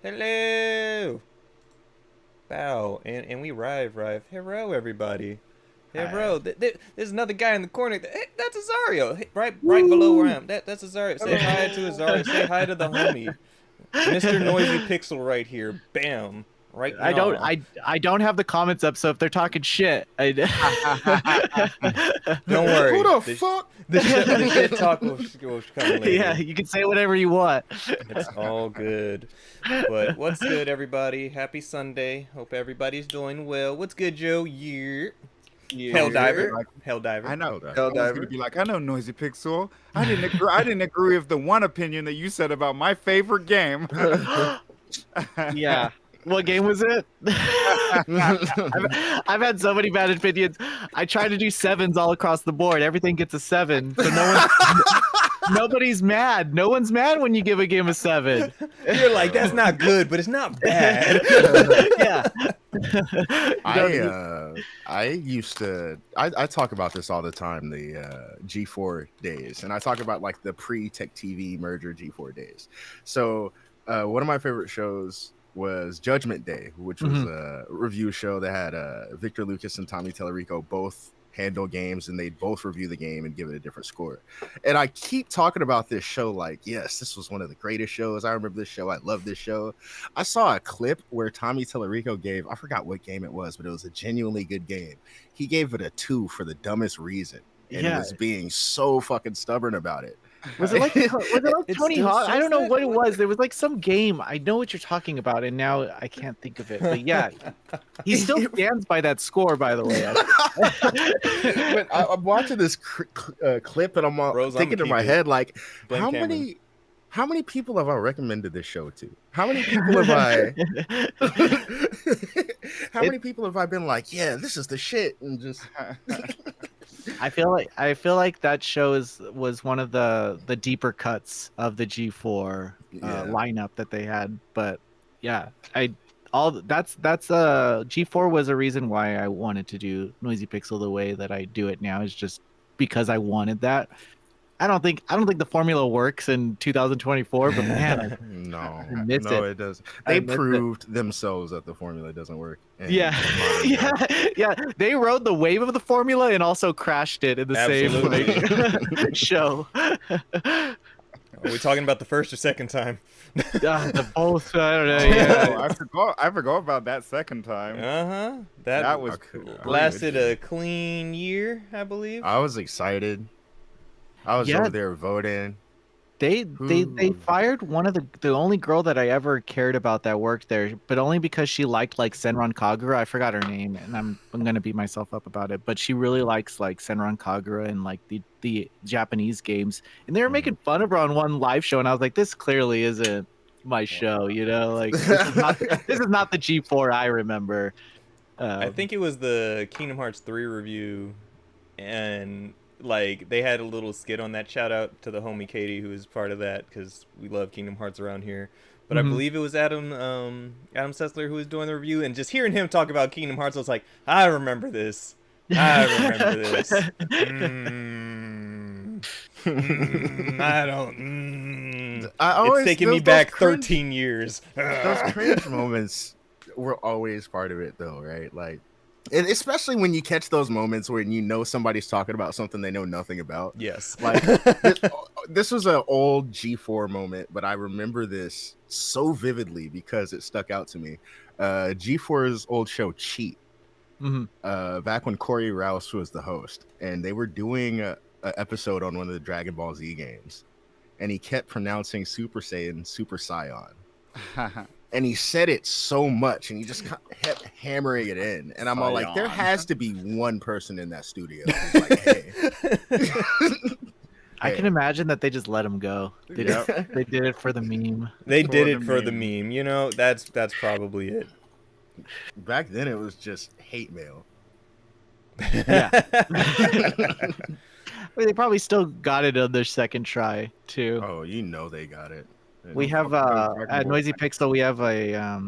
Hello. Bow. And we rive. Hello, everybody. Hello. There's another guy in the corner. Hey, that's Azario. Hey, right below where I am. That's Azario. Say hi to Azario. Say hi to the homie. Mr. Noisy Pixel right here. Bam. Right I don't now. I don't have the comments up, so if they're talking shit, Don't worry. Who the fuck? The shit talk will come later. yeah, you can say whatever you want. It's all good. But what's good, everybody? Happy Sunday. Hope everybody's doing well. What's good, Joe? Helldiver. Helldiver. I know. Helldiver. I was gonna be like, I know, Noisy Pixel. I didn't agree with the one opinion that you said about my favorite game. Yeah. What game was it? I've had so many bad opinions. I try to do sevens all across the board. Everything gets a 7. So nobody's mad. No one's mad when you give a game a 7. You're like, that's not good, but it's not bad. Yeah. I talk about this all the time, the G4 days, and I talk about like the pre-Tech TV merger G4 days. So one of my favorite shows was Judgment Day, which was a review show that had Victor Lucas and Tommy Tellerico both handle games, and they'd both review the game and give it a different score. And I keep talking about this show like, yes, this was one of the greatest shows. I remember this show. I love this show. I saw a clip where Tommy Tellerico gave, I forgot what game it was, but it was a genuinely good game. He gave it a 2 for the dumbest reason. And he was being so fucking stubborn about it. Was it like Tony Hawk? I don't know what it was. There was like some game. I know what you're talking about, and now I can't think of it. But yeah, he still stands by that score, by the way. But I'm watching this clip, and I'm thinking in my head, like, how many people have I recommended this show to? How many people have I been like, yeah, this is the shit, and just I feel like that show was one of the deeper cuts of the G4 lineup that they had. But yeah, that's G4 was a reason why I wanted to do Noisy Pixel the way that I do it now, is just because I wanted that. I don't think the formula works in 2024, but man, it doesn't. They proved themselves that the formula doesn't work. Yeah. They rode the wave of the formula and also crashed it in the same show. Are we talking about the first or second time? The both. I don't know. Yeah. I forgot about that second time. That was cool. Lasted a clean year, I believe. I was excited. I was over there voting. They fired one of the only girl that I ever cared about that worked there, but only because she liked like Senran Kagura. I forgot her name, and I'm gonna beat myself up about it. But she really likes like Senran Kagura and like the Japanese games, and they were making fun of her on one live show, and I was like, this clearly isn't my show, you know? Like this is not the G4 I remember. I think it was the Kingdom Hearts 3 review, and like they had a little skit on that. Shout out to the homie Katie who was part of that, because we love Kingdom Hearts around here. But I believe it was Adam Sessler who was doing the review, and just hearing him talk about Kingdom Hearts, I was like, I remember this. It's taking me back 13 years. Those cringe moments were always part of it, though, right? Like, and especially when you catch those moments where you know somebody's talking about something they know nothing about. Yes. Like this was an old G4 moment, but I remember this so vividly because it stuck out to me. G4's old show Cheat. Back when Corey Rouse was the host, and they were doing a episode on one of the Dragon Ball Z games, and he kept pronouncing Super Saiyan Super Saiyan. And he said it so much, and he just kept hammering it in. And I'm all like, there has to be one person in that studio who's like, hey. I can imagine that they just let him go. They did it for the meme. They did it for the meme. You know, that's probably it. Back then, it was just hate mail. Yeah. They probably still got it on their second try, too. Oh, you know they got it. We have at Noisy Pixel, we have a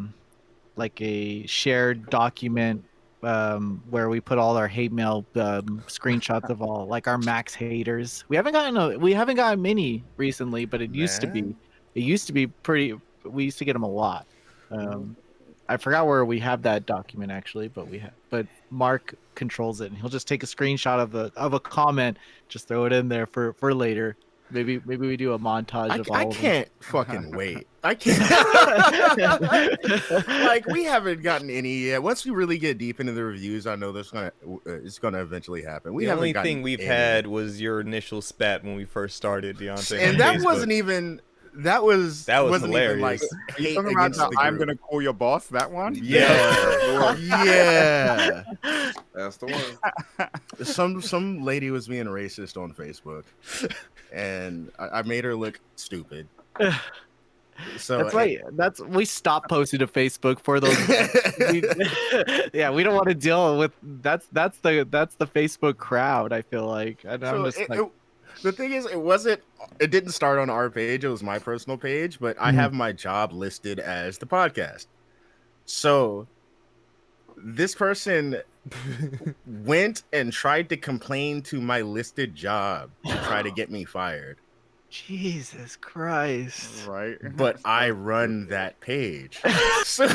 like a shared document where we put all our hate mail screenshots of all like our max haters. We haven't gotten many recently, but it used to be pretty. We used to get them a lot. I forgot where we have that document actually, but Mark controls it, and he'll just take a screenshot of a comment, just throw it in there for later. Maybe we do a montage of all I of them. can't fucking wait. I can't. Like, we haven't gotten any yet. Once we really get deep into the reviews, I know it's gonna evenly happen. The only thing we've had was your initial spat when we first started, Deontay. And that wasn't even. That wasn't hilarious. even like You talking about the I'm gonna call your boss? That one? Yeah, yeah. That's the one. Some lady was being racist on Facebook, and I made her look stupid. So That's right. We stopped posting to Facebook for those. Yeah, we don't want to deal with that's the Facebook crowd. I feel like, and I'm just the thing is, it didn't start on our page. It was my personal page, but I have my job listed as the podcast. So this person went and tried to complain to my listed job to try to get me fired. Jesus Christ. Right. But I run that page. So,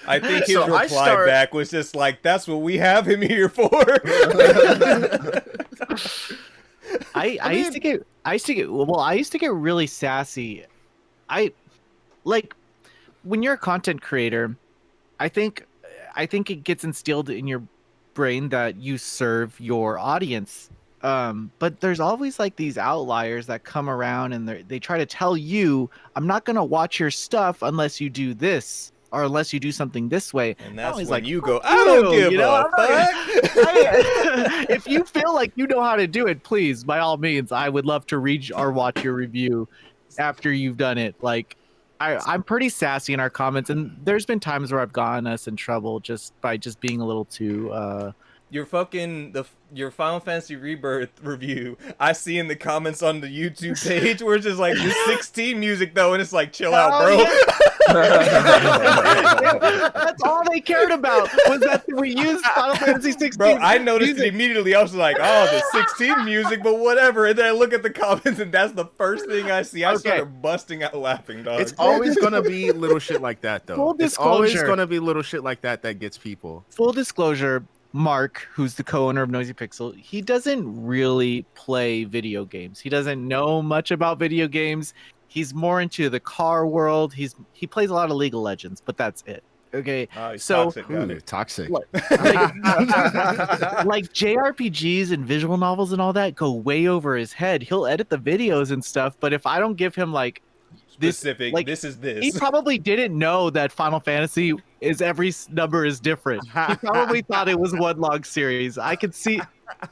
I think his reply back was just like, "That's what we have him here for." I used to get really sassy. When you're a content creator, I think it gets instilled in your brain that you serve your audience. But there's always like these outliers that come around and they try to tell you, I'm not going to watch your stuff unless you do this or unless you do something this way. And that's when like, you go, I don't give a fuck. If you feel like you know how to do it, please, by all means, I would love to read or watch your review after you've done it. Like, I'm pretty sassy in our comments, and there's been times where I've gotten us in trouble just by being a little too Your Final Fantasy Rebirth review, I see in the comments on the YouTube page where it's just like the 16 music though, and it's like, chill out, bro. Yeah. That's all they cared about was that we used Final Fantasy 16. Bro, I noticed music. it immediately. I was like, oh, the 16 music, but whatever. And then I look at the comments, and that's the first thing I see. I started busting out laughing, dog. It's always gonna be little shit like that, though. Full It's always disclosure. gonna be little shit like that that gets people. Full disclosure, Mark, who's the co-owner of Noisy Pixel, he doesn't really play video games. He doesn't know much about video games. He's more into the car world. He plays a lot of League of Legends, but that's it. Okay, Oh, he's so toxic, got it. Toxic. like JRPGs and visual novels and all that go way over his head. He'll edit the videos and stuff, but if I don't give him like this Specific, like, this is this. he probably didn't know that Final Fantasy is every number is different. He probably thought it was one long series. I could see,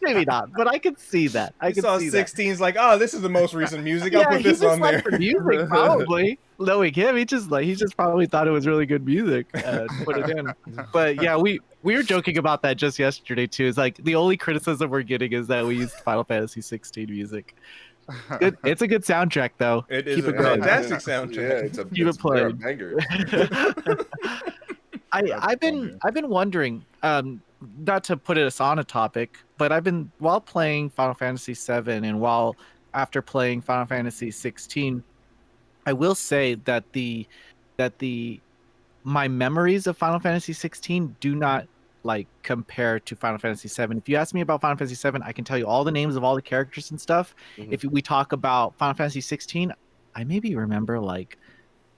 maybe not, but I could see that. I He could saw see 16's like, oh, this is the most recent music. I'll that. put He this just on liked there. the music, probably. Knowing him, he just probably thought it was really good music. Put it in. But yeah, we were joking about that just yesterday too. It's like the only criticism we're getting is that we used Final Fantasy 16 music. Good. It's a good soundtrack though. It is Keep a it going. fantastic soundtrack. Yeah, it's a Keep it they're a playing. banger. I've been wondering, not to put us on a topic, but while playing Final Fantasy VII and while after playing Final Fantasy 16, I will say that my memories of Final Fantasy 16 do not like compare to Final Fantasy 7. If you ask me about Final Fantasy 7, I can tell you all the names of all the characters and stuff. Mhm. If we talk about Final Fantasy 16, I maybe remember like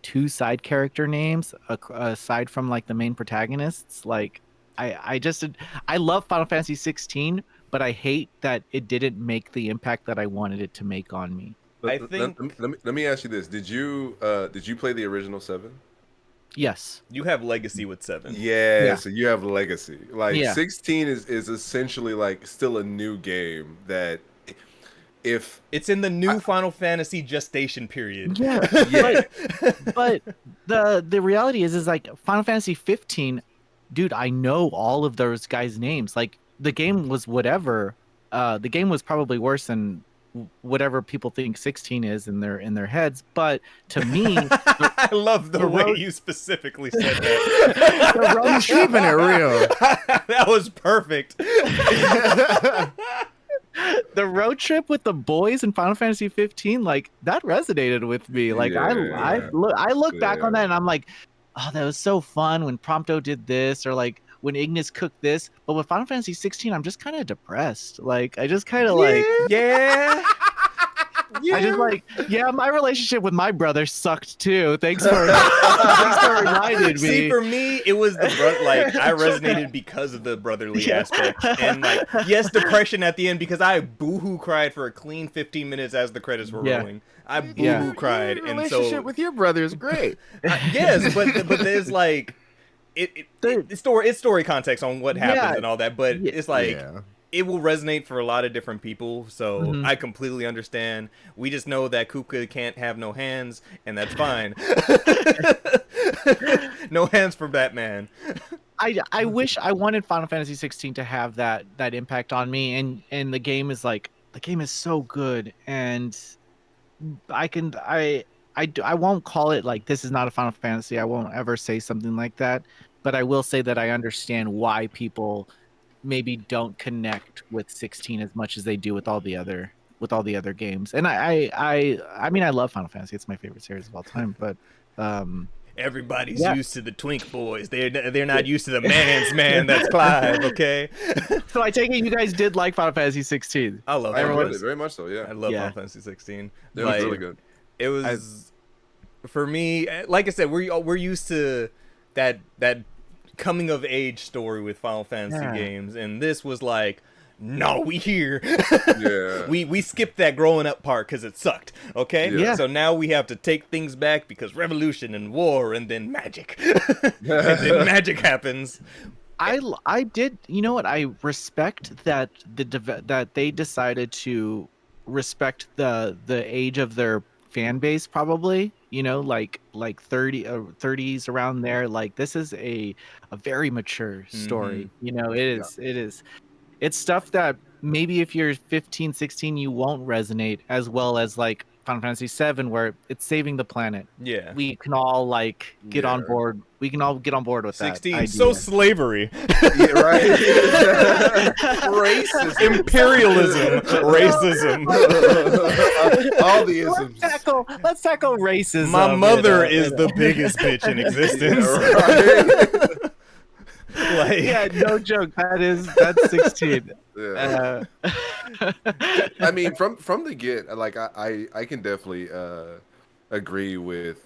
2 side character names aside from like the main protagonists. Like I love Final Fantasy 16, but I hate that it didn't make the impact that I wanted it to make on me. I think- Let me ask you this: Did you play the original 7? Yes. You have legacy with 7. Yeah, so you have legacy. Like Yeah. 16 is essentially like still a new game that if It's in the new Final Fantasy gestation period. Yeah. But the reality is like Final Fantasy 15, dude, I know all of those guys' names. Like the game was whatever. The game was probably worse than whatever people think 16 is in their heads, but to me I love the way road- you specifically said that. He's keeping it real. That was perfect. the road trip with the boys in Final Fantasy 15, like that resonated with me. Like Yeah. I look back on Yeah. that and I'm like, oh, that was so fun when Prompto did this, or like when Ignis cooked this. But with Final Fantasy 16, I'm just kind of depressed. Like I just kind of like Yeah. I just like, yeah, my relationship with my brother sucked too. Thanks for thanks for reminding me. See, for me, it was the like I resonated because of the brotherly aspect, and like yes, depression at the end because I boohoo cried for a clean 15 minutes as the credits were rolling. I boohoo cried, Your and relationship so with your brother is great. yes, but there's like it's story context on what happens and all that, but it's like. Yeah. It will resonate for a lot of different people, so Mhm. I completely understand. We just know that Kupka can't have no hands, and that's fine. No hands for Batman. I wish I wanted Final Fantasy 16 to have that impact on me, and the game is so good, and I won't call it like this is not a Final Fantasy. I won't ever say something like that, but I will say that I understand why people maybe don't connect with 16 as much as they do with all the other games. And I mean I love Final Fantasy. It's my favorite series of all time, but Everybody's Yeah. used to the Twink boys. They're not used to the man's man that's Clive, okay? so I take it you guys did like Final Fantasy 16. I love I Final enjoyed it Fantasy. very much so. I Yeah, love Yeah. Final Fantasy 16. it was Like, really good. It was for me, like I said, we're used to that coming of age story with Final Fantasy Yeah. games, and this was like, no, we here. Yeah. we skipped that growing up part because it sucked. Okay, Yeah. So now we have to take things back because revolution and war and then magic, and then magic happens. I did, you know what, I respect that that they decided to respect the age of their fan base, probably, you know, like 30s around there. Like this is a very mature story. You know, it's stuff that maybe if you're 15, 16, you won't resonate as well as like Final Fantasy 7, where it's saving the planet. Yeah. We can all like get on Yeah. board. We can all get on board with 16, that. so idea. slavery, Yeah, right. Racism. imperialism, racism. All the isms. Let's tackle racism. My mother is the biggest bitch in existence. Right. Like, Yeah, no joke. That's 16. Yeah. I mean, from the get, like I can definitely agree with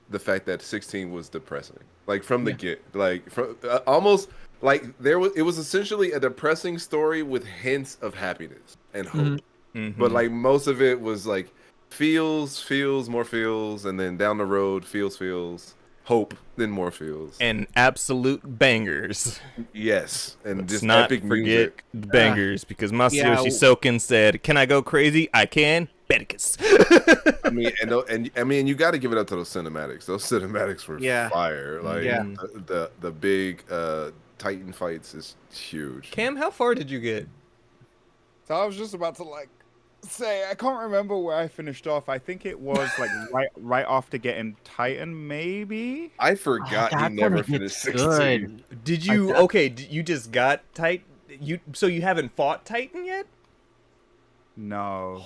the fact that 16 was depressing. Like from the get, like from almost like it was essentially a depressing story with hints of happiness and hope. Mhm. But like most of it was like feels, more feels, and then down the road feels, hope, then more feels. and absolute bangers. Yes, and Let's just not epic forget music. the bangers because Masayoshi Yeah. Soken said, "Can I go crazy? I can." Beticus. I mean, and I mean, you got to give it up to those cinematics. Those cinematics were Yeah. fire. Like Yeah. the big Titan fights is huge. Cam, how far did you get? So I was just about to like say I can't remember where I finished off. I think it was like right after getting Titan, maybe. I forgot that he never one finished gets 16. good. Did you you just got Titan? So you haven't fought Titan yet? No.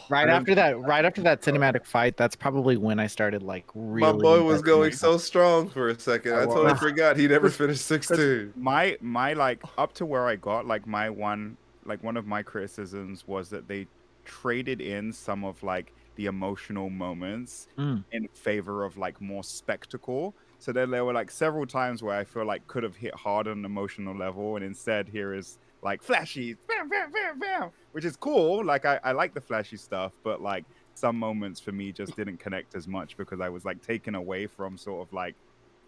Right after that cinematic fight, that's probably when I started like really. My boy was investing going in so strong for a second. I totally forgot he never finished 16. My like up to where I got, like one of my criticisms was that they traded in some of like the emotional moments Mm. in favor of like more spectacle. So then there were like several times where I feel like could have hit hard on an emotional level, and instead here is like flashy, bam, bam, bam, bam, which is cool. Like I like the flashy stuff, but like some moments for me just didn't connect as much because I was like taken away from sort of like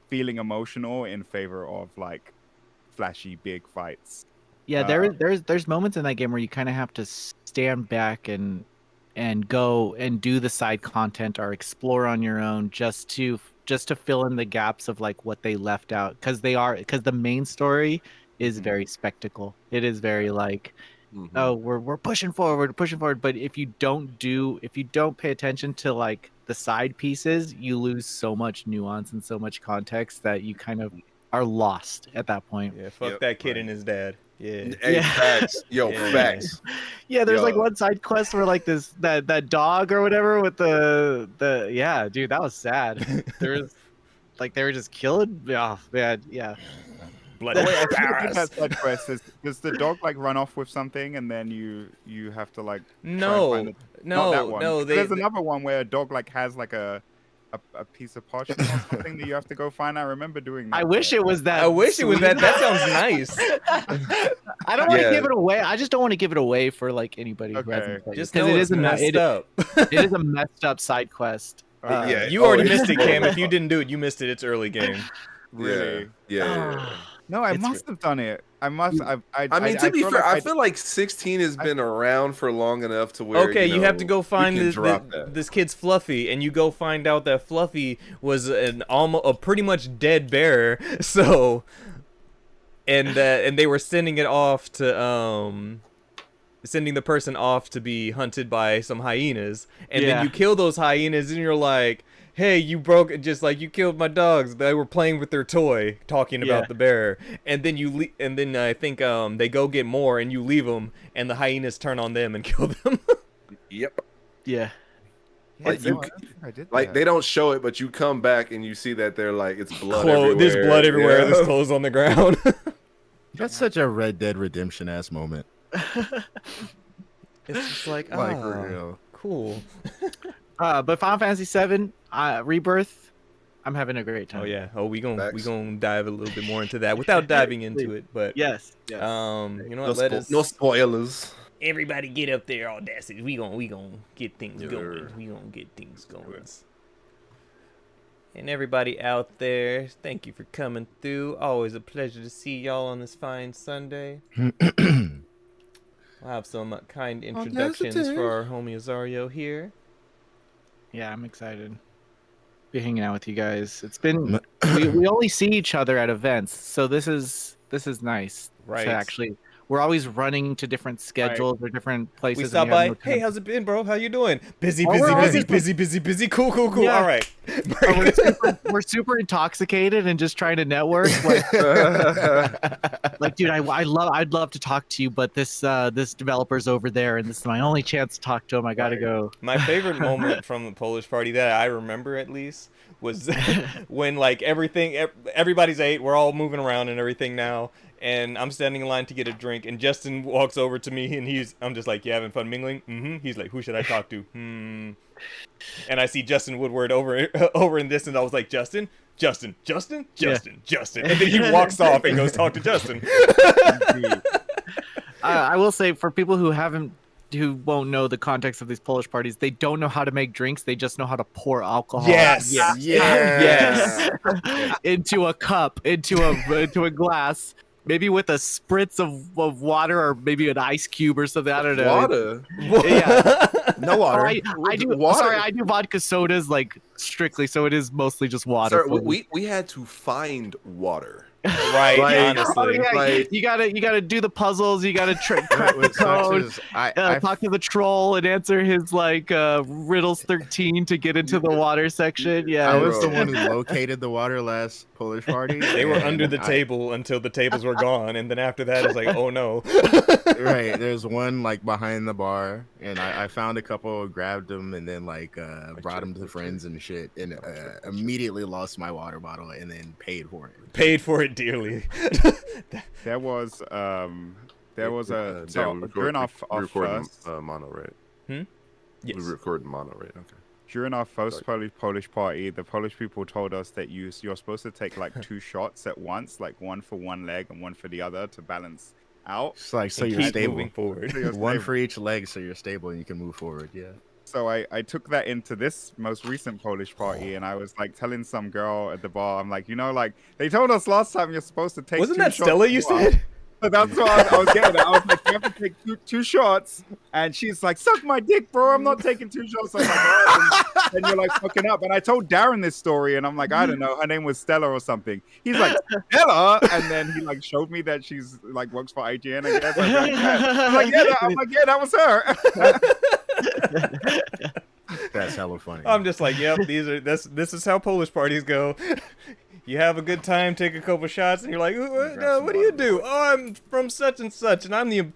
feeling emotional in favor of like flashy big fights. Yeah, there's moments in that game where you kind of have to stand back and go and do the side content or explore on your own just to fill in the gaps of like what they left out, because the main story is very spectacle. It is very like, oh, we're pushing forward, but if you don't pay attention to like the side pieces, you lose so much nuance and so much context that you kind of are lost at that point. Yeah, fuck Yep, that kid and his dad. Yeah. Hey, Yeah. facts. Yo, Yeah. facts. Yeah, there's like Yo. one side quest where like that dog or whatever with the yeah, dude, that was sad. There's like they were just killing. Oh man, yeah. Bloody Oh wait, I think I did Paris. that side quest. Does the dog like run off with something and then you have to like try and find No, it? Not that no, one. no. There's another one where a dog like has like a piece of parchment or something that you have to go find. I remember doing that. I wish it was that. I wish it was sweet. that. That sounds nice. I don't want to Yeah. give it away. I just don't want to give it away for like anybody who Okay. hasn't played Just it, 'cause know it it's is a messed up. it is a messed up side quest. Yeah. You Oh, already it's- missed it, Cam. If you didn't do it, you missed it. It's early game. Really? Yeah. No, I It's- must have done it. I must. I mean, to be feel fair, like I feel like 16 has been around for long enough to where. Okay, you have to go find can drop that. this kid's Fluffy, and you go find out that Fluffy was a pretty much dead bear. So, and they were sending it off to sending the person off to be hunted by some hyenas, and Yeah. then you kill those hyenas, and you're like, hey, you broke it, just like you killed my dogs. They were playing with their toy, talking about Yeah. the bear, and then and then I think they go get more, and you leave them, and the hyenas turn on them and kill them. Yep. Yeah. Like, no, you- I don't think I did Like that. they don't show it, but you come back and you see that they're like it's blood There's blood everywhere. Yeah. There's clothes on the ground. That's such a Red Dead Redemption ass moment. It's just like, oh, Like, for real. cool. But Final Fantasy VII Rebirth, I'm having a great time. Oh yeah. Oh, we gonna Facts. dive a little bit more into that without diving into it. But Yes. Yes. you know No, what? Let us no spoilers. everybody get up there, audacity. We gonna get things Yeah. going. We gonna get things going. And everybody out there, thank you for coming through. Always a pleasure to see y'all on this fine Sunday. We'll have some kind introductions for our homie Azario here. Yeah, I'm excited. Be hanging out with you guys. It's been we only see each other at events, so this is nice. Right. To actually, we're always running to different schedules or different places. We and stop have by. no Hey, time. how's it been, bro? How you doing? Busy, Oh, busy, we're busy, always- busy, busy, busy. Cool. Yeah. All right. We're super intoxicated and just trying to network. Like, dude, I'd love to talk to you, but this developer's over there, and this is my only chance to talk to him. I gotta go. My favorite moment from the Polish party that I remember at least was when like everybody's ate, we're all moving around and everything now, and I'm standing in line to get a drink, and Justin walks over to me, and I'm just like, you having fun mingling? Mm-hmm. He's like, who should I talk to? And I see Justin Woodward over in this, and I was like, Justin, and then he walks off and goes talk to Justin. I will say, for people who won't know the context of these Polish parties, they don't know how to make drinks. They just know how to pour alcohol. Yes. Yes. Into a cup, into a glass, maybe with a spritz of water or maybe an ice cube or something. I don't know. Water. Yeah. No water. I do. Water. Sorry, I do vodka sodas like strictly, so it is mostly just water. Sir, for me. we had to find water. Right, Like, honestly. Oh, yeah, like- you gotta do the puzzles. You gotta crack the What sucks code. is I Talk to the troll and answer his like riddles 13 to get into the water section. Yeah, I was the Bro. one who located the water last Polish party. They were and under the I- table until the tables were gone, and then after that, it's like, oh no. Right, there's one like behind the bar, and I found a couple, grabbed them, and then like brought them to friends and shit, and immediately lost my water bottle, and then paid for it. Paid for it dearly. There was a Dan, so we during our recording first mono, right? Yes. We recording mono, right? Okay. during our first Polish party, the Polish people told us that you're supposed to take like 2 shots at once, like one for one leg and one for the other to balance out. It's like so And you're keep stable. moving forward. So you're One stable. for each leg, so you're stable and you can move forward. Yeah. So I took that into this most recent Polish party, and I was like telling some girl at the bar, I'm like, like they told us last time you're supposed to take. Wasn't 2 that shots Stella at you once." said? So that's what I was getting at. I was like, you have to take two shots, and she's like, suck my dick, bro. I'm not taking 2 shots. I'm like, "Oh," and you're like fucking up. And I told Darren this story, and I'm like, I don't know, her name was Stella or something. He's like, Stella, and then he like showed me that she's like works for IGN. I guess. I'm like, yeah, that was her. That's hella funny. I'm just like, yep, this is how Polish parties go. You have a good time, take a couple shots, and you're like, Grab some what do you water, do? boy. Oh, I'm from such and such, and I'm the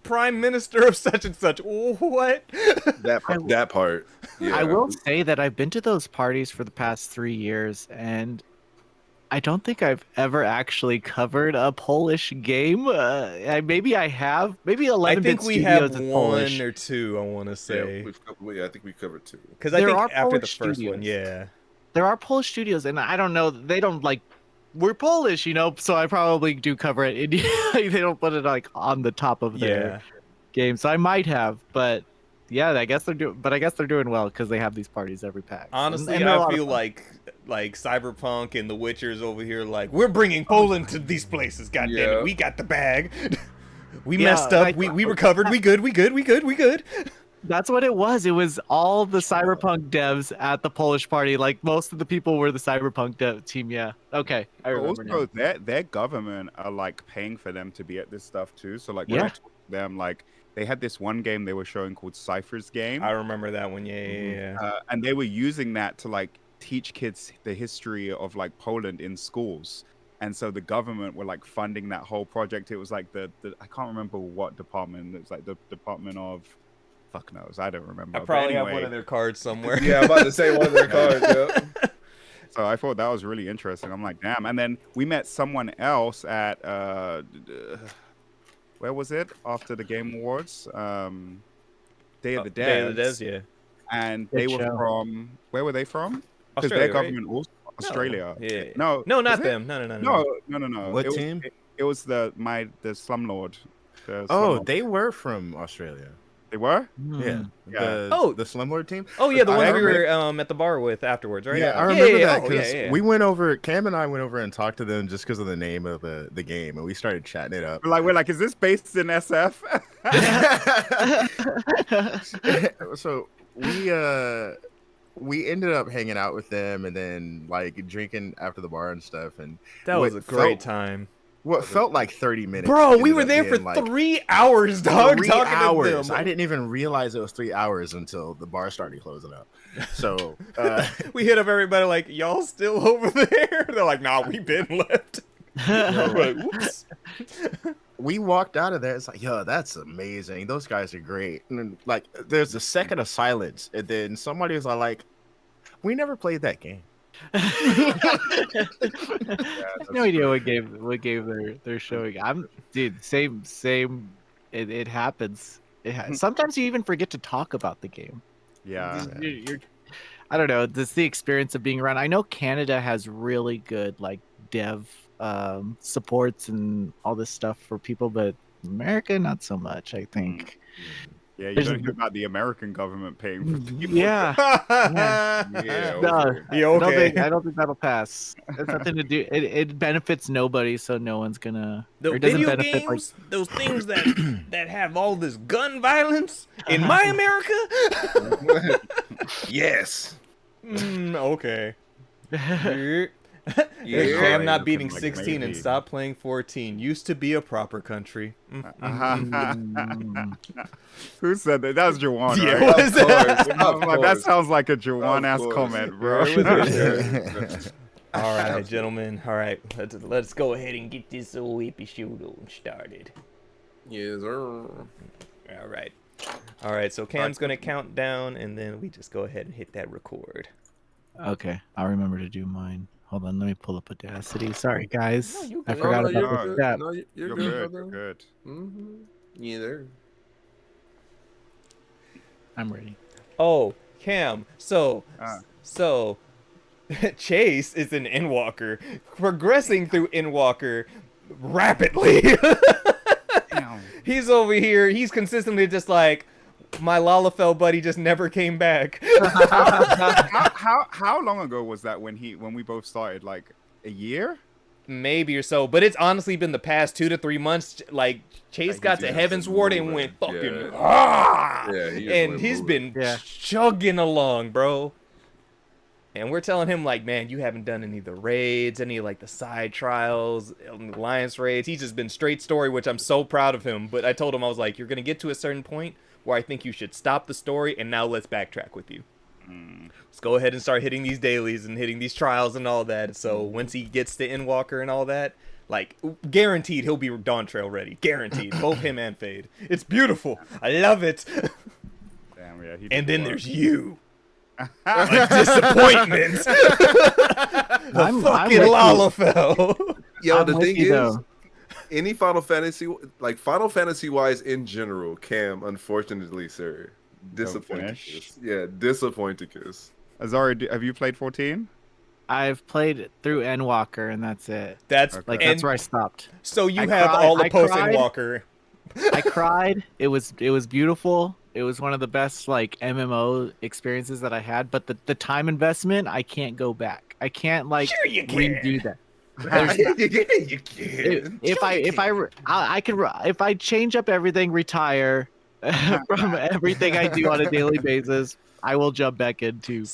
prime minister of such and such. What? That part. Yeah. I will say that I've been to those parties for the past 3 years, and I don't think I've ever actually covered a Polish game. Maybe I have. Maybe I 11-bit think we Studios have is one Polish. or two, I want to say. Yeah, I think we covered 2. Because I There think are after the Polish first one, studios. yeah. There are Polish studios, and I don't know. They don't like. We're Polish, so I probably do cover it. They don't put it like on the top of their Yeah. game, so I might have. But yeah, I guess they're doing. But I guess they're doing well because they have these parties every pack. Honestly, and they're a lot I of feel fun. like Cyberpunk and The Witcher's over here like, we're bringing Poland to these places, goddammit. Yeah. We got the bag. We Yeah, messed up. like- We recovered. We good. That's what it was. It was all the Cyberpunk devs at the Polish party. Like most of the people were the Cyberpunk dev team. Yeah. Okay, I remember now. Also, their government are like paying for them to be at this stuff too. So like when I Yeah. talked to them, like they had this one game they were showing called Cypher's Game, I remember that one. Yeah. and they were using that to like teach kids the history of like Poland in schools. And so the government were like funding that whole project. It was like the I can't remember what department. It was like the Department of fuck knows. I don't remember. I But probably have anyway, one of their cards somewhere. Yeah, I'm about to say one of their cards. Yeah. So I thought that was really interesting. I'm like, damn. And then we met someone else at where was it after the Game Awards? Day of the Dead. Day of the Dead, yeah. And Good they were show. from where were they from? Because Australia, their right? government also Australia. Yeah. No, No, not is it? them. No. No. What it was, team? It was the slumlord. The Oh, slumlord. they were from Australia. They were. Yeah. Yeah. The Slumlord team. Oh yeah, the I ones we remember- were at the bar with afterwards, right? Yeah, I remember that Oh, because we went over. Cam and I went over and talked to them just because of the name of the game, and we started chatting it up. We're like, is this based in SF? So we ended up hanging out with them and then like drinking after the bar and stuff. And That was a what great felt- time. What felt like 30 minutes. Bro, we ended were up there for being, like, 3 hours, dog. 3 talking hours. to them. I didn't even realize it was 3 hours until the bar started closing up. So We hit up everybody like, y'all still over there? They're like, nah, we been left. We're like, whoops. we walked out of there. It's like, yo, that's amazing. Those guys are great. And then, like, there's a second of silence, and then somebody was like, we never played that game. No idea what game they're showing. Dude, same. It happens. Sometimes you even forget to talk about the game. Yeah. I don't know. This the experience of being around. I know Canada has really good like dev supports and all this stuff for people, but America not so much. I think. Yeah, you There's don't a- hear about the American government paying for people. Yeah. Yeah. No, okay. Yeah, okay. I don't think that'll pass. It's nothing to do. It benefits nobody, so no one's gonna. The or it doesn't video benefit, games, those things that have all this gun violence in my America. Yes. Okay. Yeah. Cam not Looking beating like 16 and maybe. stop playing 14 used to be a proper country. Who said that? That was Jawan. Yeah, right? what is Of that? course, I was of like, that course. sounds like a Jawan ass course. comment, bro. It was Yeah. All right, gentlemen. All right, let's go ahead and get this old episode started. Yes, sir. All right. So Cam's gonna count down, and then we just go ahead and hit that record. Okay, I'll remember to do mine. Hold on, let me pull up Audacity. Sorry, guys. No, you I good. forgot No, you're about good. the step. No, you're You're good, good. brother. You're good. Mm-hmm. Yeah, there. I'm ready. Oh, Cam. So Ah. Chase is an Endwalker, progressing through Endwalker rapidly. Damn. He's over here. He's consistently just like, my Lalafell buddy just never came back. How long ago was that when we both started? Like a year? Maybe or so, but it's honestly been the past 2 to 3 months. Like Chase Like, got he's to been Heaven's Ward and moving. went fucking Yeah. ah, Yeah, he just and went he's moving. been Yeah. chugging along, bro. And we're telling him like, man, you haven't done any of the raids, any of like the side trials, alliance raids. He's just been straight story, which I'm so proud of him. But I told him I was like, you're gonna get to a certain point where I think you should stop the story, and now let's backtrack with you. Let's go ahead and start hitting these dailies and hitting these trials and all that. So once he gets to Endwalker and all that, like, guaranteed he'll be Dawn Trail ready. Guaranteed. Both him and Fade. It's beautiful. I love it. Damn, yeah. And then there's you. A disappointment. The fucking Lalafell. Yo, the thing is, any Final Fantasy, like Final Fantasy wise in general, Cam, unfortunately, sir, disappointing. Yeah, disappointing. Azari, have you played 14? I've played through Endwalker, and that's it. That's like that's where I stopped. So you have all the post Endwalker. I cried. It was beautiful. It was one of the best like MMO experiences that I had. But the time investment, I can't go back. I can't like redo that. You can. If I change up everything, retire from everything I do on a daily basis, I will jump back into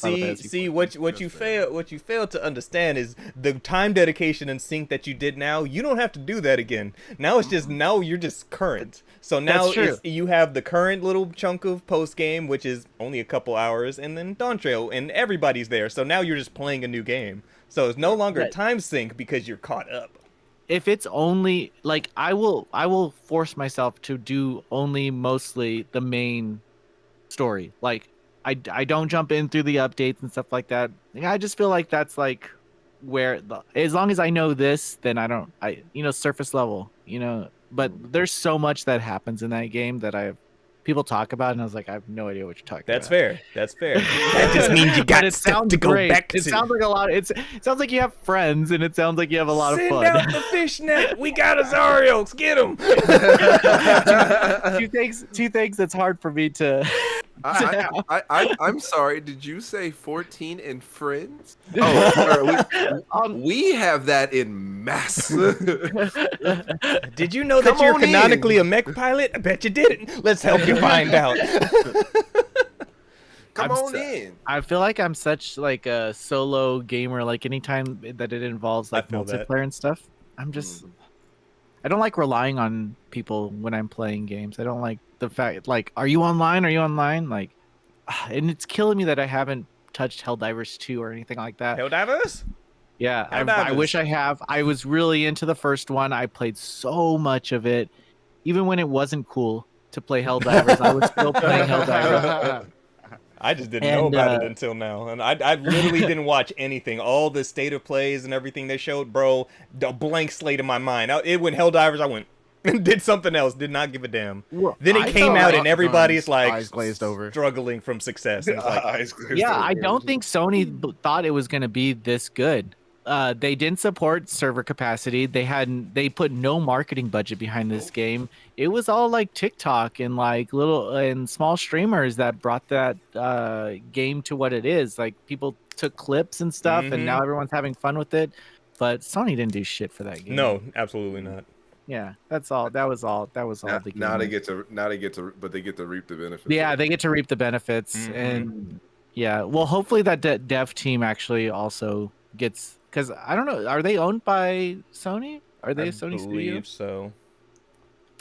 what you fail to understand is the time dedication and sync that you did now. You don't have to do that again. Now it's just you're just current. So now you have the current little chunk of post game, which is only a couple hours, and then Dawn Trail, and everybody's there. So now you're just playing a new game. So it's no longer time sync because you're caught up. If it's only like I will force myself to do only mostly the main story. Like I don't jump in through the updates and stuff like that. I just feel like that's like where as long as I know this, then surface level, but there's so much that happens in that game that people talk about, and I was like, I have no idea what you're talking about. That's fair. That just means you got stuff to go back to. It sounds like a lot. It sounds like you have friends, and it sounds like you have a lot of fun. Send out the fishnet. We got Azarios. Get him. Two things that's hard for me to. I'm sorry. Did you say 14 and friends? Oh, we have that in mass. Did you know that you're canonically a mech pilot? I bet you didn't. Let's help you find out. Come on in. I feel like I'm such like a solo gamer. Like anytime that it involves like multiplayer and stuff, I'm just. I don't like relying on people when I'm playing games. I don't like the fact like, are you online? Are you online? Like, and it's killing me that I haven't touched Helldivers 2 or anything like that. Helldivers? Yeah, I wish I have. I was really into the first one. I played so much of it, even when it wasn't cool to play Helldivers. I was still playing Helldivers. I just didn't know about it until now, and I literally didn't watch anything. All the state of plays and everything they showed, bro, a blank slate in my mind. It went Helldivers, I went and did something else. Did not give a damn. Well, then it came out, and everybody's like eyes glazed over, struggling from success. And like, I don't think Sony thought it was going to be this good. They didn't support server capacity. They put no marketing budget behind this game. It was all like TikTok and like small streamers that brought that game to what it is. Like people took clips and stuff, and now everyone's having fun with it. But Sony didn't do shit for that game. No, absolutely not. Yeah, that's all. That was all. The game. Now they get to reap the benefits. Yeah, they get to reap the benefits, and yeah. Well, hopefully that dev team actually also gets. Because I don't know, are they owned by Sony? Are they a Sony studio? I believe so.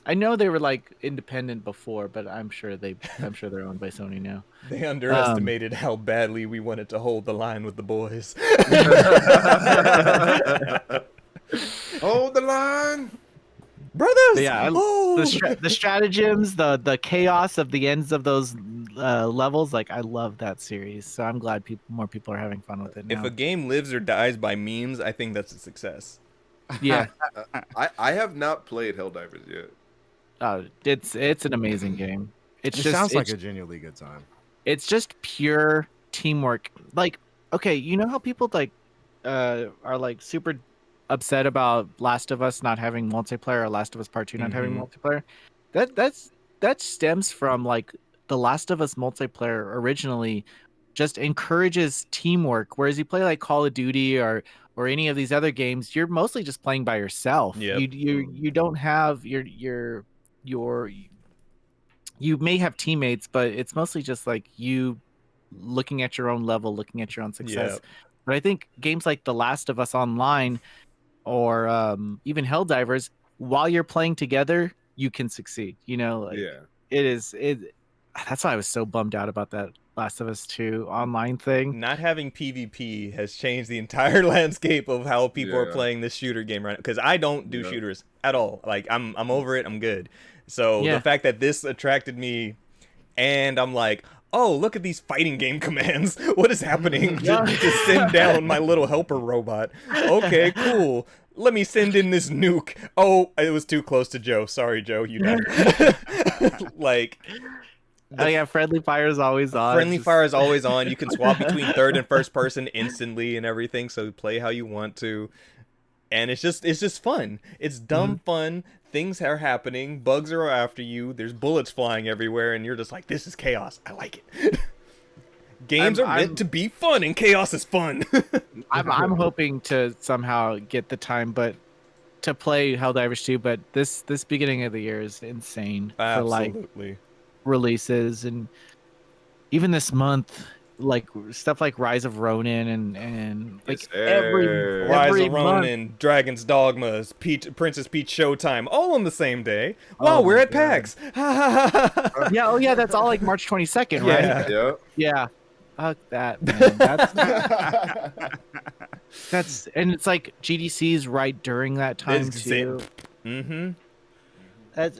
I know they were like independent before, but I'm sure they're owned by Sony now. They underestimated how badly we wanted to hold the line with the boys. Hold the line, brothers. But yeah, the stratagems, the chaos of the ends of those levels, like I love that series. So I'm glad more people are having fun with it now. If a game lives or dies by memes, I think that's a success. Yeah. I have not played Helldivers yet. It's an amazing game. It sounds like a genuinely good time. It's just pure teamwork. Like, okay, you know how people like are like super upset about Last of Us not having multiplayer or Last of Us Part 2 not having multiplayer? That stems from like the Last of Us multiplayer originally just encourages teamwork, whereas you play like Call of Duty or any of these other games, you're mostly just playing by yourself. Yep. You don't have your you may have teammates, but it's mostly just like you looking at your own level, looking at your own success. Yep. But I think games like The Last of Us Online or even Helldivers, while you're playing together, you can succeed. Like, yeah. That's why I was so bummed out about that Last of Us 2 online thing. Not having PvP has changed the entire landscape of how people are Yeah. playing this shooter game right now. Because I don't do shooters at all. Like I'm over it. I'm good. So the fact that this attracted me, and I'm like, oh, look at these fighting game commands. What is happening? To send down my little helper robot. Okay, cool. Let me send in this nuke. Oh, it was too close to Joe. Sorry, Joe. You died. Like. Oh yeah, friendly fire is always on. Friendly fire is always on. You can swap between third and first person instantly and everything, so play how you want to. And it's just fun. It's dumb fun. Things are happening. Bugs are after you. There's bullets flying everywhere, and you're just like, this is chaos. I like it. Games are meant to be fun, and chaos is fun. I'm hoping to somehow get the time, but to play Helldivers 2. But this beginning of the year is insane for like releases, and even this month, like stuff like Rise of Ronin and like every Rise of month. Ronin, Dragon's Dogmas, Princess Peach Showtime, all on the same day. Wow, we're at PAX. Yeah, oh yeah, that's all like March 22nd, right? Yeah. Yeah. Fuck that, man. That's and it's like GDC's right during that time too. Mm-hmm. That's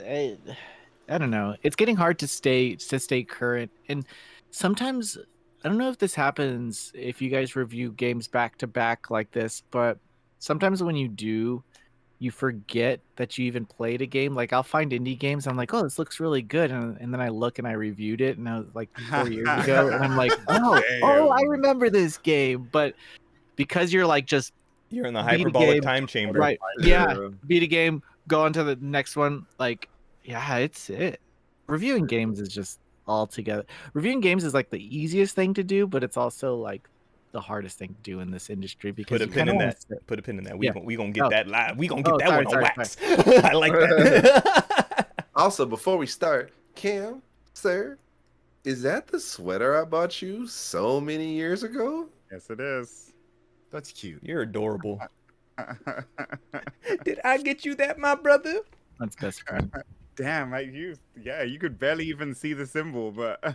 I don't know. It's getting hard to stay current, and sometimes I don't know if this happens if you guys review games back to back like this, but sometimes when you do, you forget that you even played a game. Like I'll find indie games, I'm like, oh, this looks really good, and then I look and I reviewed it, and I was like 4 years ago, and I'm like, oh, I remember this game, but because you're like just you're in the hyperbolic time chamber, right? Yeah, beat a game, go on to the next one, like. Yeah, it's it. Reviewing games is just all together. Reviewing games is like the easiest thing to do, but it's also like the hardest thing to do in this industry because put a pin in that. Put a pin in that. We gonna get that live. We gonna get that one on wax. I like that. Also, before we start, Cam, sir, is that the sweater I bought you so many years ago? Yes, it is. That's cute. You're adorable. Did I get you that, my brother? That's best friend. Damn, you could barely even see the symbol, but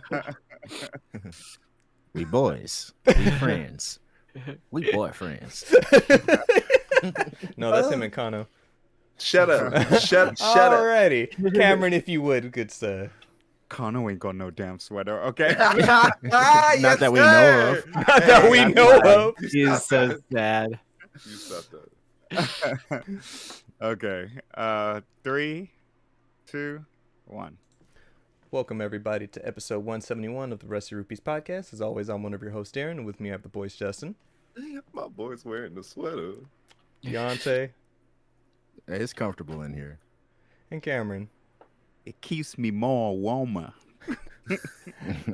we boys, we friends, we boyfriends. No, that's him and Kano. Shut up! Shut up! Alrighty, Cameron, if you would, good sir. Kano ain't got no damn sweater, okay? Not that we know of. Not that we know of. He's so sad. You stop that. Okay. 3, 2, 1. Welcome everybody to episode 171 of the Rusty Rupees podcast. As always, I'm one of your hosts, Darren, and with me I have the boys Justin. My boy's wearing the sweater. Deontay. It's comfortable in here. And Cameron. It keeps me more warmer.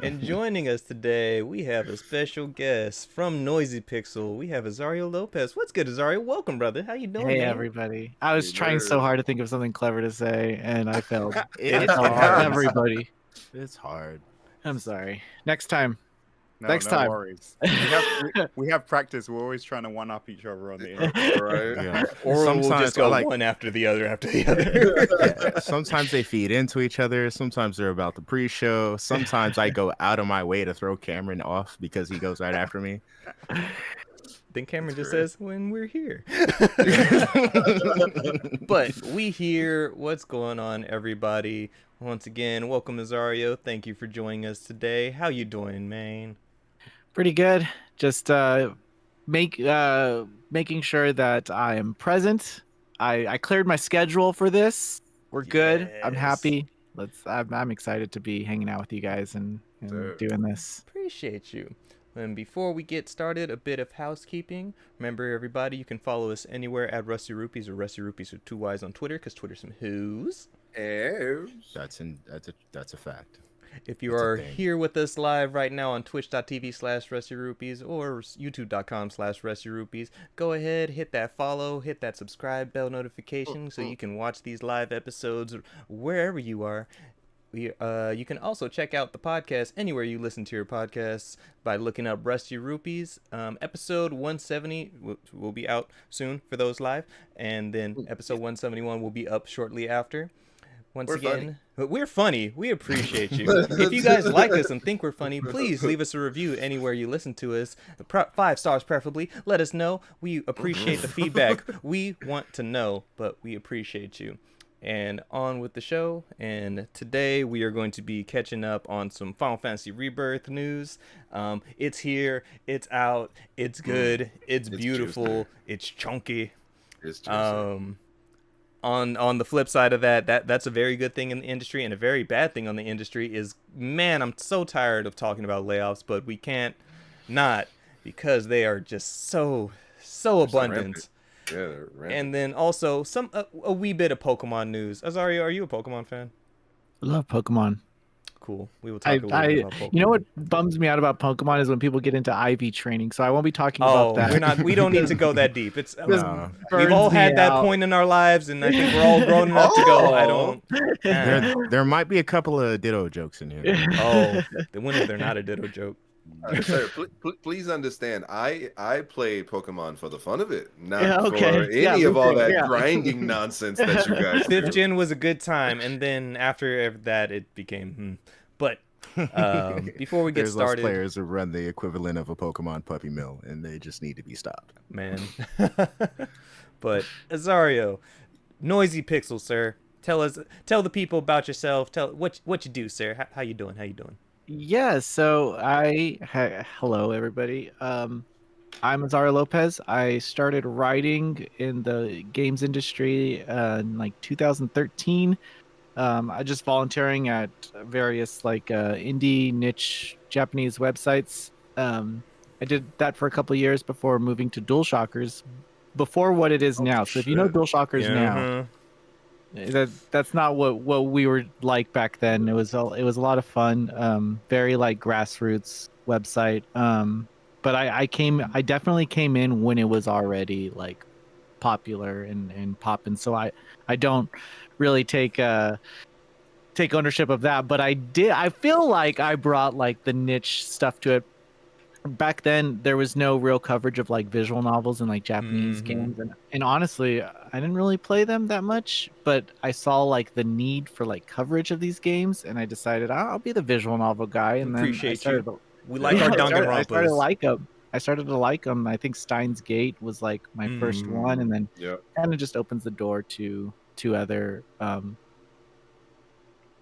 And joining us today, we have a special guest from Noisy Pixel. We have Azario Lopez. What's good, Azario? Welcome, brother. How you doing? Hey, man? everybody. I was trying so hard to think of something clever to say, and I failed. It's hard. Everybody. It's hard. I'm sorry. Next time. No, Next no time. worries. We have practice. We're always trying to one up each other on the internet. Right? Yeah. Or we'll just go like, one after the other. yeah, sometimes they feed into each other. Sometimes they're about the pre-show. Sometimes I go out of my way to throw Cameron off because he goes right after me. Then Cameron just says, when we're here. But we hear what's going on, everybody. Once again, welcome, Azario. Thank you for joining us today. How you doing, man? Pretty good. Just making sure that I am present. I cleared my schedule for this. We're good. I'm Yes. happy. I'm excited to be hanging out with you guys and doing this. Appreciate you. And before we get started, a bit of housekeeping. Remember, everybody, you can follow us anywhere at Rusty Rupees or Rusty Rupees with 2 Y's on Twitter, because Twitter's some who's. That's a fact. If you That's a are thing. here with us live right now on twitch.tv/RustyRupees or youtube.com/RustyRupees, go ahead, hit that follow, hit that subscribe bell notification so you can watch these live episodes wherever you are. You can also check out the podcast anywhere you listen to your podcasts by looking up Rusty Rupees. Episode 170 will be out soon for those live, and then episode 171 will be up shortly after. once We're again. But we're funny. We appreciate you. If you guys like us and think we're funny, please leave us a review anywhere you listen to us. 5 stars preferably. Let us know. We appreciate the feedback. We want to know, but we appreciate you. And on with the show. And today we are going to be catching up on some Final Fantasy Rebirth news. It's here. It's out. It's good. It's beautiful. juicy. It's chunky. It's juicy. On the flip side of that's a very good thing in the industry, and a very bad thing on the industry is, man, I'm so tired of talking about layoffs, but we can't not, because they are just so abundant. Yeah, they're rampant. And then also a wee bit of Pokemon news. Azario, are you a Pokemon fan? I love Pokemon. Cool. We will talk a little bit about Pokemon. You know what bums me out about Pokemon is when people get into IV training. So I won't be talking about that. We don't need to go that deep. It's No. we've all had that point in our lives, and I think we're all grown enough to go. I don't. There might be a couple of Ditto jokes in here. Oh, when is there not a Ditto joke? Sir, please understand. I played Pokemon for the fun of it, not Yeah, okay. for any Yeah, of all okay, that yeah. grinding nonsense that you guys do. 5th gen was a good time, and then after that, it became. But before we get There's started, those players who run the equivalent of a Pokemon puppy mill, and they just need to be stopped. man. But Azario, Noisy Pixel, sir, tell the people about yourself. Tell what you do, sir. How you doing? How you doing? Yeah, so hello everybody. I'm Azario Lopez. I started writing in the games industry in like 2013. I just volunteering at various like indie niche Japanese websites. I did that for a couple of years before moving to DualShockers, before what it is now. So if you know shit. DualShockers now, that's not what we were like back then. It was a lot of fun. Very like grassroots website. But I definitely came in when it was already like popular and popping. So I don't really take ownership of that, but I feel like I brought like the niche stuff to it. Back then there was no real coverage of like visual novels and like Japanese games, and honestly I didn't really play them that much, but I saw like the need for like coverage of these games, and I decided I'll be the visual novel guy. And then Appreciate you. We like our Danganronpas. I started to like them. I think Steins Gate was like my first one, and then kind of just opens the door to other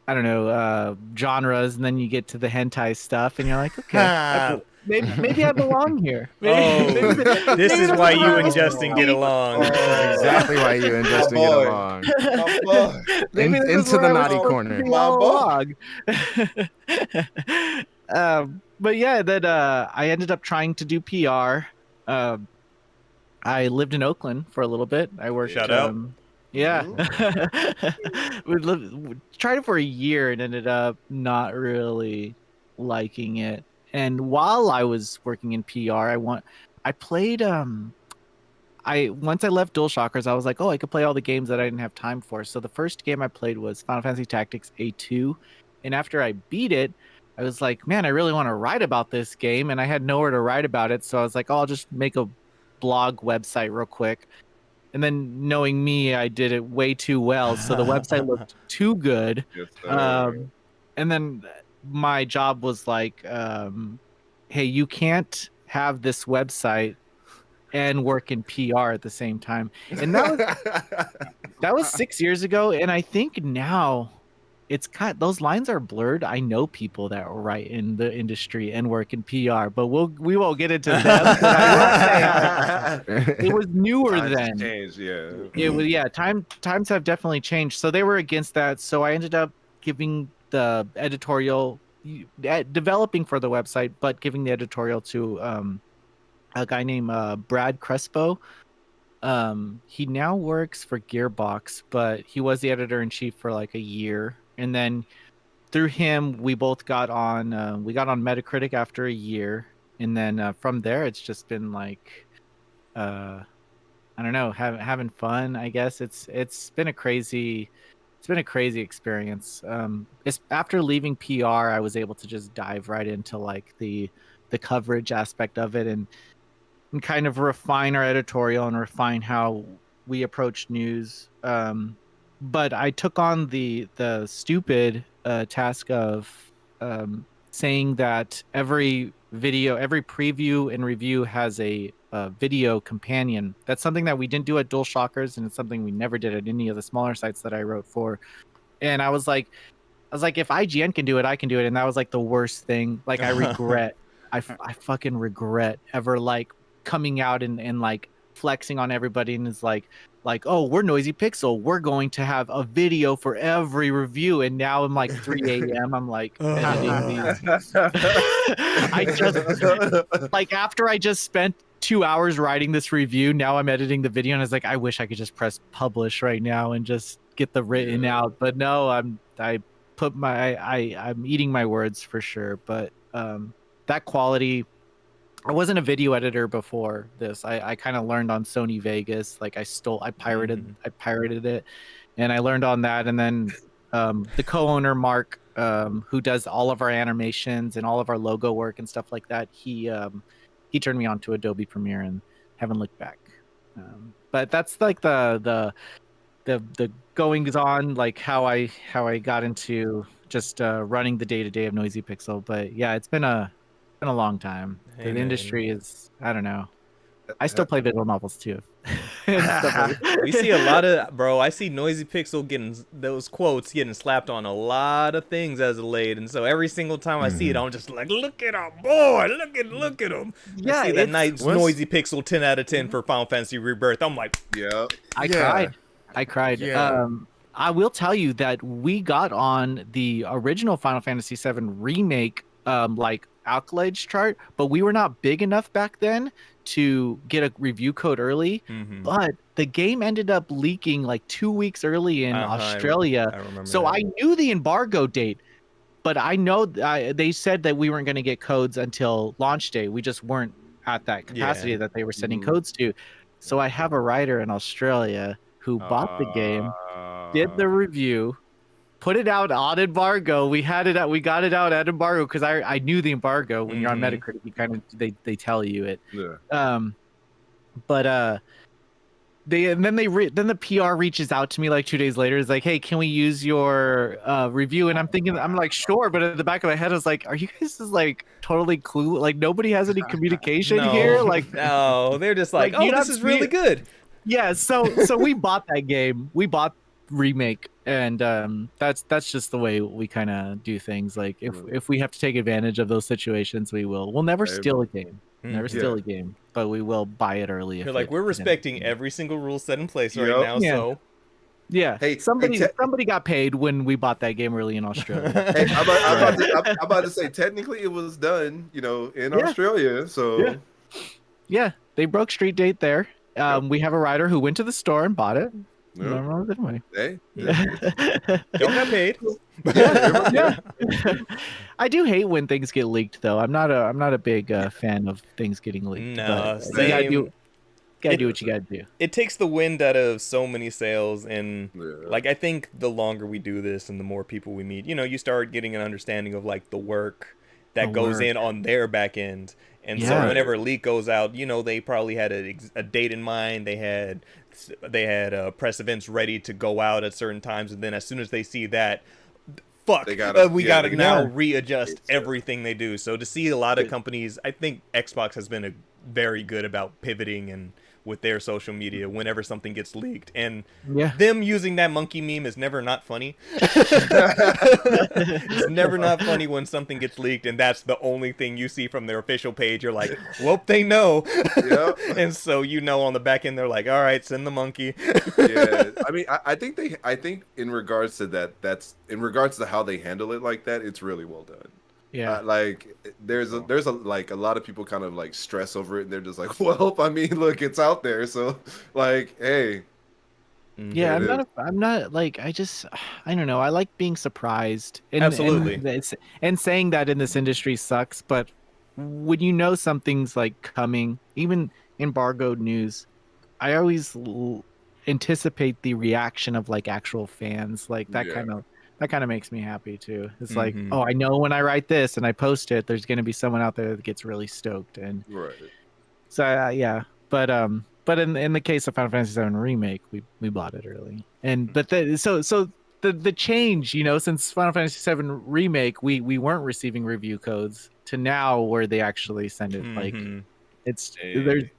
I don't know, genres, and then you get to the hentai stuff, and you're like, okay, maybe I belong here. This is why you and Justin get along. Exactly why you and Justin get along. Into the naughty corner. But yeah, then I ended up trying to do PR. I lived in Oakland for a little bit. I worked. Shout out. Yeah. We tried it for a year and ended up not really liking it. And while I was working in PR, I played once I left DualShockers, I was like, oh, I could play all the games that I didn't have time for. So the first game I played was Final Fantasy Tactics A2. And after I beat it, I was like, man, I really want to write about this game. And I had nowhere to write about it. So I was like, oh, I'll just make a blog website real quick. And then knowing me, I did it way too well. So the website looked too good. Yes, And then my job was like, hey, you can't have this website and work in PR at the same time. And that was 6 years ago. And I think now it's those lines are blurred. I know people that write in the industry and work in PR, but we won't get into that. It was newer then. Changed, yeah. It was, yeah. Times have definitely changed. So they were against that. So I ended up giving the editorial, developing for the website, but giving the editorial to a guy named Brad Crespo. He now works for Gearbox, but he was the editor-in-chief for like a year. And then through him, we both got on Metacritic after a year. And then from there, it's just been like, I don't know, having fun, I guess. It's been a crazy experience. It's after leaving PR, I was able to just dive right into like the coverage aspect of it and kind of refine our editorial and refine how we approach news. but I took on the stupid task of saying that every preview and review has a video companion. That's something that we didn't do at Dual Shockers, and it's something we never did at any of the smaller sites that I wrote for. And I was like, if IGN can do it, I can do it. And that was like the worst thing. Like I regret, I fucking regret ever like coming out and like flexing on everybody and is like, oh, we're Noisy Pixel. We're going to have a video for every review. And now I'm like 3 a.m. I'm like editing these. I just like after I just spent 2 hours writing this review, now I'm editing the video and I was like, I wish I could just press publish right now and just get the written out. But no, I'm eating my words for sure. But that quality, I wasn't a video editor before this. I kind of learned on Sony Vegas. Like I pirated it, and I learned on that. And then the co-owner Mark, who does all of our animations and all of our logo work and stuff like that, he turned me on to Adobe Premiere and haven't looked back. But that's like the goings on, like how I got into just running the day-to-day of Noisy Pixel. But yeah, it's been a long time. The industry is, I don't know. I still play visual novels too. We see a lot of, I see Noisy Pixel getting those quotes getting slapped on a lot of things as of late, and so every single time I see it, I'm just like, look at him, boy, look at him. Yeah, I see that nice Noisy Pixel 10 out of 10 for Final Fantasy Rebirth. I'm like, yeah, I cried. Yeah. I will tell you that we got on the original Final Fantasy VII Remake like accolades chart, but we were not big enough back then to get a review code early. But the game ended up leaking like 2 weeks early in Australia. I remember so that. I knew the embargo date, but I know they said that we weren't going to get codes until launch day. We just weren't at that capacity that they were sending codes to. So I have a writer in Australia who bought the game, did the review, put it out on embargo. We got it out at embargo because I knew the embargo. When you're on Metacritic, you kind of they tell you it. Yeah. But then the PR reaches out to me like 2 days later. It's like, hey, can we use your review? And I'm like, sure. But at the back of my head, I was like, are you guys just like totally clueless? Like nobody has any communication here. Like no, they're just like oh, this is really good. Yeah. So we bought that game. We bought Remake, and that's just the way we kind of do things. Like if we have to take advantage of those situations, we will. We'll never steal a game. Steal a game, but we will buy it early. You're like, we're respecting every single rule set in place right now. Yeah. So yeah, hey, somebody got paid when we bought that game early in Australia. Hey, I'm about to say technically it was done, in Australia. So yeah, they broke street date there. We have a writer who went to the store and bought it. No, anyway. Hey, don't get paid. Yeah. I do hate when things get leaked, though. I'm not a big fan of things getting leaked. No, you gotta do what you gotta do. It takes the wind out of so many sales, and like I think the longer we do this and the more people we meet, you start getting an understanding of like the work that goes in on their back end. And so whenever a leak goes out, they probably had a date in mind. They had press events ready to go out at certain times, and then as soon as they see that, we gotta now readjust everything they do. So to see a lot of companies, I think Xbox has been very good about pivoting and with their social media whenever something gets leaked, and them using that monkey meme is never not funny. It's never not funny when something gets leaked and that's the only thing you see from their official page. You're like, well, they know. And so on the back end they're like, all right, send the monkey. I mean, I think in regards to that's in regards to how they handle it like that, it's really well done. Like there's a lot of people kind of like stress over it, and they're just like, well, I mean, look, it's out there, so like, hey. Yeah, I'm not like, I don't know. I like being surprised. Absolutely. And saying that in this industry sucks, but when something's like coming, even embargoed news, I always anticipate the reaction of like actual fans, like that kind of makes me happy too. It's like, oh, I know when I write this and I post it, there's going to be someone out there that gets really stoked. And so, but in the case of Final Fantasy VII Remake, we bought it early. And but the change, since Final Fantasy VII Remake, we weren't receiving review codes to now where they actually send it. Like it's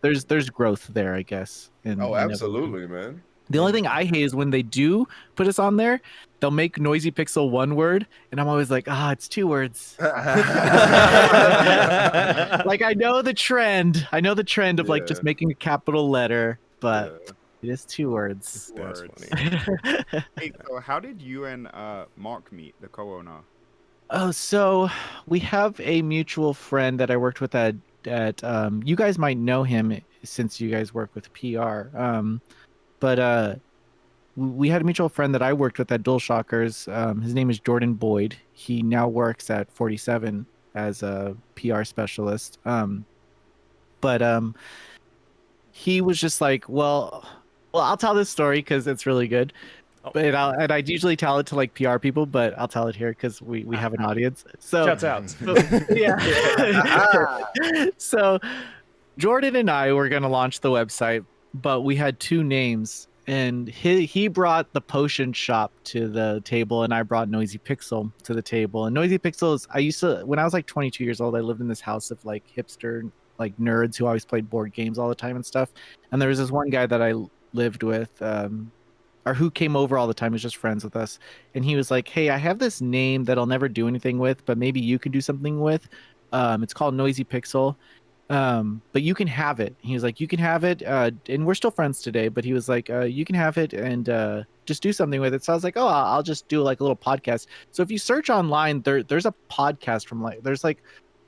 there's growth there, I guess. Oh, absolutely, man. The only thing I hate is when they do put us on there, they'll make Noisy Pixel one word, and I'm always like, it's 2 words. Like I know the trend of like just making a capital letter, but it is 2 words. That's funny. Hey, so how did you and Mark meet, the co-owner? Oh, so we have a mutual friend that I worked with at you guys might know him since you guys work with PR. But we had a mutual friend that I worked with at DualShockers. His name is Jordan Boyd. He now works at 47 as a PR specialist. But he was just like, well, I'll tell this story because it's really good. But I'd usually tell it to like PR people, but I'll tell it here because we have an audience. So shouts out. Yeah. So Jordan and I were gonna launch the website, but we had 2 names, and he brought the potion shop to the table, and I brought Noisy Pixel to the table. And Noisy Pixel is, when I was like 22 years old, I lived in this house of like hipster like nerds who always played board games all the time and stuff. And there was this one guy that I lived with, or who came over all the time, was just friends with us. And he was like, hey, I have this name that I'll never do anything with, but maybe you can do something with. It's called Noisy Pixel. But you can have it. He was like, you can have it. And we're still friends today, but he was like, you can have it and just do something with it. So I was like, I'll just do like a little podcast. So if you search online, there's a podcast from there's like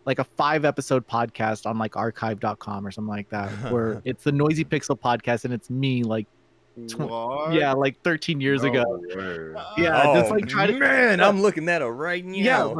a 5-episode podcast on like archive.com or something like that, where it's the Noisy Pixel podcast, and it's me like like 13 years ago. Just like I'm looking that up right now.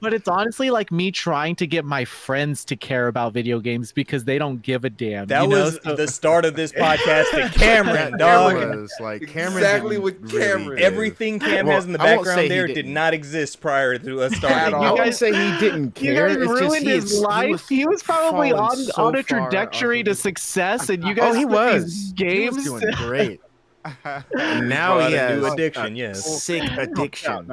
But it's honestly like me trying to get my friends to care about video games because they don't give a damn. That was the start of this podcast to Cameron, dog. Was like Cameron exactly with Cameron. Really Everything Cam has in the background there did not exist prior to us starting. I wouldn't say he didn't care. You guys ruined his life. He was probably on a trajectory to success, and you guys he was games. He was doing great. Now he has new addiction. Yes, sick addiction.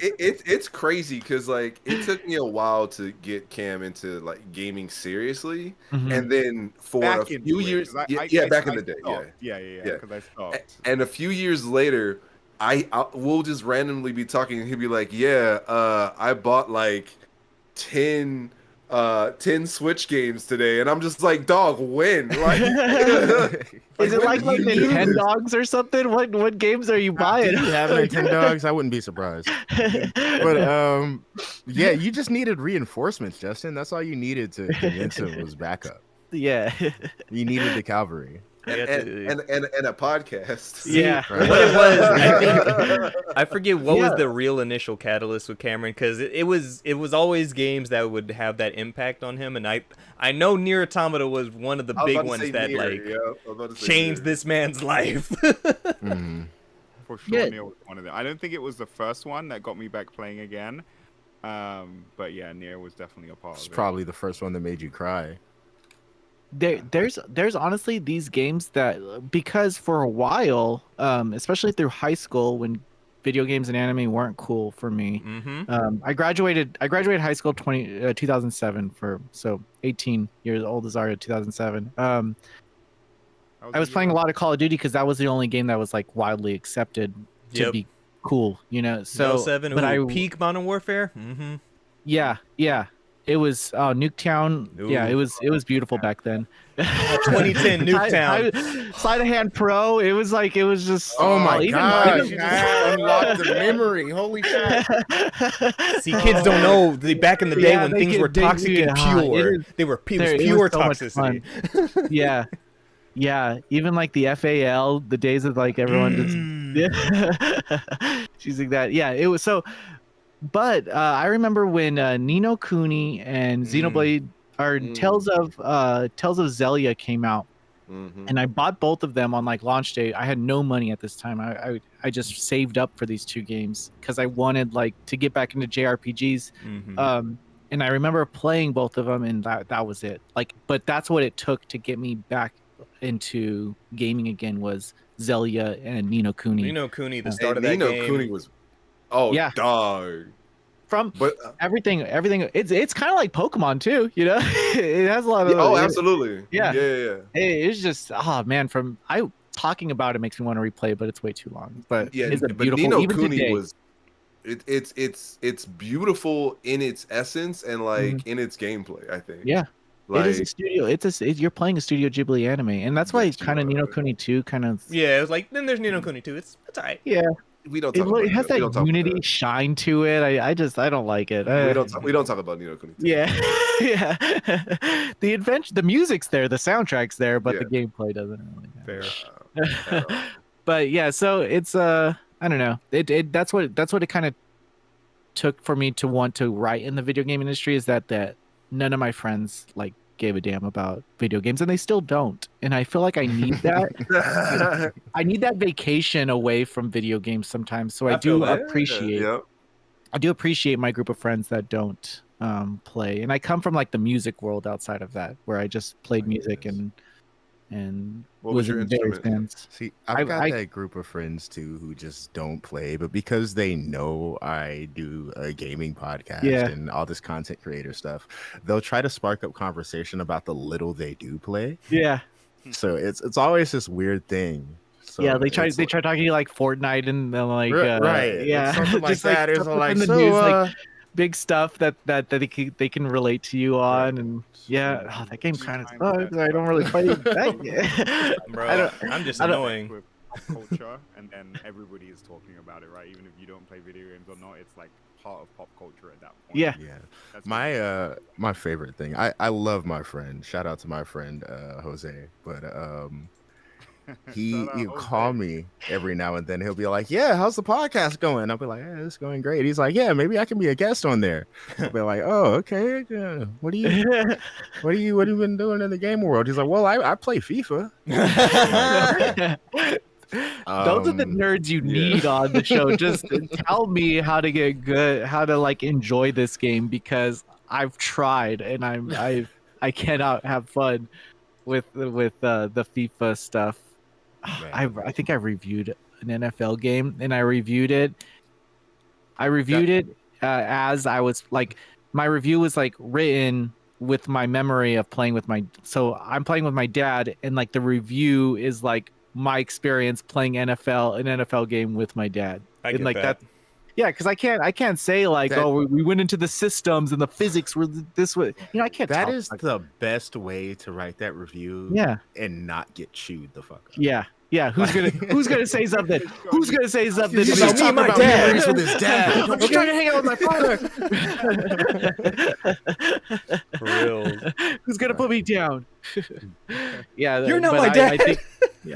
It's crazy because like it took me a while to get Cam into like gaming seriously, and then for a few years, back in the day, because I stopped. And a few years later, we'll just randomly be talking, and he'll be like, I bought like 10 Switch games today, and I'm just like, dog, when? Like, is it like Nintendogs or something? What games are you buying? Do you have Nintendogs? I wouldn't be surprised. But you just needed reinforcements, Justin. That's all you needed to convince him was backup. Yeah, you needed the cavalry. And a podcast. Yeah, right. What it was, I forget what was the real initial catalyst with Cameron, because it was always games that would have that impact on him, and I know Nier Automata was one of the big ones that changed this man's life. For sure, Nier was one of them. I don't think it was the first one that got me back playing again, but yeah, Nier was definitely a part of it. It's probably the first one that made you cry. There's honestly these games that, because for a while, especially through high school when video games and anime weren't cool for me. I graduated high school 2007, so 18 years old as Aria 2007. I was playing a lot of Call of Duty because that was the only game that was like widely accepted to be cool, So 07, peak Modern Warfare. Yeah. It was Nuketown. Ooh. Yeah, it was beautiful back then. 2010 Nuketown. Sleight of Hand Pro. It was just. Oh my god! You just unlocked the memory. Holy shit! See, kids don't know back in the day when things were toxic and pure. It was pure toxicity. Yeah. Even like the FAL, the days of like everyone just choosing that. Yeah, it was so. But I remember when Ni no Kuni and Xenoblade or Tales of Xellia came out, and I bought both of them on like launch day. I had no money at this time. I just saved up for these 2 games because I wanted like to get back into JRPGs. And I remember playing both of them, and that was it. Like, but that's what it took to get me back into gaming again was Zelia and Ni no Kuni. Ni no Kuni, the And start of that Ni no game. Kuni was, oh Yeah. dog. From But everything, it's kind of like Pokemon too, you know. It has a lot of. oh, absolutely. Yeah. Yeah. It's just man. Talking about it makes me want to replay, but it's way too long. But Yeah, it's a but beautiful. Ni no Even Kuni today, was, it's beautiful in its essence and like in its gameplay. I think. yeah. Like, It is a studio. You're playing a Studio Ghibli anime, and that's why Yes, kind of you Ni no are. Kuni 2 kind of. Yeah, it was like, then there's Ni no Kuni too. It's alright. Yeah, we don't talk about it has that. We that don't talk about Unity that. shine to it. I don't like it. We don't talk about Ni no Kuni. Yeah, yeah. The music's there, the soundtrack's there, but the gameplay doesn't really matter. Fair. But yeah, so it's I don't know. That's what it kind of took for me to want to write in the video game industry, is that none of my friends like gave a damn about video games, and they still don't. And I feel like I need that. I need that vacation away from video games sometimes. So I do appreciate. Yeah. I do appreciate my group of friends that don't play, and I come from like the music world outside of that, where I just played music and What was your in various instrument? bands. See, I've got that group of friends too who just don't play, but because they know I do a gaming podcast and all this content creator stuff, they'll try to spark up conversation about the little they do play. Yeah. So it's always this weird thing. So yeah, they try talking to you like Fortnite and like right, yeah, it's something like just that. It's stuff like in the so, news, like big stuff that they can relate to you on, and yeah, that game kind of sucks. I don't really play that. Bro, I'm just annoying. With pop culture, and then everybody is talking about it, right? Even if you don't play video games or not, it's like part of pop culture at that point. Yeah. That's My favorite thing. I love my friend. Shout out to my friend Jose, but he'll call me every now and then. He'll be like, "Yeah, how's the podcast going?" I'll be like, "Yeah, it's going great." He's like, "Yeah, maybe I can be a guest on there." I'll be like, "Oh, okay. What do you been doing in the gaming world?" He's like, "Well, I play FIFA." Those are the nerds you need on the show. Just tell me how to get good, how to like enjoy this game, because I've tried and I cannot have fun with the FIFA stuff. I think I reviewed an NFL game, and I reviewed it as I was like, my review was like written with my memory of playing with so I'm playing with my dad, and like the review is like my experience playing an NFL game with my dad. I get like that. Yeah, because I can't say like, we went into the systems and the physics were this way. You know, I can't. That is the best way to write that review. Yeah, and not get chewed the fuck up. Yeah. Who's gonna say something? Who's gonna say something? He's about talking about memories with his dad. I'm trying to hang out with my father. For real. Who's gonna put me down? Yeah, you're not my dad.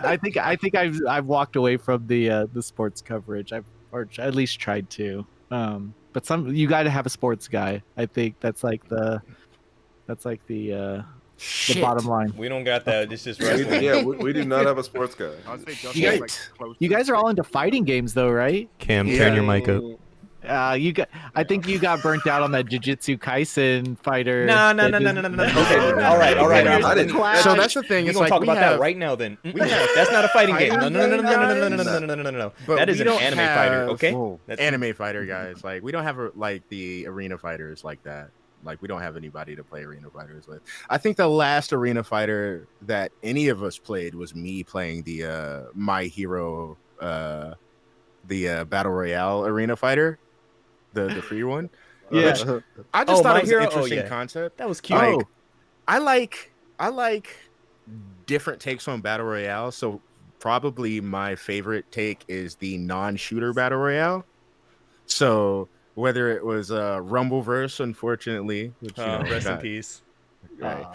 I think I've walked away from the sports coverage. Or at least tried to. But you got to have a sports guy. I think that's like the bottom line. We don't got that. It's just wrestling. Yeah, we do not have a sports guy. You guys are all into fighting games, though, right? Cam, turn your mic up. I think you got burnt out on that Jujutsu Kaisen fighter. No. Okay, all right. So that's the thing. We're It's gonna like talk about that right now. Then that's not a fighting game. No. That is an anime fighter. Okay, that's anime fighter guys. Like we don't have like the arena fighters like that. Like we don't have anybody to play arena fighters with. I think the last arena fighter that any of us played was me playing the My Hero, the Battle Royale arena fighter. The free one, yeah. I just thought it was an interesting concept. That was cute. Like, I like different takes on battle royale. So probably my favorite take is the non-shooter battle royale. So whether it was Rumbleverse, unfortunately, which rest in peace. Right.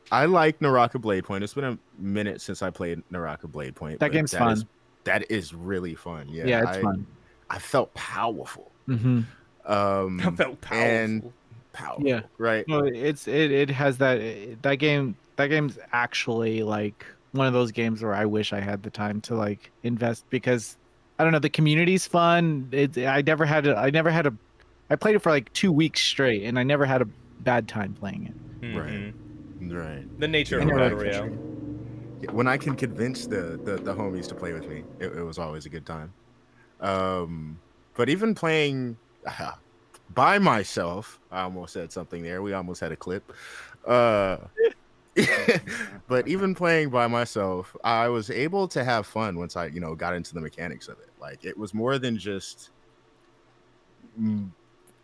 I like Naraka Blade Point. It's been a minute since I played Naraka Blade Point. That game's fun. That is really fun. Yeah, it's fun. I felt powerful. Mm-hmm. I felt powerful. And powerful. Yeah. Right. No, it has that game. That game's actually like one of those games where I wish I had the time to like invest, because I don't know, the community's fun. I played it for like 2 weeks straight, and I never had a bad time playing it. Mm-hmm. Right. The nature of battle royale. when I can convince the homies to play with me, it was always a good time. But even playing by myself, I almost said something there. We almost had a clip. Uh, but even playing by myself, I was able to have fun once I, got into the mechanics of it. Like it was more than just.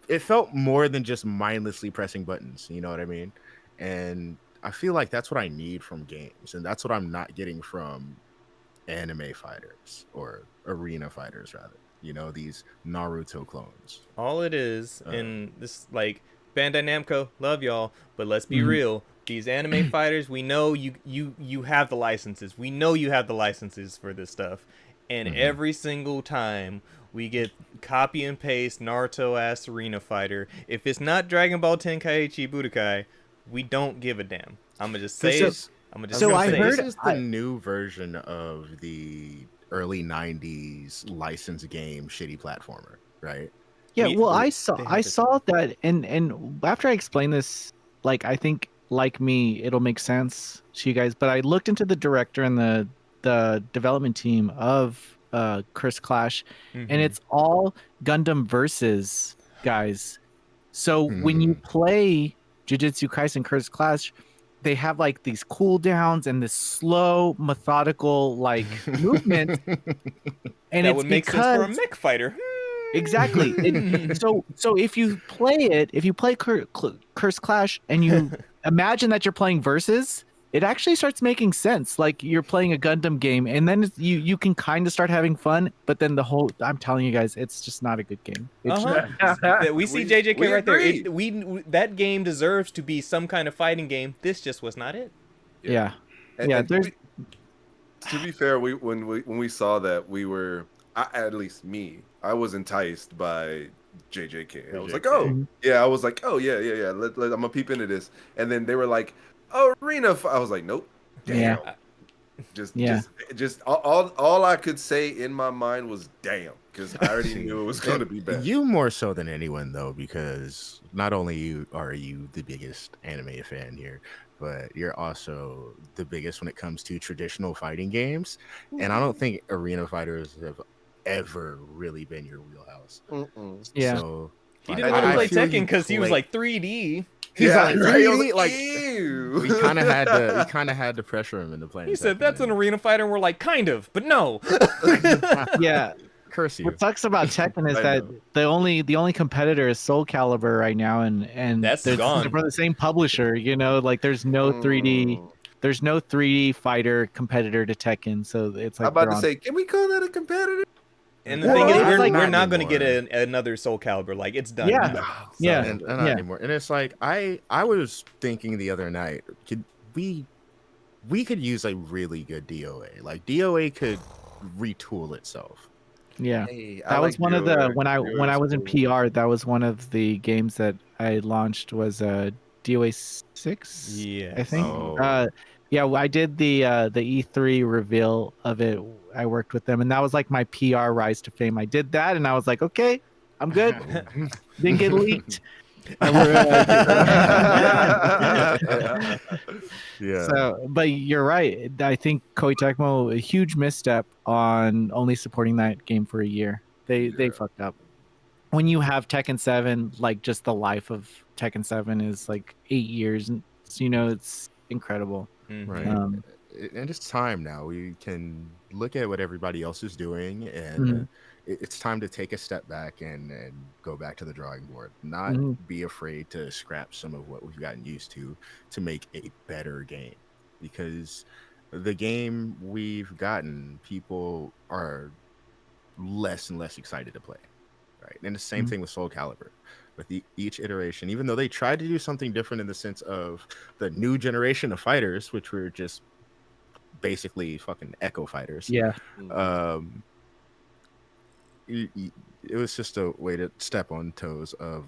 It felt more than just mindlessly pressing buttons. You know what I mean? And I feel like that's what I need from games, and that's what I'm not getting from anime fighters or arena fighters, rather. These Naruto clones. All it is, and this like Bandai Namco, love y'all, but let's be real. These anime fighters, we know you have the licenses. We know you have the licenses for this stuff, and every single time we get copy and paste Naruto ass arena fighter. If it's not Dragon Ball Tenkaichi Budokai, we don't give a damn. I'm gonna just say it. I'm gonna just I say heard it. this is the new version of the early 90s licensed game shitty platformer, right? Yeah, well, I saw that, and after I explain this, like, I think, like me, it'll make sense to you guys. But I looked into the director and the development team of Curse Clash, and it's all Gundam Versus guys. So when you play Jujutsu Kaisen Curse Clash, they have like these cooldowns and this slow, methodical like movement, and that would make sense for a mech fighter. Exactly. So if you play Curse Clash and you imagine that you're playing Versus, it actually starts making sense. Like you're playing a Gundam game, and then you can kind of start having fun. But then I'm telling you guys, it's just not a good game. We see JJK right there. That game deserves to be some kind of fighting game. This just was not it. Yeah. And to be fair, when we saw that, we were, at least me, I was enticed by JJK. I was like, oh yeah, I'm gonna peep into this. And then they were like, arena. I was like, nope. Damn. Yeah. Just all I could say in my mind was damn, because I already knew it was gonna be bad. You more so than anyone though, because not only are you the biggest anime fan here, but you're also the biggest when it comes to traditional fighting games. And I don't think arena fighters have ever really been your wheelhouse. Yeah. So he didn't want to play Tekken because he was like 3D. He's like, really? Ew. we kind of had to pressure him into playing. He said that's an arena fighter, and we're like, kind of, but no. Yeah. Curse you. What sucks about Tekken is that the only competitor is Soul Calibur right now, and that's gone. They're from the same publisher. Like there's no 3D. There's no 3D fighter competitor to Tekken, so it's like I'm about to say, can we call that a competitor? And the thing is, we're not going to get another Soul Calibur. Like it's done. Yeah, now. Not anymore. And it's like I was thinking the other night, we could use a really good DOA. Like DOA could retool itself. Yeah, that was one of the when I was in PR. That was one of the games that I launched was DOA 6. Yeah, I think. Yeah, I did the E3 reveal of it. I worked with them, and that was like my PR rise to fame. I did that, and I was like, okay, I'm good. Didn't get leaked. Yeah. So, but you're right. I think Koei Tecmo, a huge misstep on only supporting that game for a year. They fucked up. When you have Tekken 7, like just the life of Tekken 7 is like 8 years, and it's incredible. Right. And it's time now. We can look at what everybody else is doing, and it's time to take a step back and go back to the drawing board. Not be afraid to scrap some of what we've gotten used to make a better game. Because the game we've gotten, people are less and less excited to play. Right. And the same thing with Soul Calibur. With each iteration, even though they tried to do something different in the sense of the new generation of fighters, which were just basically fucking echo fighters. Yeah. It was just a way to step on toes of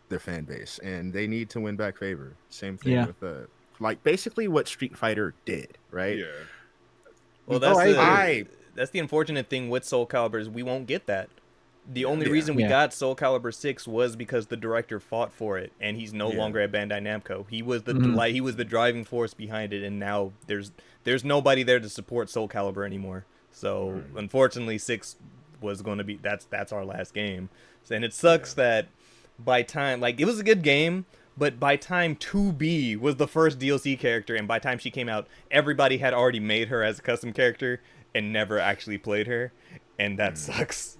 their fan base, and they need to win back favor. Same thing with like basically what Street Fighter did, right? Yeah. Well, that's the unfortunate thing with Soul Calibur is we won't get that. The only reason we got Soul Calibur 6 was because the director fought for it, and he's no longer at Bandai Namco. He was the he was the driving force behind it, and now there's nobody there to support Soul Calibur anymore. So unfortunately, 6 was going to be that's our last game. And it sucks that by time it was a good game, but by time 2B was the first DLC character, and by time she came out, everybody had already made her as a custom character and never actually played her, and that sucks.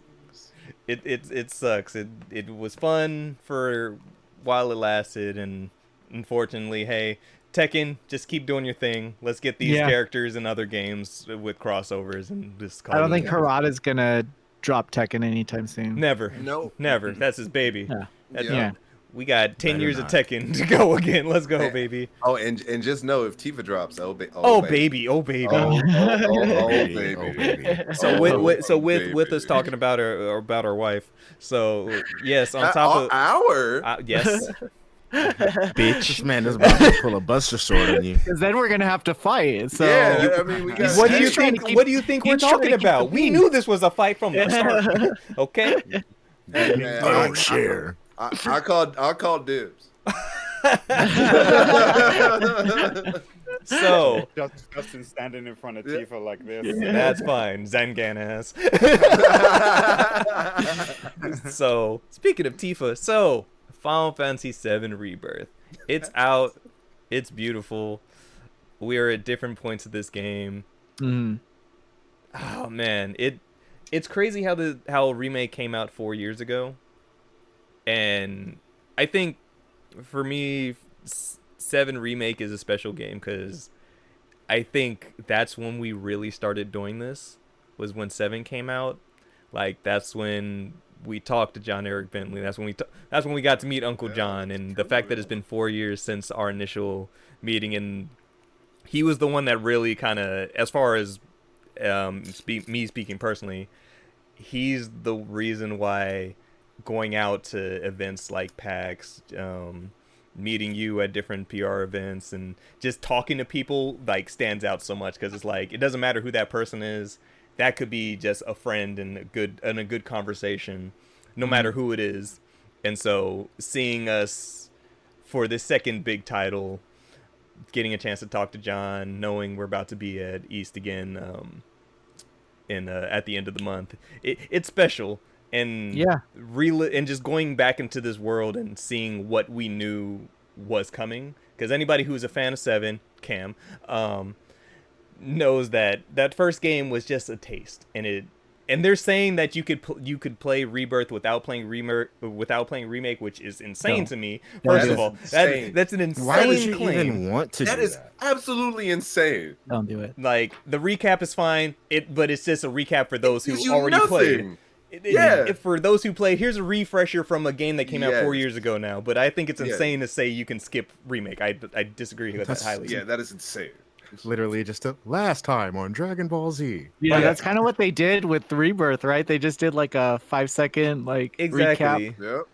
It sucks. It was fun for while it lasted, and unfortunately, hey, Tekken, just keep doing your thing. Let's get these characters in other games with crossovers and just call I don't think Harada's gonna drop Tekken anytime soon. Never. No. Never. That's his baby. Yeah. We got 10 years of Tekken to go again. Let's go, baby. Oh, and just know if Tifa drops, baby. baby. Oh, baby. Baby. So with us talking about our wife. So yes, on top of yes. Bitch, this man is about to pull a Buster Sword on you. Because then we're gonna have to fight. So I mean, we got. What do you think we're talking about? We knew this was a fight from the start. Okay. Man, Don't share. I called dibs. So Justin standing in front of Tifa like this. That's fine. Zangan ass. So speaking of Tifa, Final Fantasy VII Rebirth. It's out. It's beautiful. We are at different points of this game. Oh man, it's crazy how Remake came out 4 years ago, and I think for me, 7 Remake is a special game because I think that's when we really started doing this. Was when 7 came out. Like that's when we talked to John Eric Bentley. That's when we got to meet Uncle John, and the fact that it's been 4 years since our initial meeting, and he was the one that really kind of, as far as me speaking personally, he's the reason why going out to events like PAX, meeting you at different PR events, and just talking to people stands out so much, because it's it doesn't matter who that person is. That could be just a friend and a good conversation, no matter who it is. And so seeing us for this second big title, getting a chance to talk to John, knowing we're about to be at East again at the end of the month, it's special. And and just going back into this world and seeing what we knew was coming, because anybody who's a fan of 7, Cam, knows that first game was just a taste, and they're saying that you could play Rebirth without playing Remake, which is insane to me. First of all, that's an insane Why would you claim. even want to do that? That is absolutely insane. Don't do it. The recap is fine, but it's just a recap for those who already played. For those who played, here's a refresher from a game that came out 4 years ago now. But I think it's insane to say you can skip Remake. I disagree with that highly. Yeah, that is insane. Literally just a last time on Dragon Ball Z. Yeah, that's kind of what they did with Rebirth, right? They just did a 5-second recap. Yep.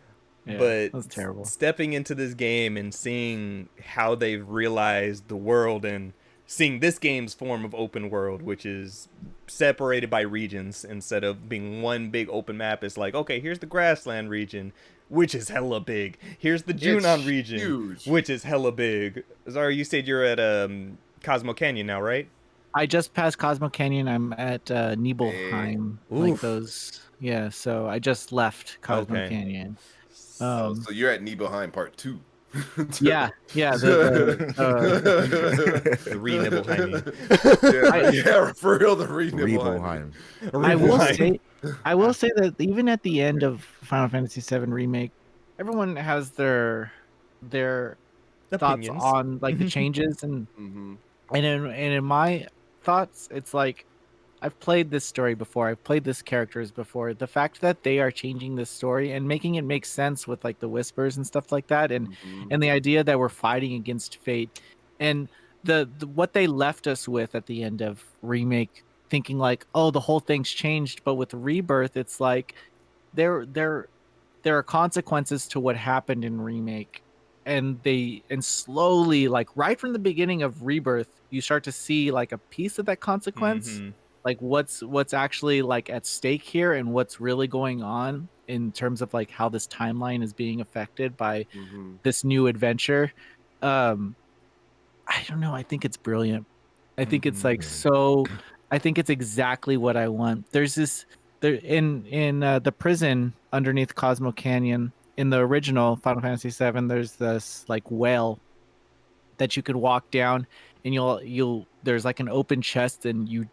Yeah, but that's terrible. Stepping into this game and seeing how they've realized the world, and seeing this game's form of open world, which is separated by regions instead of being one big open map. It's okay, here's the grassland region, which is hella big. Here's the Junon region, huge, which is hella big. Zara, you said you're at Cosmo Canyon now, right? I just passed Cosmo Canyon. I'm at Nibelheim. Those. Yeah, so I just left Cosmo Canyon. So you're at Nibelheim Part 2. The re-Nibelheim. For real, the re-Nibelheim. I will say that even at the end of Final Fantasy VII Remake, everyone has their thoughts on the changes, and in my thoughts, it's I've played this story before. I've played this characters before. The fact that they are changing this story and making it make sense with the whispers and stuff like that, and the idea that we're fighting against fate, and the what they left us with at the end of Remake, thinking oh, the whole thing's changed, but with Rebirth, it's there are consequences to what happened in Remake, and slowly, right from the beginning of Rebirth, you start to see a piece of that consequence. like what's actually like at stake here and what's really going on in terms of like how this timeline is being affected by this new adventure. I don't know. I think it's brilliant. I think it's like so. I think it's exactly what I want. There's this there in the prison underneath Cosmo Canyon in the original Final Fantasy VII. There's this like well that you could walk down, and you'll there's like an open chest, and you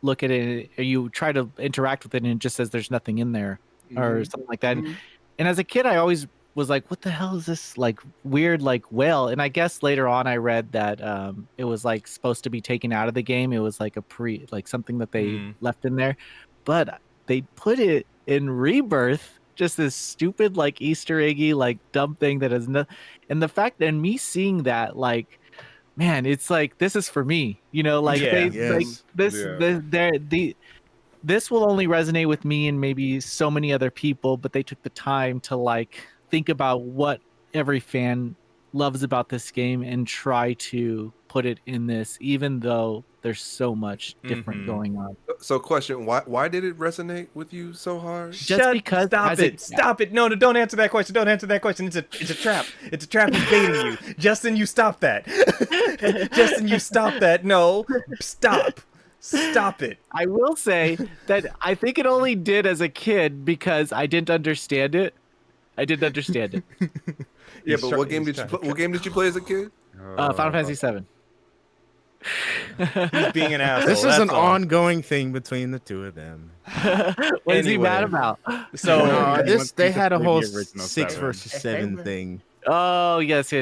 look at it, or you try to interact with it, and it just says there's nothing in there or something like that. And as a kid, I always was like, what the hell is this like weird like whale? And I guess later on I read that it was like supposed to be taken out of the game. It was like like something that they left in there, but they put it in Rebirth, just this stupid like Easter eggy like dumb thing that has no. And the fact that me seeing that, like, man, it's like this is for me, like this will only resonate with me and maybe so many other people, but they took the time to like think about what every fan loves about this game and try to put it in this, even though there's so much different going on. So question, why did it resonate with you so hard? Just because Stop it. No, don't answer that question. Don't answer that question. It's a trap. It's a trap. He's baiting you. Justin, you stop that. Justin, you stop that. No, Stop it. I will say that I think it only did as a kid because I didn't understand it. Yeah, but what game did you play as a kid? Final Fantasy VII. He's being an asshole. This is an ongoing thing between the two of them. What is he mad about? So they had a whole 6 versus 7 thing. Oh yes.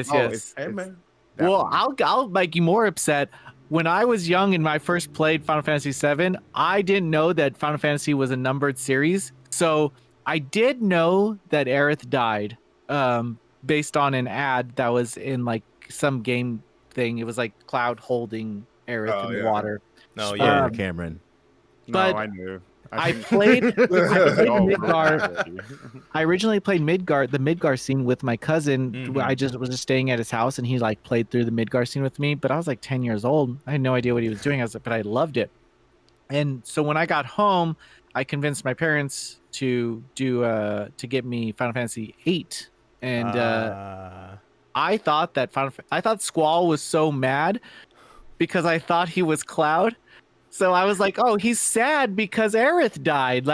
Well, I'll make you more upset. When I was young and I first played Final Fantasy VII, I didn't know that Final Fantasy was a numbered series. So I did know that Aerith died based on an ad that was in like some game thing. It was like Cloud holding Aerith in the water. No, yeah, Cameron. But no, I knew. I played Midgar. I originally played Midgar, the Midgar scene with my cousin. I was just staying at his house, and he like played through the Midgar scene with me. But I was like 10 years old. I had no idea what he was doing. But I loved it. And so when I got home, I convinced my parents to get me Final Fantasy VIII, and I thought Squall was so mad because I thought he was Cloud. So I was like, oh, he's sad because Aerith died.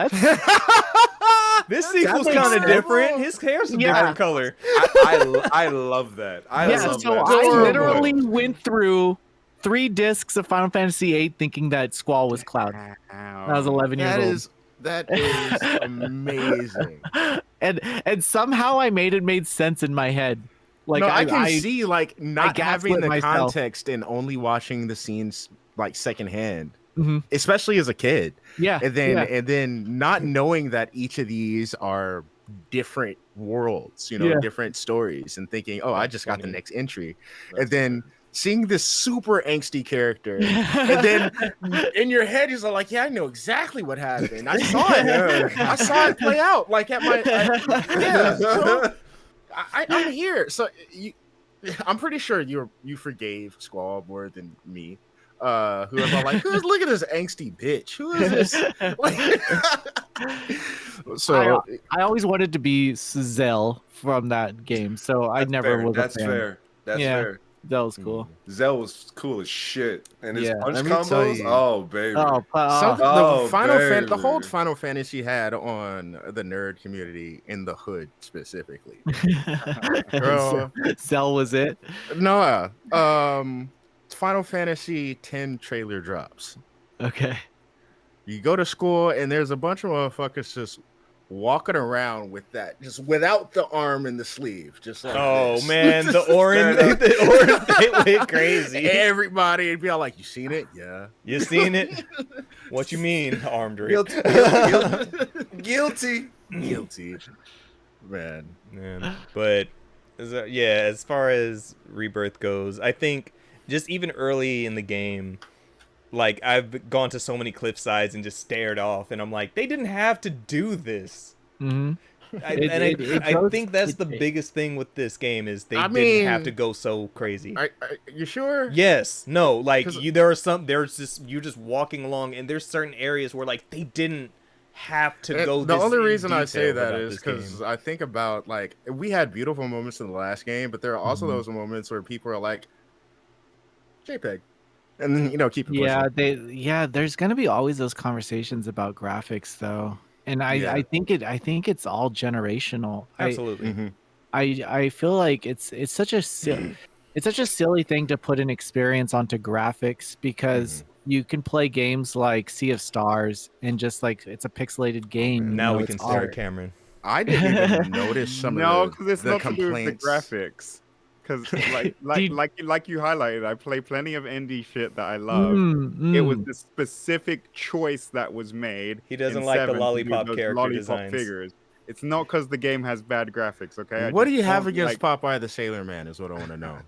This sequel's kind of different. His hair's a different color. I love that. I literally went through 3 discs of Final Fantasy VIII thinking that Squall was Cloud. I was 11 years old. That is amazing. And somehow I made sense in my head. Like I can see like not having the context and only watching the scenes like secondhand. Especially as a kid, and then not knowing that each of these are different worlds, different stories, and thinking, oh, I just got the next entry, and then seeing this super angsty character, and then in your head you're like, yeah, I know exactly what happened. I saw it. I saw it play out like at my so I'm here. So I'm pretty sure you forgave Squall more than me. Who was all like, look at this angsty bitch. Who is this? So I always wanted to be Zell from that game, so I never was. That's fair. That's fair. That was cool. Zell was cool as shit, and his punch combos. Oh baby. The whole Final Fantasy had on the nerd community in the hood specifically. Zell was it? No. Final Fantasy X trailer drops. Okay. You go to school and there's a bunch of motherfuckers just walking around with that, just without the arm and the sleeve, just like this. Man, the orange, they went crazy. Everybody would be all like, "You seen it? Yeah, you seen it? What you mean, armed Rick? Guilty, man. But as far as Rebirth goes, I think. Just even early in the game, like I've gone to so many cliff sides and just stared off, and I'm like, they didn't have to do this. I think that's the biggest thing with this game is they didn't have to go so crazy. Are you sure? Yes. No. Like there's just you're just walking along, and there's certain areas where like they didn't have to go. The only reason I say that is because I think about like we had beautiful moments in the last game, but there are also those moments where people are like, JPEG. And then, keep it pushing. There's gonna be always those conversations about graphics though. And I think it's all generational. Absolutely. I feel like it's such a silly thing to put an experience onto graphics because you can play games like Sea of Stars and just like it's a pixelated game. Now we can stare at Cameron. I didn't even notice some of the complaints. The graphics. Because like you highlighted, I play plenty of indie shit that I love. It was the specific choice that was made. He doesn't like the lollipop character designs. Figures. It's not because the game has bad graphics, okay? What do you have against Popeye the Sailor Man is what I want to know.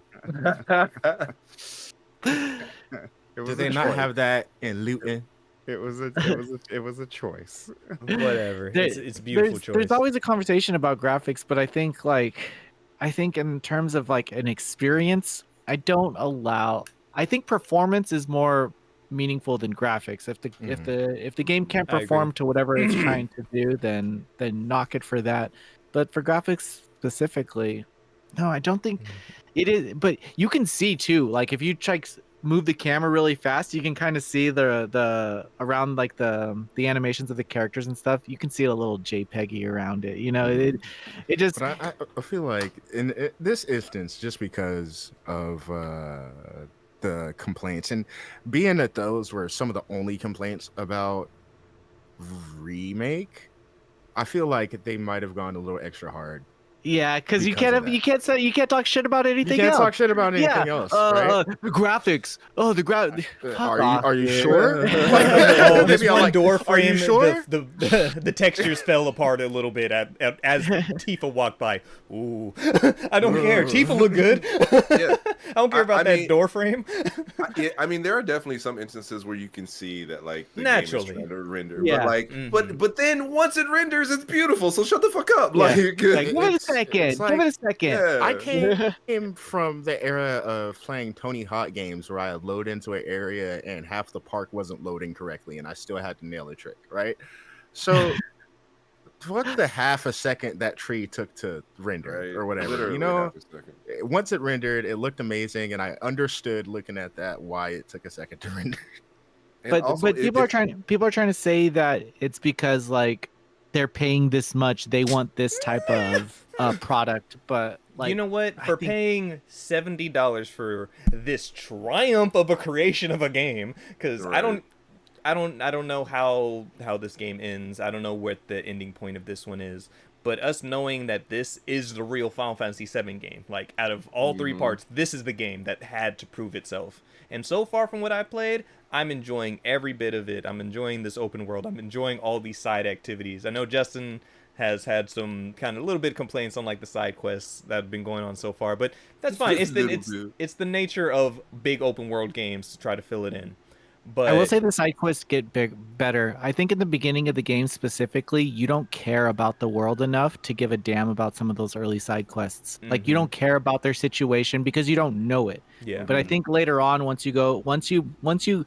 Do they not have that in Luton? It was a choice. Whatever. It's a beautiful choice. There's always a conversation about graphics, but I think in terms of like an experience, I think performance is more meaningful than graphics. If the game can't perform to whatever it's trying to do, then knock it for that. But for graphics specifically, no, I don't think it is. But you can see too, like if you move the camera really fast, you can kind of see the around like the animations of the characters and stuff. You can see a little JPEG-y around it. It just. But I feel like in this instance, just because of the complaints and being that those were some of the only complaints about remake, I feel like they might have gone a little extra hard. Yeah, because you can't talk shit about anything else. You can't talk shit about anything else, right? The graphics. Oh, the graphics. Are you sure? This one door frame. Are you sure? The textures fell apart a little bit as Tifa walked by. Ooh, I don't care. Tifa looked good. Yeah. I don't care about that door frame. I mean, there are definitely some instances where you can see that like the naturally game is trying to render, yeah. but then once it renders, it's beautiful. So shut the fuck up. Yeah. Give it a second. Give it a second. Yeah. I came from the era of playing Tony Hawk games where I would load into an area and half the park wasn't loading correctly, and I still had to nail a trick, right? So. What the half a second that tree took to render or whatever, literally once it rendered, it looked amazing, and I understood looking at that why it took a second to render. But people are trying to say that it's because like they're paying this much, they want this type of product. But like, you know what? Paying $70 for this triumph of a creation of a game, because I don't know how this game ends. I don't know what the ending point of this one is. But us knowing that this is the real Final Fantasy VII game, like out of all three parts, this is the game that had to prove itself. And so far from what I played, I'm enjoying every bit of it. I'm enjoying this open world. I'm enjoying all these side activities. I know Justin has had some kind of little bit of complaints on like the side quests that have been going on so far, but that's fine. It's the nature of big open world games to try to fill it in. But I will say the side quests get better. I think in the beginning of the game specifically, you don't care about the world enough to give a damn about some of those early side quests. Like you don't care about their situation because you don't know it. Yeah. But I think later on, once you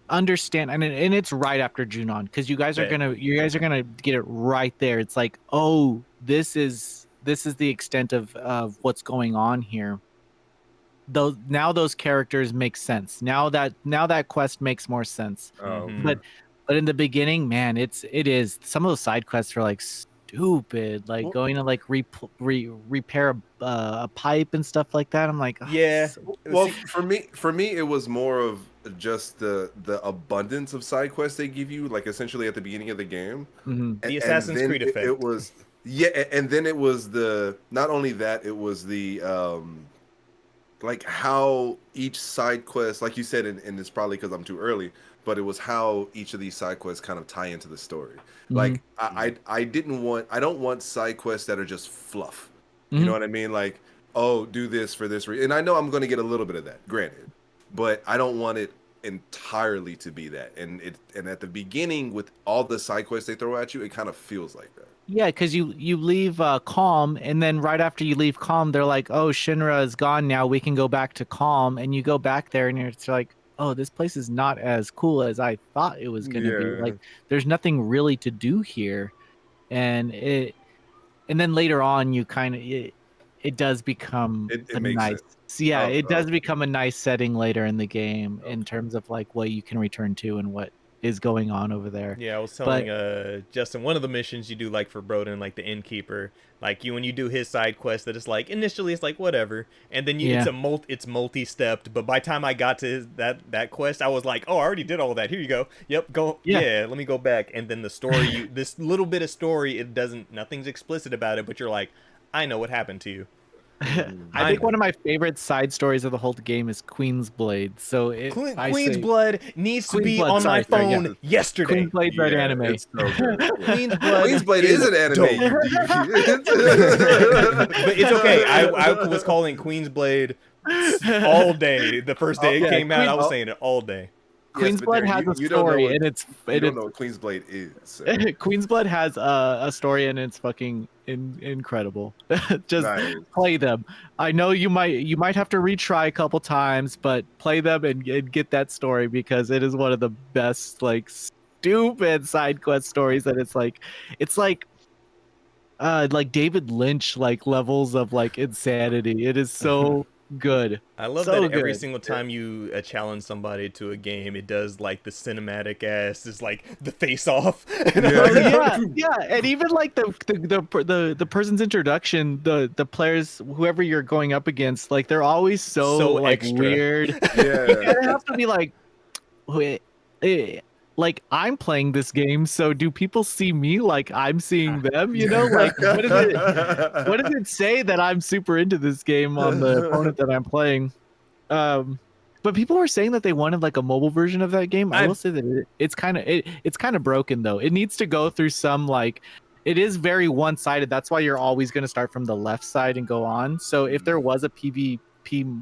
understand, and it's right after Junon, because you guys are gonna get it right there. It's like, oh, this is the extent of what's going on here. Now those characters make sense. Now that quest makes more sense. But in the beginning, man, it is some of those side quests are like stupid, like going to like repair a pipe and stuff like that. I'm like, yeah. Well, for me, it was more of just the abundance of side quests they give you, like essentially at the beginning of the game. The Assassin's Creed effect. It was and then it was not only that, it was the like how each side quest, like you said, and it's probably because I'm too early, but it was how each of these side quests kind of tie into the story. Like I don't want side quests that are just fluff. You know what I mean? Like, oh, do this for this reason. And I know I'm going to get a little bit of that, granted, but I don't want it entirely to be that, and at the beginning with all the side quests they throw at you, it kind of feels like that. Yeah, because you leave Calm, and then right after you leave Calm, they're like, "Oh, Shinra is gone now. We can go back to Calm." And you go back there, and it's like, "Oh, this place is not as cool as I thought it was gonna be. Like, there's nothing really to do here." And then later on, you kind of it does become it makes nice. sense. Yeah, it does become a nice setting later in the game in terms of like what you can return to and what is going on over there. Yeah, I was telling Justin, one of the missions you do like for Broden, like the innkeeper, like when you do his side quest, that it's like initially it's like whatever, and then it's multi-stepped, but by the time I got to that quest, I was like, oh, I already did all that. Here you go. Yep, go. Yeah, let me go back. And then the story, this little bit of story, nothing's explicit about it, but you're like, I know what happened to you. I think one of my favorite side stories of the whole game is Queen's Blade. So Queen's Blood needs to be on my phone yesterday. Queen's Blade red anime. So Queen's Blade is an anime. But it's okay. I was calling Queen's Blade all day. The first day it came out, I was saying it all day. Queen's Blood has a story, and you don't know what Queen's Blade is. So. Queen's Blood has a story, and it's fucking incredible. Just play them. I know you might have to retry a couple times, but play them and get that story because it is one of the best like stupid side quest stories. That it's like David Lynch like levels of like insanity. It is so good. I love that every single time you challenge somebody to a game, it does like the cinematic ass is like the face off. Yeah, and even like the person's introduction, the players, whoever you're going up against, like they're always so like extra. Weird. Yeah, you have to be like, like I'm playing this game, so do people see me like I'm seeing them? You know, like what does it say that I'm super into this game on the opponent that I'm playing? But people were saying that they wanted like a mobile version of that game. I will say that it's kind of broken though. It needs to go through some like. It is very one-sided. That's why you're always going to start from the left side and go on. So if there was a PvP.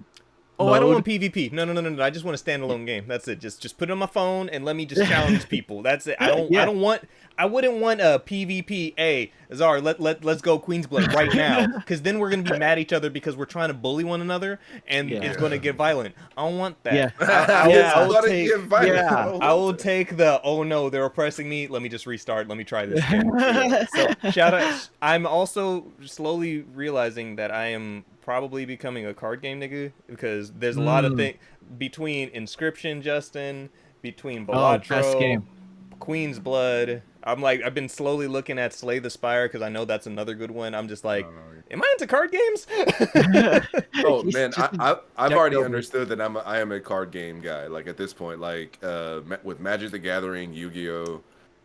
Oh, I don't want PvP. No. I just want a standalone game. That's it. Just put it on my phone and let me just challenge people. That's it. I wouldn't want a PvP. Hey, Zara, let's go Queen's Blood right now, because then we're gonna be mad at each other because we're trying to bully one another and it's gonna get violent. I don't want that. Yeah. I will take the oh no, they're oppressing me. Let me just restart. Let me try this again. So shout out. I'm also slowly realizing that I am probably becoming a card game nigga, because there's a lot of things between Inscription, Justin, between Balatro, Queen's Blood. I've been slowly looking at Slay the Spire because I know that's another good one. I'm just like, am I into card games? Oh man, I've already understood that I am a card game guy. Like at this point, like with Magic the Gathering, Yu-Gi-Oh.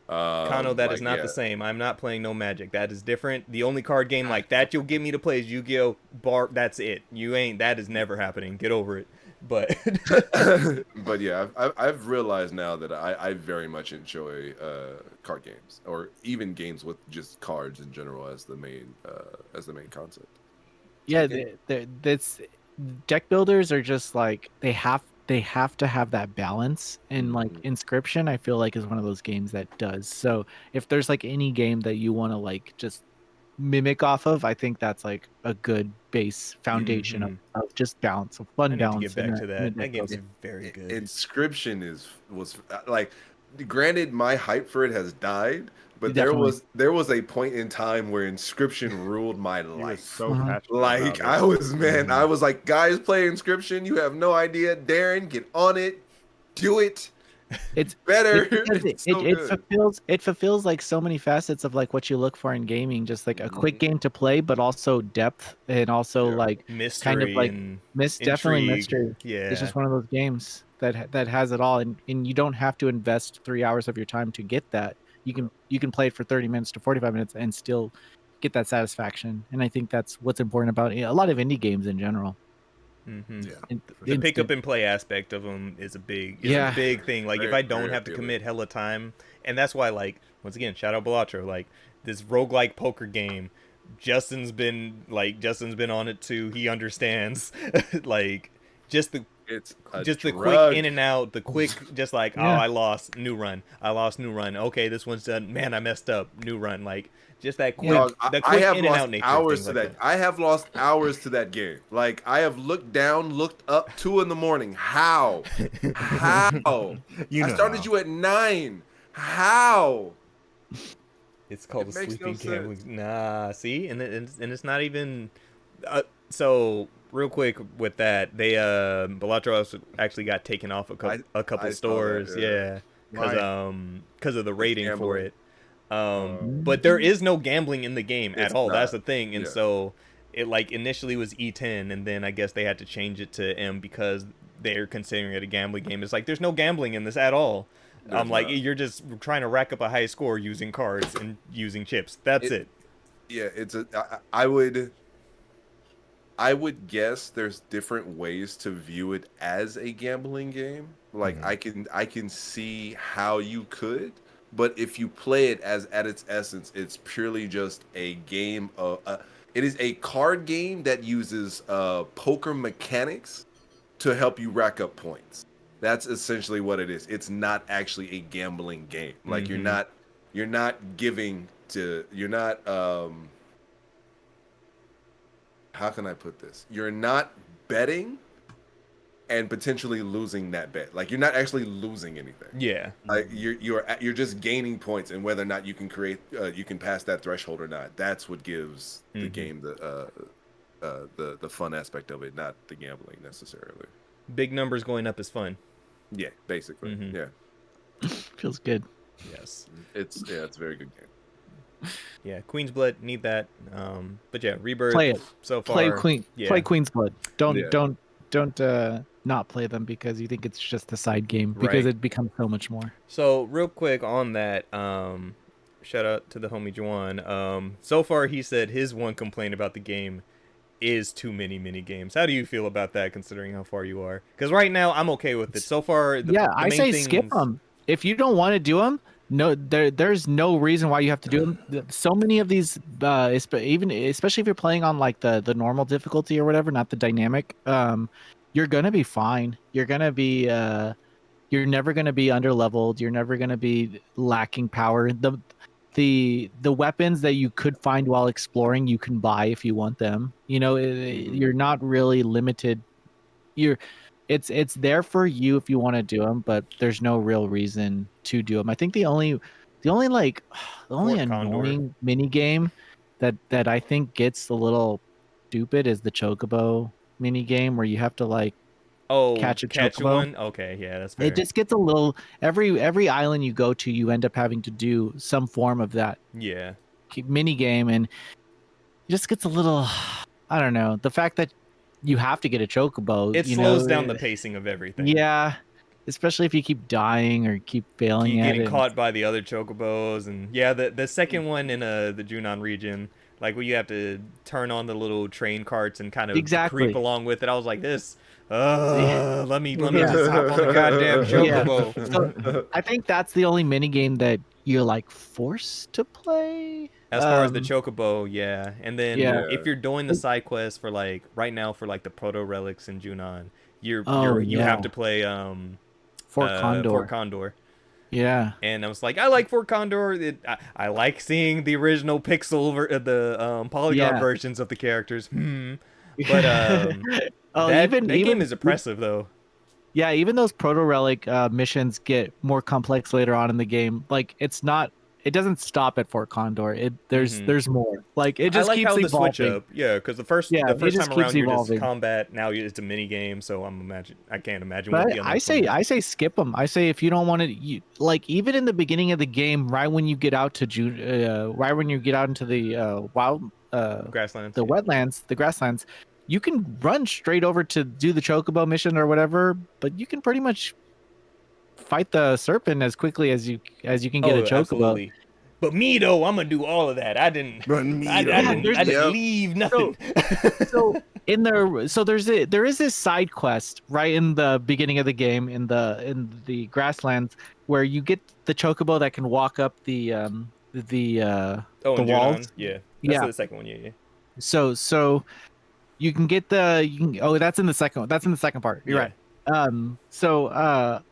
Kano, that is not the same. I'm not playing no Magic. That is different. The only card game like that you'll get me to play is Yu-Gi-Oh! That's it. That is never happening. Get over it. But but yeah, I've realized now that I very much enjoy card games, or even games with just cards in general as the main concept. Yeah, that's deck builders are just like they have to have that balance, and like Inscription I feel like is one of those games that does. So if there's like any game that you want to like just mimic off of, I think that's like a good base foundation of just balance, of fun balance. To get back to that game's very good. Inscription was like, granted my hype for it has died, but Definitely. there was a point in time where Inscription ruled my life. So passionate like I was like, guys, play Inscription. You have no idea. Darren, get on it. Do it. It's better. It fulfills like so many facets of like what you look for in gaming. Just like a quick game to play, but also depth, and also like mystery, kind of like definitely mystery. Yeah, it's just one of those games that has it all, and you don't have to invest 3 hours of your time to get that. You can play it for 30 minutes to 45 minutes and still get that satisfaction. And I think that's what's important about a lot of indie games in general. The pick up and play aspect of them is a big thing. Like if I don't have to commit hella time, and that's why, like, once again, shout out Balatro, like this roguelike poker game, Justin's been on it too. He understands like just the It's a just the drug. quick in and out, the quick just like Yeah. I lost, new run. I lost, new run. Okay, this one's done. Man, I messed up, new run. Like just that quick, Dog, the I quick have in and lost out nature of hours things to like that. I have lost hours to that game. Like I have looked down, looked up 2 a.m. How? How? You I know started how. you at 9. How? It's called It a makes sleeping no gambling. sense. Nah, see, and it's not even. So real quick with that, they Balatro actually got taken off a couple I saw that, stores, yeah. yeah, because of the rating for gambling. it. But there is no gambling in the game at It's all. That's not. the thing, and Yeah. so it like initially was E10, and then I guess they had to change it to M because they're considering it a gambling game. It's like there's no gambling in this at all. There's Like not. you're just trying to rack up a high score using cards and using chips. That's it. Yeah, it's a. I would guess there's different ways to view it as a gambling game. Like I can see how you could, but if you play it as at its essence, it's purely just a game of. It is a card game that uses poker mechanics to help you rack up points. That's essentially what it is. It's not actually a gambling game. Like you're not giving to. You're not. How can I put this? You're not betting and potentially losing that bet. Like you're not actually losing anything. Yeah. Like you're just gaining points, and whether or not you can create you can pass that threshold or not. That's what gives the game the fun aspect of it, not the gambling necessarily. Big numbers going up is fun. Yeah, basically. Yeah. Feels good. Yes. It's a very good game. Yeah, Queen's Blood, need that. But yeah, Rebirth. Play it. So far. Play Queen's Blood. Don't Yeah. not play them because you think it's just a side game because Right. it becomes so much more. So real quick on that, shout out to the homie Juan. So far he said his one complaint about the game is too many mini games. How do you feel about that, considering how far you are? Because right now I'm okay with it. So far, the I main say things... skip them. If you don't want to do them, no, there's no reason why you have to do them. So many of these, especially if you're playing on like the normal difficulty or whatever, not the dynamic, you're gonna be fine. You're gonna be you're never gonna be underleveled. You're never gonna be lacking power. The weapons that you could find while exploring, you can buy if you want them. You're not really limited. It's there for you if you want to do them, but there's no real reason to do them. I think the only annoying mini game that I think gets a little stupid is the Chocobo mini game where you have to like catch a chocobo. One. Okay, yeah, that's fair. It just gets a little every island you go to, you end up having to do some form of that mini game, and it just gets a little. I don't know, the fact that you have to get a chocobo. It slows down the pacing of everything. Yeah, especially if you keep dying or keep failing Keep at getting it. caught by the other chocobos, and yeah, the second one in the Junon region, like where you have to turn on the little train carts and kind of creep along with it. I was like, this. Let me just hop on the goddamn chocobo. Yeah. So, I think that's the only mini game that you're like forced to play. As far as the chocobo, yeah. And then if you're doing the side quest for like right now for like the proto relics in Junon, you have to play Fort Condor. Fort Condor. Yeah. And I was like, I like Fort Condor. I like seeing the original pixel polygon versions of the characters. But that game is oppressive though. Yeah, even those proto relic missions get more complex later on in the game. Like it doesn't stop at Fort Condor. There's more. Like it just I like keeps how evolving. the switch up. Yeah, because the first time around you're evolving. just combat. Now it's a mini game, so I can't imagine. But what the I say skip them. I say if you don't want to, like even in the beginning of the game, right when you get out to right when you get out into the grasslands, the wetlands, the grasslands, you can run straight over to do the chocobo mission or whatever. But you can pretty much fight the serpent as quickly as you can get a chocobo. Absolutely. But me though, I'm gonna do all of that. I didn't leave nothing. There is this side quest right in the beginning of the game in the grasslands where you get the chocobo that can walk up the walls. Yeah, that's the second one. Yeah. So you can get that's in the second part. You're right. So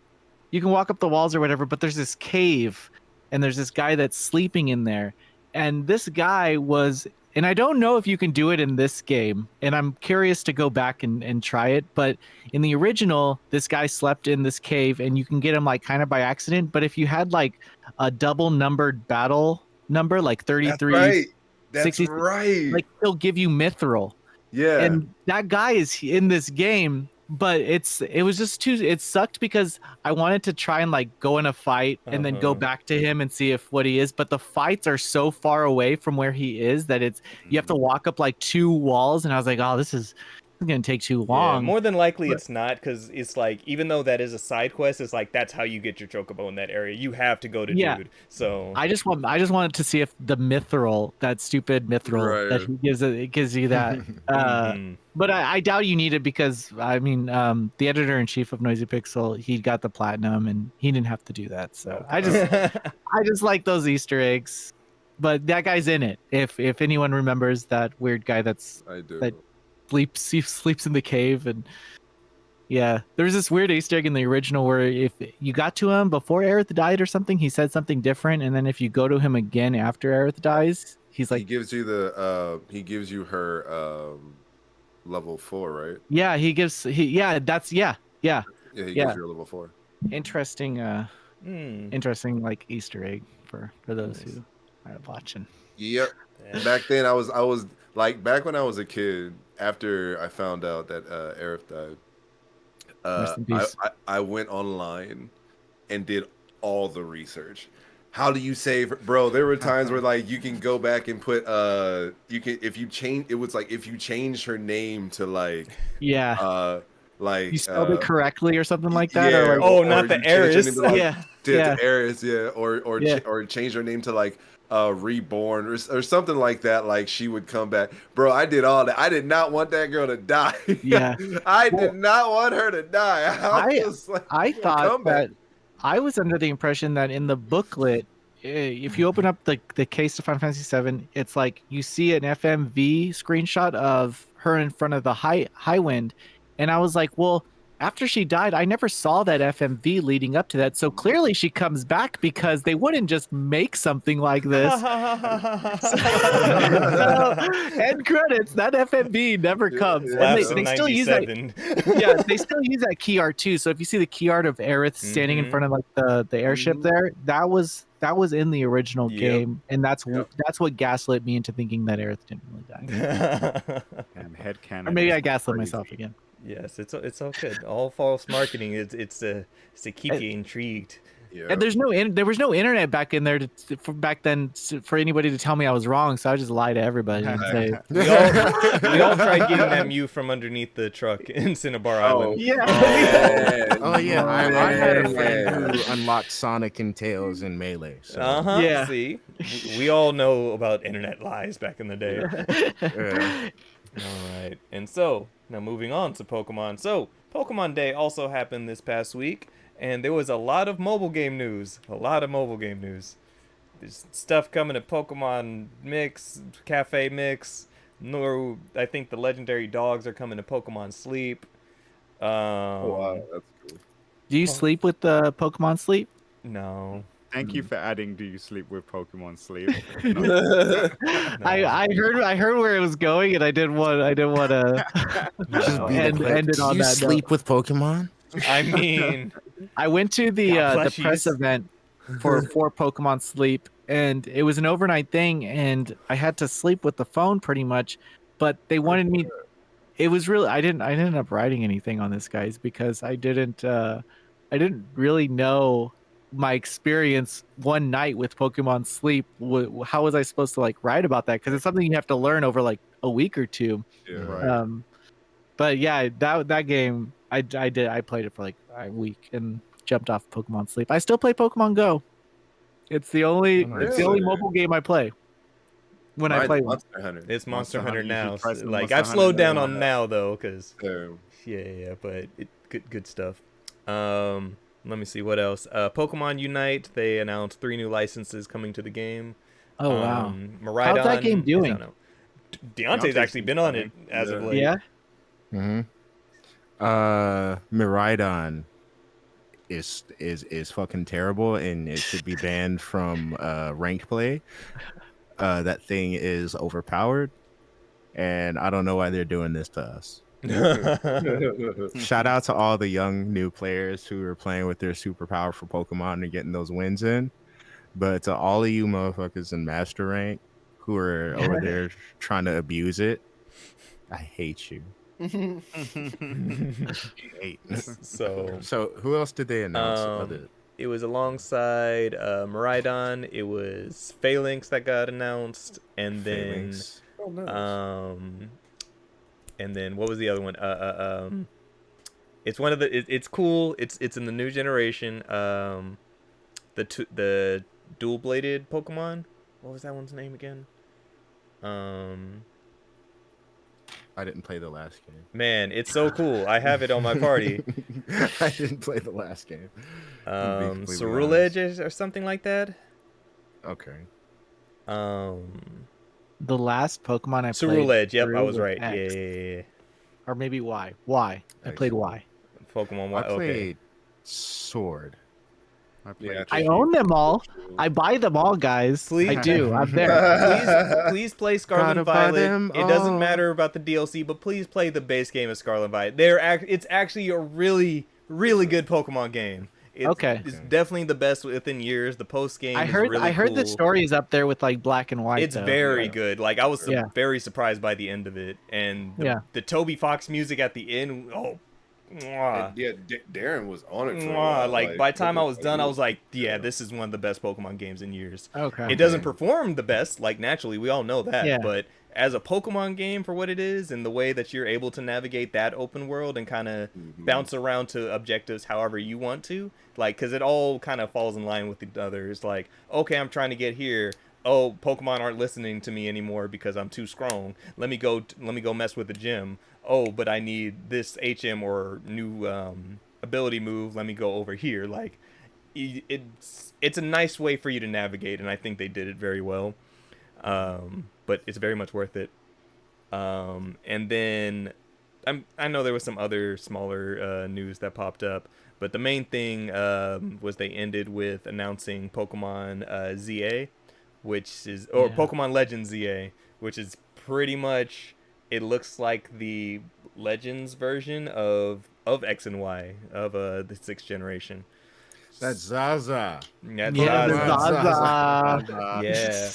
you can walk up the walls or whatever, but there's this cave, and there's this guy that's sleeping in there, and this guy was. And I don't know if you can do it in this game, and I'm curious to go back and try it. But in the original, this guy slept in this cave, and you can get him like kind of by accident. But if you had like a double numbered battle number, like 33, That's right. That's 66, right. like he'll give you mithril. Yeah. And that guy is in this game, but it was just it sucked because I wanted to try and like go in a fight and then go back to him and see if what he is, but the fights are so far away from where he is that you have to walk up like 2 walls, and I was like, oh, this is gonna take too long. Yeah, more than likely it's not, because it's like, even though that is a side quest, it's like that's how you get your chocobo in that area. You have to go to dude. So I just wanted to see if the mithril, that stupid mithril that he gives, it gives you that. But I doubt you need it, because I mean, the editor-in-chief of Noisy Pixel, he got the platinum and he didn't have to do that. So I just like those Easter eggs. But that guy's in it. If anyone remembers that weird guy that sleeps in the cave, and there's this weird Easter egg in the original where if you got to him before Aerith died or something, he said something different, and then if you go to him again after Aerith dies, he's like, he gives you her level 4, right? Yeah, he gives he gives you her level 4. Interesting interesting like Easter egg for those who are watching. Yep. Back then I was like, back when I was a kid, after I found out that Aerith died, I went online and did all the research. How do you save, bro? There were times where like you can go back and put you can, if you change, it was like if you change her name to like like you spelled it correctly or something like that. Yeah, or like, not the Aerith. To Aerith, or change her name to like Reborn or something like that. Like she would come back, bro. I did all that. I did not want that girl to die. I did not want her to die. I thought that I was under the impression that in the booklet, if you open up the case to Final Fantasy VII, it's like you see an FMV screenshot of her in front of the high wind, and I was like, well, after she died, I never saw that FMV leading up to that. So clearly she comes back, because they wouldn't just make something like this. End credits, that FMV never comes. And they still use that. They still use that key art too. So if you see the key art of Aerith standing in front of like the airship there, that was in the original game, and that's what gaslit me into thinking that Aerith didn't really die. And headcanon. Or maybe I gaslit myself again. Yes, it's all good. All false marketing. It's to keep you intrigued. Yeah. And there was no internet back in there back then for anybody to tell me I was wrong, so I just lie to everybody and say we all tried getting that Mew from underneath the truck in Cinnabar Island. I had a friend who unlocked Sonic and Tails in Melee. So. See, we all know about internet lies back in the day. All right, and so now moving on to Pokemon. So Pokemon Day also happened this past week, and there was a lot of mobile game news. There's stuff coming to Pokemon Mix, Cafe Mix. I think the legendary dogs are coming to Pokemon Sleep. Wow, that's cool. Do you sleep with the Pokemon Sleep? No. Thank you for adding "Do you sleep with Pokemon Sleep?" No. I heard where it was going, and I didn't want to end it on that. Do you sleep with Pokemon? I mean, I went to the press event for Pokemon Sleep, and it was an overnight thing, and I had to sleep with the phone pretty much, but they wanted me. It was really I didn't end up writing anything on this, guys, because I didn't really know my experience one night with Pokemon Sleep. How was I supposed to like write about that? Because it's something you have to learn over like a week or two. Yeah, right. But yeah, that game I played it for like a week and jumped off Pokemon Sleep. I still play Pokemon Go. It's the only mobile game I play. When I play Monster Hunter. It's Monster Hunter now. Like Monster I've slowed Hunter down on now though, because but good stuff. Let me see what else. Pokemon Unite, they announced 3 new licenses coming to the game. Oh wow! Miraidon, how's that game doing? Deontay's actually been on it as of late. Yeah. Mm-hmm. Miraidon is fucking terrible, and it should be banned from ranked play. That thing is overpowered, and I don't know why they're doing this to us. Shout out to all the young new players who are playing with their super powerful Pokemon and getting those wins in. But to all of you motherfuckers in Master Rank who are over there trying to abuse it, I hate you. So who else did they announce? It was alongside Miraidon. It was Phalanx that got announced, and then and then what was the other one? It's one of the. It's cool. It's in the new generation. The dual bladed Pokemon. What was that one's name again? I didn't play the last game. Man, it's so cool. I have it on my party. I didn't play the last game. Cerulege or something like that. Okay. The last Pokemon I played. Cerulege. Yep, I was right. Yeah. Or maybe Y. Y. I played Y. Pokemon Y. I played Sword. I own them all. I buy them all, guys. Please, I do. I'm there. Please play Scarlet and Violet. It doesn't matter about the DLC, but please play the base game of Scarlet and Violet. It's actually a really, really good Pokemon game. It's definitely the best within years. The post game. I heard cool. The story is up there with like Black and White. It's very good. Like I was very surprised by the end of it, and the Toby Fox music at the end. Oh. Darren was on it for a while. Like by the time I was done, I was like, this is one of the best Pokemon games in years. Okay. It doesn't perform the best, like naturally, we all know that. But as a Pokemon game for what it is, and the way that you're able to navigate that open world and kind of bounce around to objectives however you want to, like, because it all kind of falls in line with the others. Like, okay, I'm trying to get here. Oh, Pokemon aren't listening to me anymore because I'm too strong. Let me go mess with the gym. Oh, but I need this HM or new ability move. Let me go over here. Like, it's a nice way for you to navigate, and I think they did it very well. But it's very much worth it. And then I know there was some other smaller news that popped up, but the main thing was they ended with announcing Pokemon ZA, Pokemon Legends ZA, which is pretty much. It looks like the Legends version of X and Y of the 6th generation. That's Zaza. That's Zaza. Yeah.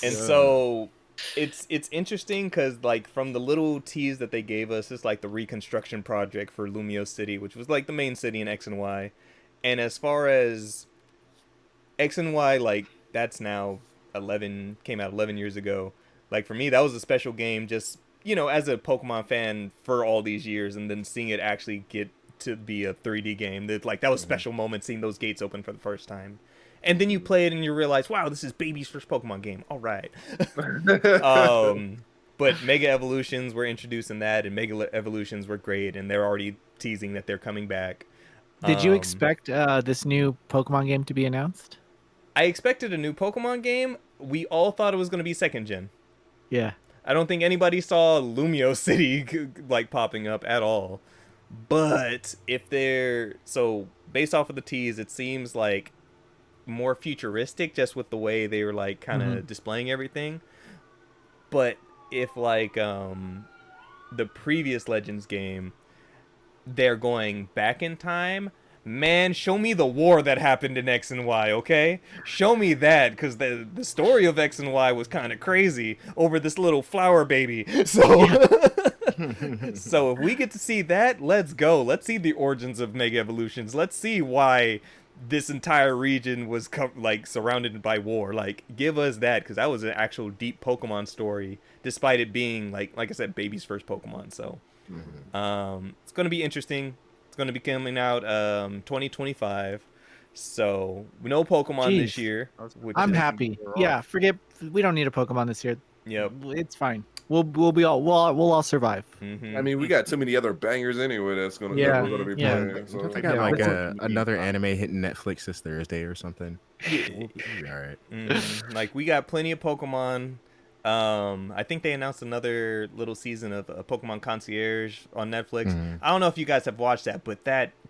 And so it's interesting because like from the little tease that they gave us, it's like the reconstruction project for Lumio City, which was like the main city in X and Y. And as far as X and Y, like that's now came out 11 years ago. Like for me, that was a special game just as a Pokemon fan for all these years, and then seeing it actually get to be a 3D game, that was a special moment, seeing those gates open for the first time. And then you play it and you realize, wow, this is baby's first Pokemon game. All right. But Mega Evolutions were introduced in that, and Mega Evolutions were great, and they're already teasing that they're coming back. Did you expect this new Pokemon game to be announced? I expected a new Pokemon game. We all thought it was going to be 2nd gen. Yeah. I don't think anybody saw Lumio City like popping up at all. But based off of the tease, it seems like more futuristic just with the way they were like kind of displaying everything. But if like the previous Legends game, they're going back in time, man, show me the war that happened in X and Y, okay? Show me that, because the story of X and Y was kind of crazy over this little flower baby. So, so if we get to see that, let's go. Let's see the origins of Mega Evolutions. Let's see why this entire region was surrounded by war. Like, give us that, because that was an actual deep Pokemon story, despite it being like I said, baby's first Pokemon. So, it's going to be interesting. It's going to be coming out 2025. So, no Pokemon this year. I'm happy. Yeah, we don't need a Pokemon this year. Yep. It's fine. We'll all survive. I mean, we got too many other bangers anyway we're gonna be playing. So. I got another anime hitting Netflix this Thursday or something. We'll be all right. Like we got plenty of Pokemon. I think they announced another little season of Pokemon Concierge on Netflix. I don't know if you guys have watched that, but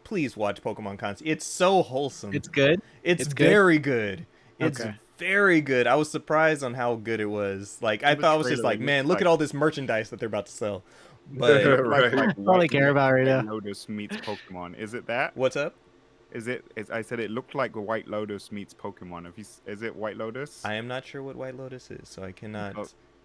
please watch Pokemon Concierge. It's so wholesome. It's good. It's very good. It's very good. I was surprised on how good it was. Like I thought I was just like, man, look at all this merchandise that they're about to sell. But like all I care about right now. Lotus meets Pokemon. Is it that? What's up? I said it looked like White Lotus meets Pokemon. Is it White Lotus? I am not sure what White Lotus is, so I cannot.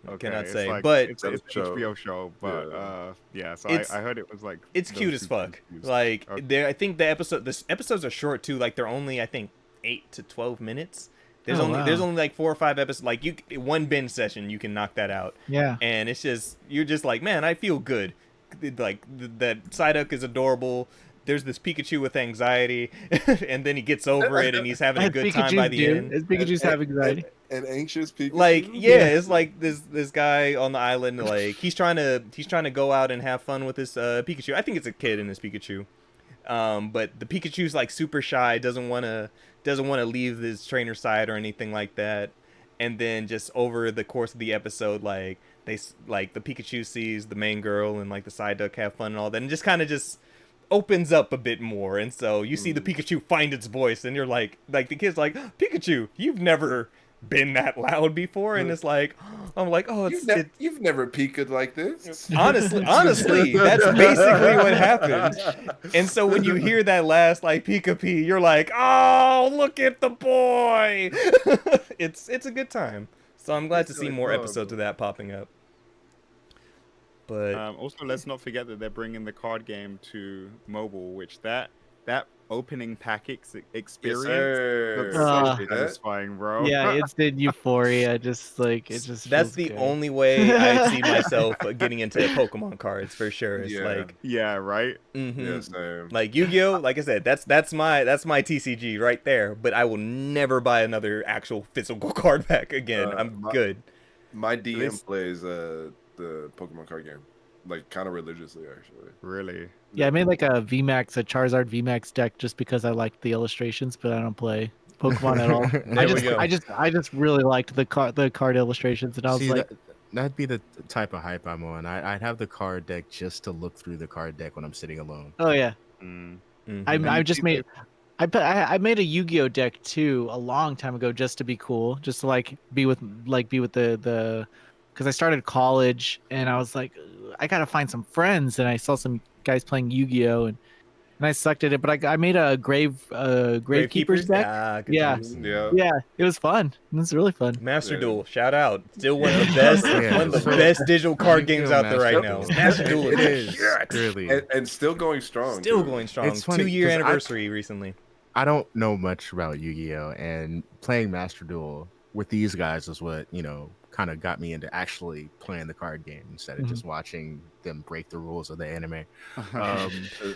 Okay, cannot say, like, but it's an HBO show. But so I heard it was like it's cute as fuck. Like I think the episodes are short too. Like they're only I think 8 to 12 minutes. There's only like 4 or 5 episodes. Like one binge session you can knock that out. Yeah, and it's just you're just like, man, I feel good. Like that Psyduck is adorable. There's this Pikachu with anxiety, and then he gets over it, and he's having a good time by the end. Pikachu's having anxiety. An anxious Pikachu. Like it's like this guy on the island. Like he's trying to go out and have fun with this Pikachu. I think it's a kid in this Pikachu, but the Pikachu's like super shy, doesn't want to leave his trainer's side or anything like that. And then just over the course of the episode, like the Pikachu sees the main girl and like the Psyduck have fun and all that, and just kind of just opens up a bit more. And so you see the Pikachu find its voice, and you're like the kid's like, Pikachu, you've never been that loud before. And it's like, I'm like, oh, you've never peeked like this. Honestly, that's basically what happened. And so when you hear that last like Pika-Pee, you're like, oh, look at the boy. It's a good time. So I'm glad to see more episodes of that popping up. But also, let's not forget that they're bringing the card game to mobile, which that opening pack experience looks so satisfying, bro. Yeah, it's in Euphoria. Just that's the only way I see myself getting into Pokemon cards for sure. It's right. Mm-hmm. Yeah, same. Like Yu-Gi-Oh, like I said, that's my TCG right there. But I will never buy another actual physical card pack again. I'm good. My DM plays the Pokemon card game, like kind of religiously, actually. Really? Yeah, I made like a Charizard VMAX deck just because I liked the illustrations, but I don't play Pokemon at all. I just really liked the card illustrations, and I was like, that'd be the type of hype I'm on. I'd have the card deck just to look through the card deck when I'm sitting alone. Oh yeah. Mm-hmm. I made a Yu-Gi-Oh deck too a long time ago just to be cool, just to be with the because I started college and I was like, I gotta find some friends, and I saw some guys playing Yu-Gi-Oh and I sucked at it, but I made a Gravekeeper's deck. Yeah, it was fun. It was really fun. Master Duel, shout out! Still one of the best, one of the best digital card games out there right now. Master Duel is really and still going strong. It's funny, 2-year anniversary recently. I don't know much about Yu-Gi-Oh, and playing Master Duel with these guys is what kind of got me into actually playing the card game instead of just watching them break the rules of the anime.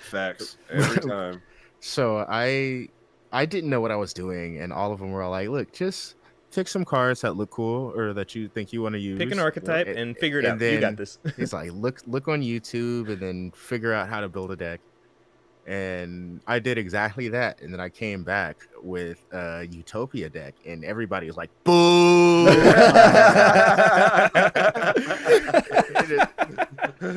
Facts every time. So I didn't know what I was doing, and all of them were all like, look, just pick some cards that look cool or that you think you want to use. Pick an archetype and figure it out. Then you got this. He's like, look on YouTube and then figure out how to build a deck. And I did exactly that, and then I came back with a Utopia deck, and everybody was like, "Boo!"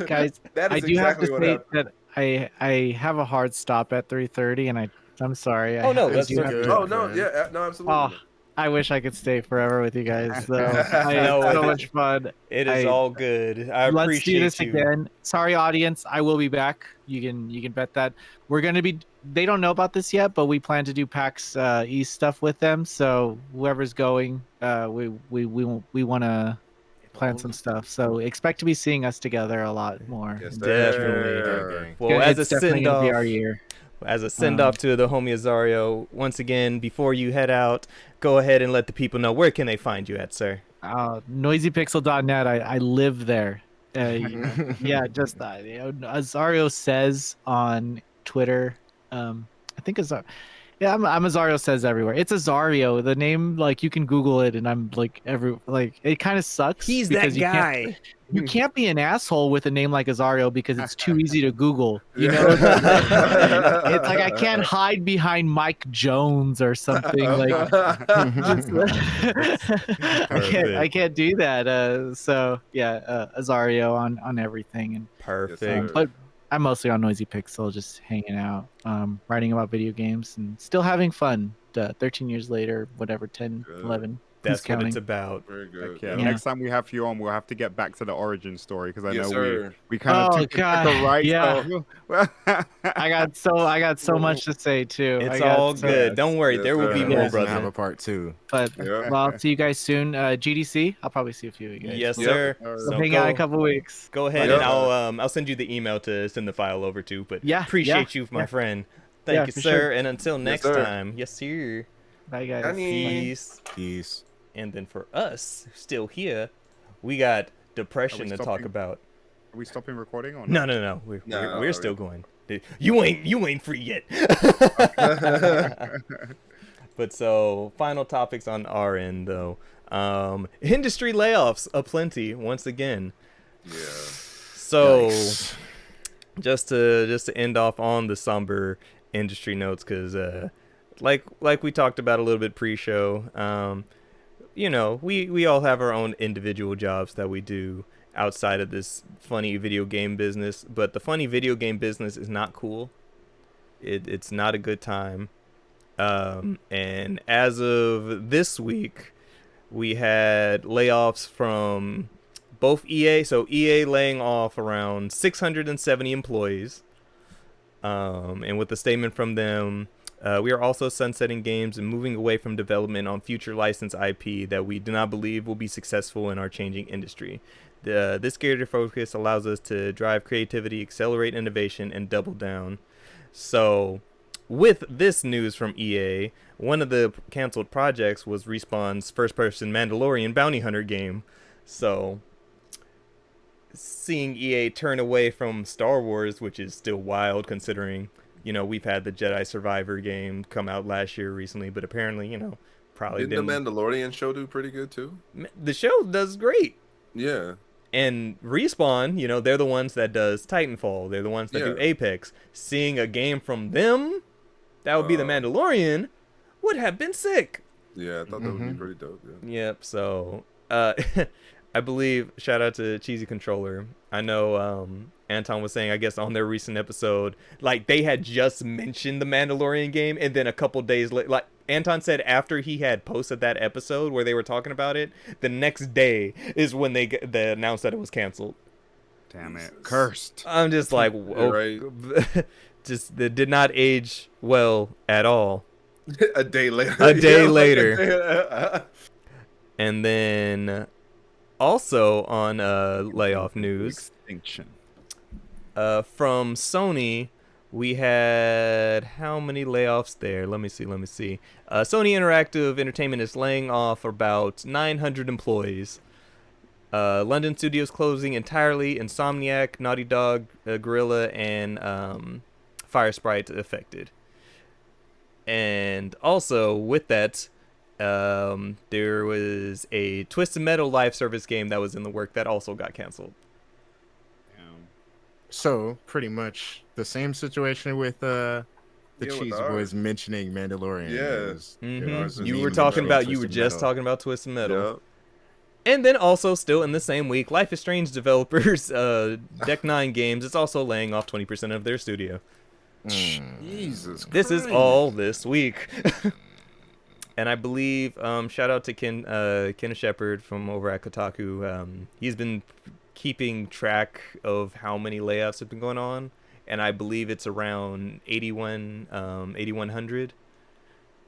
Guys, I do have to say that I have a hard stop at 3:30, and I'm sorry. That's good. Absolutely. I wish I could stay forever with you guys, though. I had so much fun. It is all good. Let's do this again. Sorry, audience. I will be back. You can bet that we're gonna be. They don't know about this yet, but we plan to do PAX East stuff with them. So whoever's going, we want to plan some stuff. So expect to be seeing us together a lot more. Yes, definitely. Well, as a send off, as a send off to the homie Azario, once again, before you head out, go ahead and let the people know where can they find you at, sir. Noisypixel.net. I live there. Yeah, just Azario says on Twitter. I think Yeah, I'm Azario says everywhere. It's Azario. The name, like, you can Google it, and I'm like it kind of sucks. He's because that guy. You can't be an asshole with a name like Azario because it's too easy to Google. You Yeah. know, it's like I can't hide behind Mike Jones or something. Like, I can't do that. So yeah, Azario on everything, and Perfect. but I'm mostly on Noisy Pixel, just hanging out, writing about video games, and still having fun. 13 years later, whatever, 10, Good. 11. That's Who's what counting? it's about. Very good. Yeah, Yeah. next time we have you on, we'll have to get back to the origin story because I Yes, know sir. we kind of took the right. Yeah. So, I got so much to say too. It's all good. Yes. Don't worry. Yes, There will be sir. more, Yes. We're gonna have brother. a part 2. But Yeah. well, I'll see you guys soon. GDC, I'll probably see a few of you guys. Yes, We'll- sir. Yep. We'll So hang out in a couple weeks. Go ahead Yep. and I'll send you the email to send the file over to. But Yeah, appreciate yeah, you, my yeah. friend. Thank Yeah, you, for sir. sure. And until next sir. time, yes, sir. Bye, guys. Honey. Peace. Peace. And then for us, still here, we got depression to talk stopping? about. Are we stopping recording or No, not? no. We're No, still going. You ain't free yet. But so final topics on our end though. Industry layoffs aplenty once again. Yeah. So Yikes. just to end off on the somber industry notes, because like we talked about a little bit pre-show, you know, we all have our own individual jobs that we do outside of this funny video game business, but the funny video game business is not cool. It's not a good time. And as of this week, we had layoffs from both EA. So EA laying off around 670 employees. And with the statement from them, we are also sunsetting games and moving away from development on future licensed IP that we do not believe will be successful in our changing industry. This greater focus allows us to drive creativity, accelerate innovation, and double down. So, with this news from EA, one of the canceled projects was Respawn's first-person Mandalorian bounty hunter game. So, seeing EA turn away from Star Wars, which is still wild considering, you know, we've had the Jedi Survivor game come out last year recently, but apparently, you know, probably Didn't the Mandalorian show do pretty good too? The show does great. Yeah. And Respawn, you know, they're the ones that does Titanfall. They're the ones that do Apex. Seeing a game from them, that would be the Mandalorian, would have been sick. Yeah, I thought that would be pretty dope. Yeah. Yep, so I believe, shout out to Cheesy Controller. I know Anton was saying, I guess, on their recent episode, like, they had just mentioned the Mandalorian game, and then a couple days later, like, Anton said after he had posted that episode where they were talking about it, the next day is when they announced that it was canceled. Damn it. Cursed. I'm just like, Right. just it did not age well at all. A day later. A day Yeah, later. And then also on layoff news, Extinction. from Sony, we had how many layoffs there? Let me see. Sony Interactive Entertainment is laying off about 900 employees. London studios closing entirely. Insomniac, Naughty Dog, Gorilla, and Firesprite affected. And also with that, there was a Twisted Metal live service game that was in the work that also got canceled. So pretty much the same situation with the Yeah, with Cheesy ours. Boys mentioning Mandalorian. Yeah. It was, You were talking about, you were just talking about Twisted Metal. Yeah. And then also still in the same week, Life is Strange developers, Deck 9 Games, is also laying off 20% of their studio. Jesus This is Christ. all this week. And I believe, shout out to Ken Shepard from over at Kotaku. He's been keeping track of how many layoffs have been going on, and I believe it's around 8,100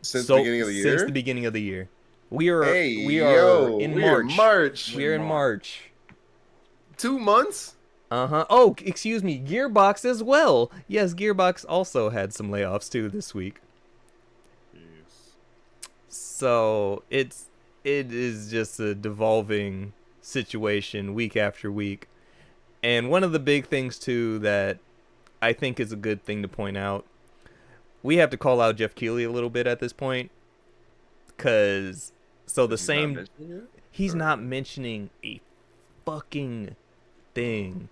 Since the beginning of the year? Since the beginning of the year. We are in March. We are in March. 2 months? Uh-huh. Oh, excuse me, Gearbox as well. Yes, Gearbox also had some layoffs too this week. So it is just a devolving situation week after week. And one of the big things too that I think is a good thing to point out, we have to call out Jeff Keighley a little bit at this point, because he's not mentioning a fucking thing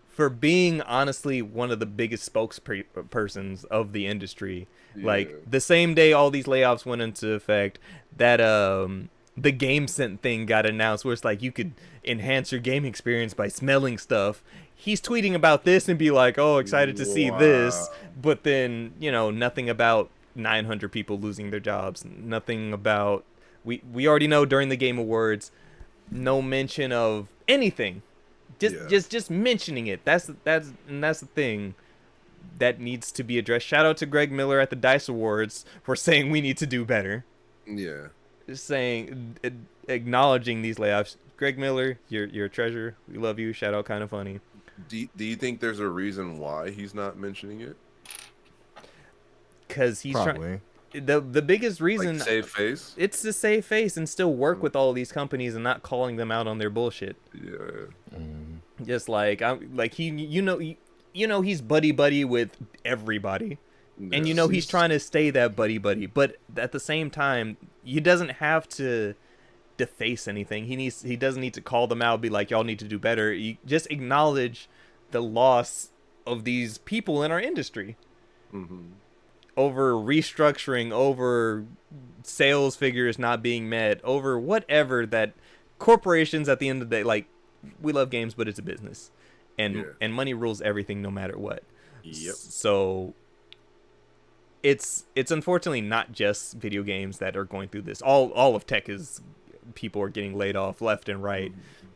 for being honestly one of the biggest spokespersons of the industry. Yeah. Like the same day all these layoffs went into effect, that the GameSense thing got announced, where it's like you could enhance your game experience by smelling stuff. He's tweeting about this and be like, oh, excited to see this, but then, you know, nothing about 900 people losing their jobs, nothing about, we already know during the Game Awards, no mention of anything. Just mentioning it. That's the thing that needs to be addressed. Shout out to Greg Miller at the DICE Awards for saying we need to do better. Yeah. Just saying, acknowledging these layoffs. Greg Miller, you're a treasure. We love you. Shout out, Kind of Funny. Do you think there's a reason why he's not mentioning it? Because he's trying. The biggest reason, like save face. It's to save face and still work with all these companies and not calling them out on their bullshit. Yeah. Just like he's buddy with everybody, and he's trying to stay that buddy. But at the same time, he doesn't have to deface anything. He doesn't need to call them out, be like, y'all need to do better. You just acknowledge the loss of these people in our industry. Over restructuring, over sales figures not being met, over whatever, that corporations at the end of the day, like, we love games, but it's a business, and money rules everything no matter what. Yep. So it's unfortunately not just video games that are going through this. All of tech is, people are getting laid off left and right,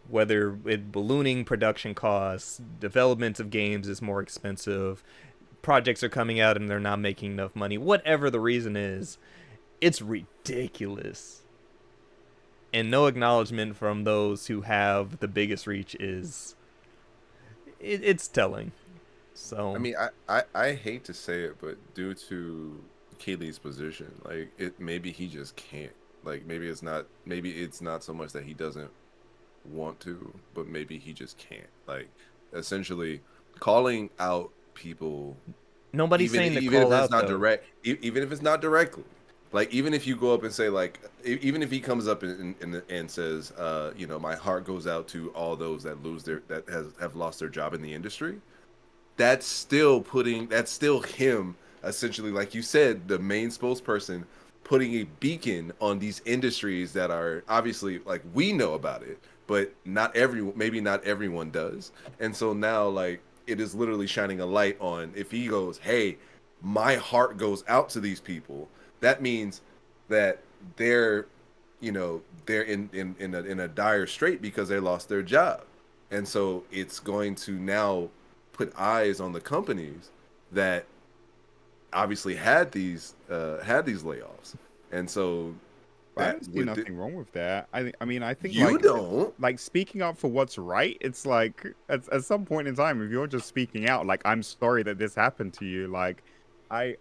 whether it ballooning production costs, development of games is more expensive, projects are coming out and they're not making enough money, whatever the reason is, it's ridiculous. And no acknowledgement from those who have the biggest reach it's telling. So I mean, I hate to say it, but due to Keighley's position, like, maybe he just can't. Like, maybe it's not so much that he doesn't want to, but maybe he just can't. Like, essentially calling out people. Nobody's saying to call out, though. Even if it's not directly. Like, even if you go up and say, like, even if he comes up and says, my heart goes out to all those that have lost their job in the industry, that's still him, essentially, like you said, the main spokesperson, putting a beacon on these industries that are obviously, like, we know about it, but maybe not everyone does. And so now, like, it is literally shining a light on, if he goes, hey, my heart goes out to these people, that means that they're in a dire strait because they lost their job. And so it's going to now put eyes on the companies that obviously had these layoffs. And so I see nothing wrong with that. I think you don't, like, speaking up for what's right. It's like at some point in time, if you're just speaking out, like, I'm sorry that this happened to you, like, I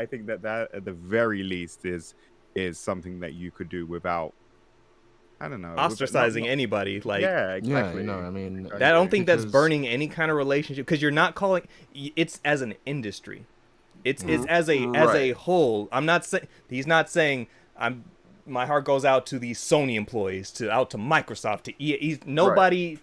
think that at the very least is something that you could do without, I don't know, ostracizing anybody. Like, yeah, exactly. Yeah, I mean, I don't think that's burning any kind of relationship, because you're not calling it's as an industry. It's as a whole. I'm not saying, he's not saying my heart goes out to these Sony employees, out to Microsoft, to EA. Nobody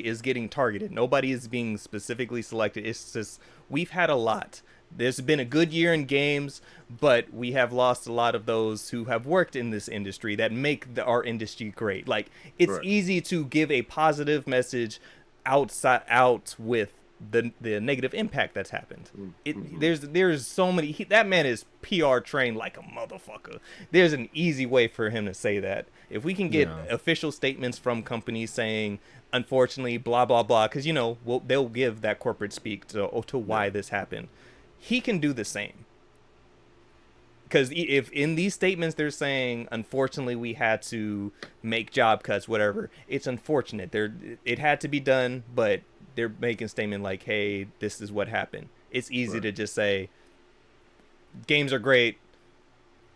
is getting targeted. Nobody is being specifically selected. It's just, we've had a lot. There's been a good year in games, but we have lost a lot of those who have worked in this industry that make our industry great. Like, it's easy to give a positive message out with the negative impact that's happened. There's so many. That man is PR trained like a motherfucker. There's an easy way for him to say that. If we can get official statements from companies saying, unfortunately, blah blah blah, because they'll give that corporate speak to why this happened. He can do the same. Because if in these statements they're saying, unfortunately, we had to make job cuts, whatever, it's unfortunate. It had to be done, but they're making a statement like, hey, this is what happened. It's easy to just say, games are great,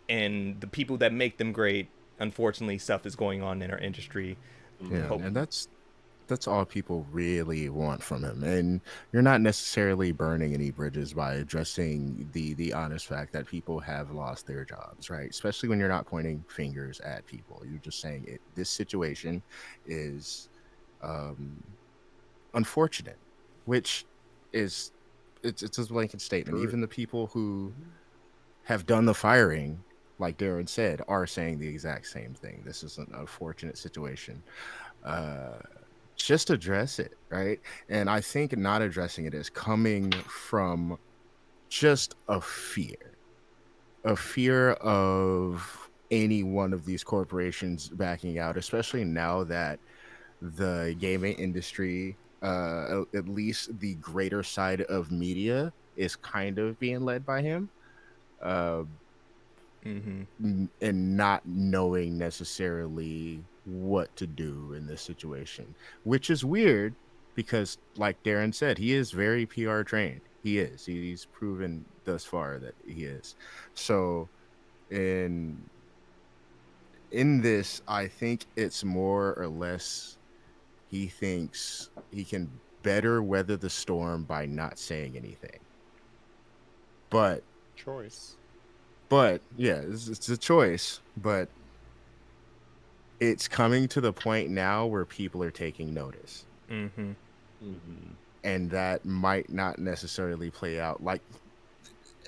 and the people that make them great, unfortunately, stuff is going on in our industry. Yeah, and that's that's all people really want from him. And you're not necessarily burning any bridges by addressing the honest fact that people have lost their jobs, right? Especially when you're not pointing fingers at people. You're just saying this situation is unfortunate, which is it's a blanket statement. Even the people who have done the firing, like Darren said, are saying the exact same thing. This is an unfortunate situation. Just address it, right? And I think not addressing it is coming from just a fear of any one of these corporations backing out, especially now that the gaming industry, at least the greater side of media, is kind of being led by him. And not knowing necessarily what to do in this situation, which is weird because, like Darren said, he is very PR trained. He's proven thus far that he is. So in this, I think it's more or less he thinks he can better weather the storm by not saying anything. But yeah, it's a choice, but it's coming to the point now where people are taking notice. And that might not necessarily play out like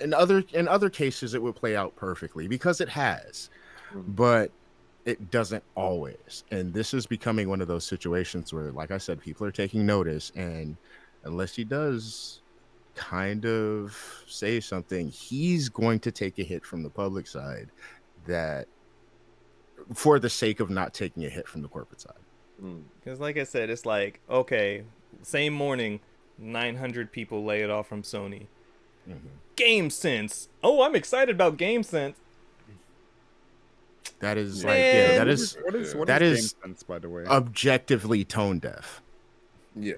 in other cases it would play out perfectly, because it has, but it doesn't always. And this is becoming one of those situations where, like I said, people are taking notice, and unless he does kind of say something, he's going to take a hit from the public side, that for the sake of not taking a hit from the corporate side. Because like I said, it's like, okay, same morning, 900 people lay it off from Sony. GameSense. Oh, I'm excited about GameSense. That is like, yeah, that is what is GameSense, by the way? Objectively tone deaf. Yeah.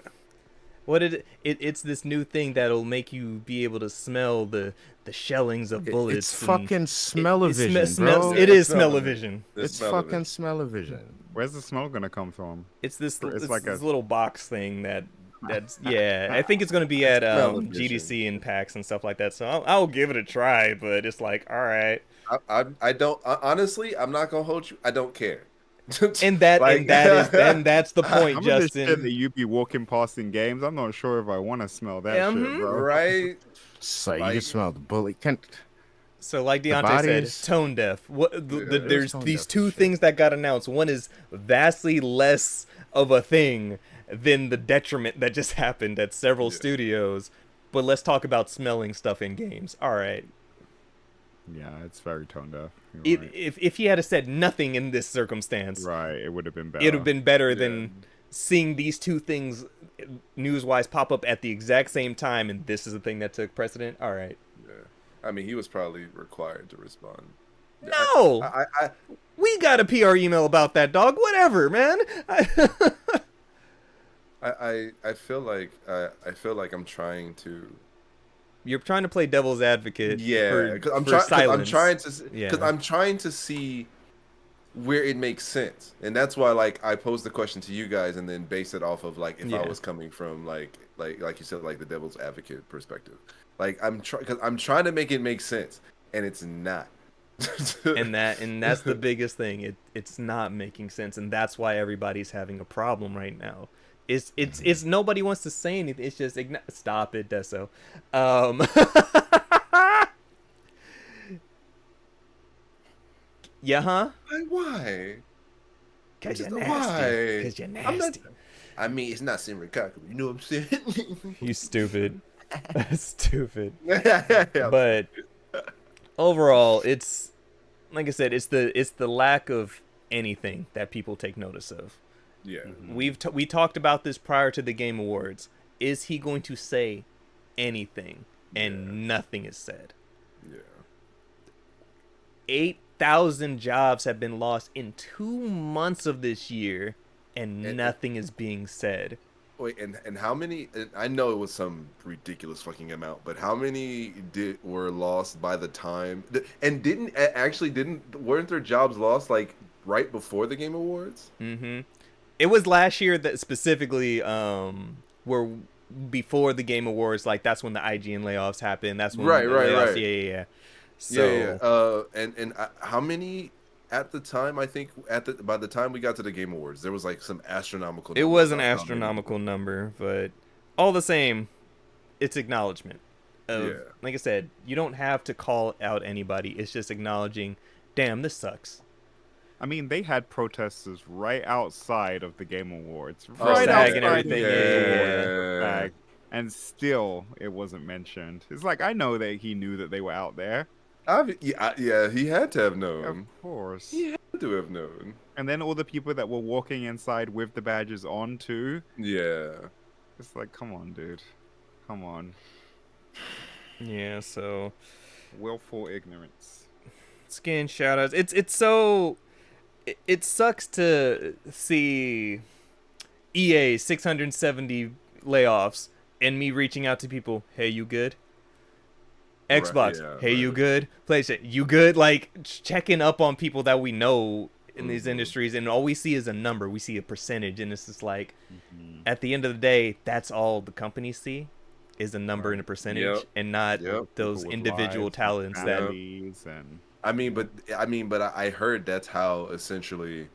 What it's this new thing that'll make you be able to smell the shellings of bullets. It's fucking smell-o-vision, bro. It is smell-o-vision. It's fucking smell-o-vision. Where's the smell gonna come from? It's this little box thing that's yeah. I think it's gonna be at GDC and PAX and stuff like that. So I'll give it a try, but it's like, all right. I don't honestly. I'm not gonna hold you. I don't care. and that's the point, Justin. Shit that you be walking past in games, I'm not sure if I want to smell that shit, bro. Right? So you can smell the bullet. So like Deontay said, tone deaf. There's these two things that got announced. One is vastly less of a thing than the detriment that just happened at several studios. But let's talk about smelling stuff in games. All right. Yeah, it's very tone deaf. Right. If he had said nothing in this circumstance, right, it would have been better. It would have been better than seeing these two things news-wise pop up at the exact same time, and this is the thing that took precedent. All right. Yeah, I mean, he was probably required to respond. No, we got a PR email about that, dog. Whatever, man. I feel like I'm trying to. You're trying to play devil's advocate. Yeah, because I'm trying to see where it makes sense, and that's why like I posed the question to you guys and then base it off of like if I was coming from like you said, like the devil's advocate perspective. Like I'm trying to make it make sense, and it's not. and that's the biggest thing. It's not making sense, and that's why everybody's having a problem right now. It's nobody wants to say anything. It's just stop it, Deso. Yeah, huh? Why? Cause you're nasty. Cause you're nasty. I mean, it's not Senri Kaku. You know what I'm saying? You stupid. Stupid. But overall, it's like I said. It's the lack of anything that people take notice of. Yeah, we talked about this prior to the Game Awards. Is he going to say anything? And nothing is said. Yeah. 8,000 jobs have been lost in 2 months of this year, and nothing is being said. Wait, and how many? I know it was some ridiculous fucking amount, but how many were lost by the time? And weren't their jobs lost like right before the Game Awards? Mm-hmm. It was last year that specifically where before the Game Awards, like that's when the IGN layoffs happened. That's when Right, the right, layoffs. right. Yeah. So and how many at the time? I think by the time we got to the Game Awards, there was like some astronomical. It was an astronomical number, but all the same, it's acknowledgement. Like I said, you don't have to call out anybody. It's just acknowledging, damn, this sucks. I mean, they had protesters right outside of the Game Awards, right outside and everything. Yeah. And still, it wasn't mentioned. It's like I know that he knew that they were out there. Yeah, he had to have known. Of course, he had to have known. And then all the people that were walking inside with the badges on too. Yeah, it's like, come on, dude, come on. Yeah, so willful ignorance. Skin shoutouts. It's so. It sucks to see EA 670 layoffs and me reaching out to people, hey, you good? Xbox, hey, you good? PlayStation, you good? Like, checking up on people that we know in these industries, and all we see is a number. We see a percentage, and it's just like, at the end of the day, that's all the companies see is a number and a percentage, and not those individual talents that... And... I mean, but I heard that's how essentially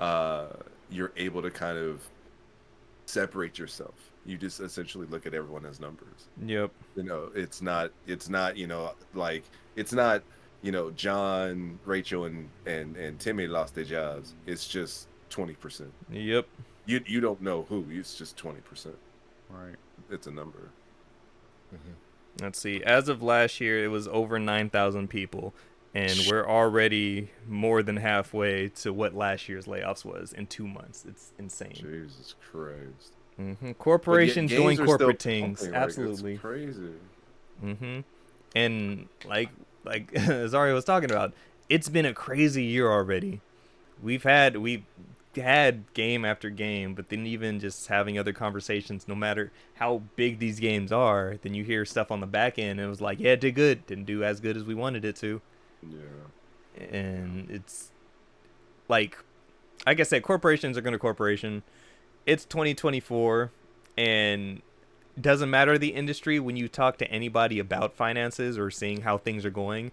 you're able to kind of separate yourself. You just essentially look at everyone as numbers. Yep. You know, it's not, you know, like, it's not, you know, John, Rachel, and Timmy lost their jobs. It's just 20%. Yep. You don't know who. It's just 20%. Right. It's a number. Let's see. As of last year, it was over 9,000 people. And we're already more than halfway to what last year's layoffs was in 2 months. It's insane. Jesus Christ. Corporations doing corporate things. Pumping, Absolutely. It's crazy. And like Zario was talking about, it's been a crazy year already. We've had game after game, but then even just having other conversations, no matter how big these games are, then you hear stuff on the back end and it was like, yeah, it did good. Didn't do as good as we wanted it to. Yeah. And it's like I said, corporations are going to corporation. It's 2024, and doesn't matter the industry. When you talk to anybody about finances or seeing how things are going,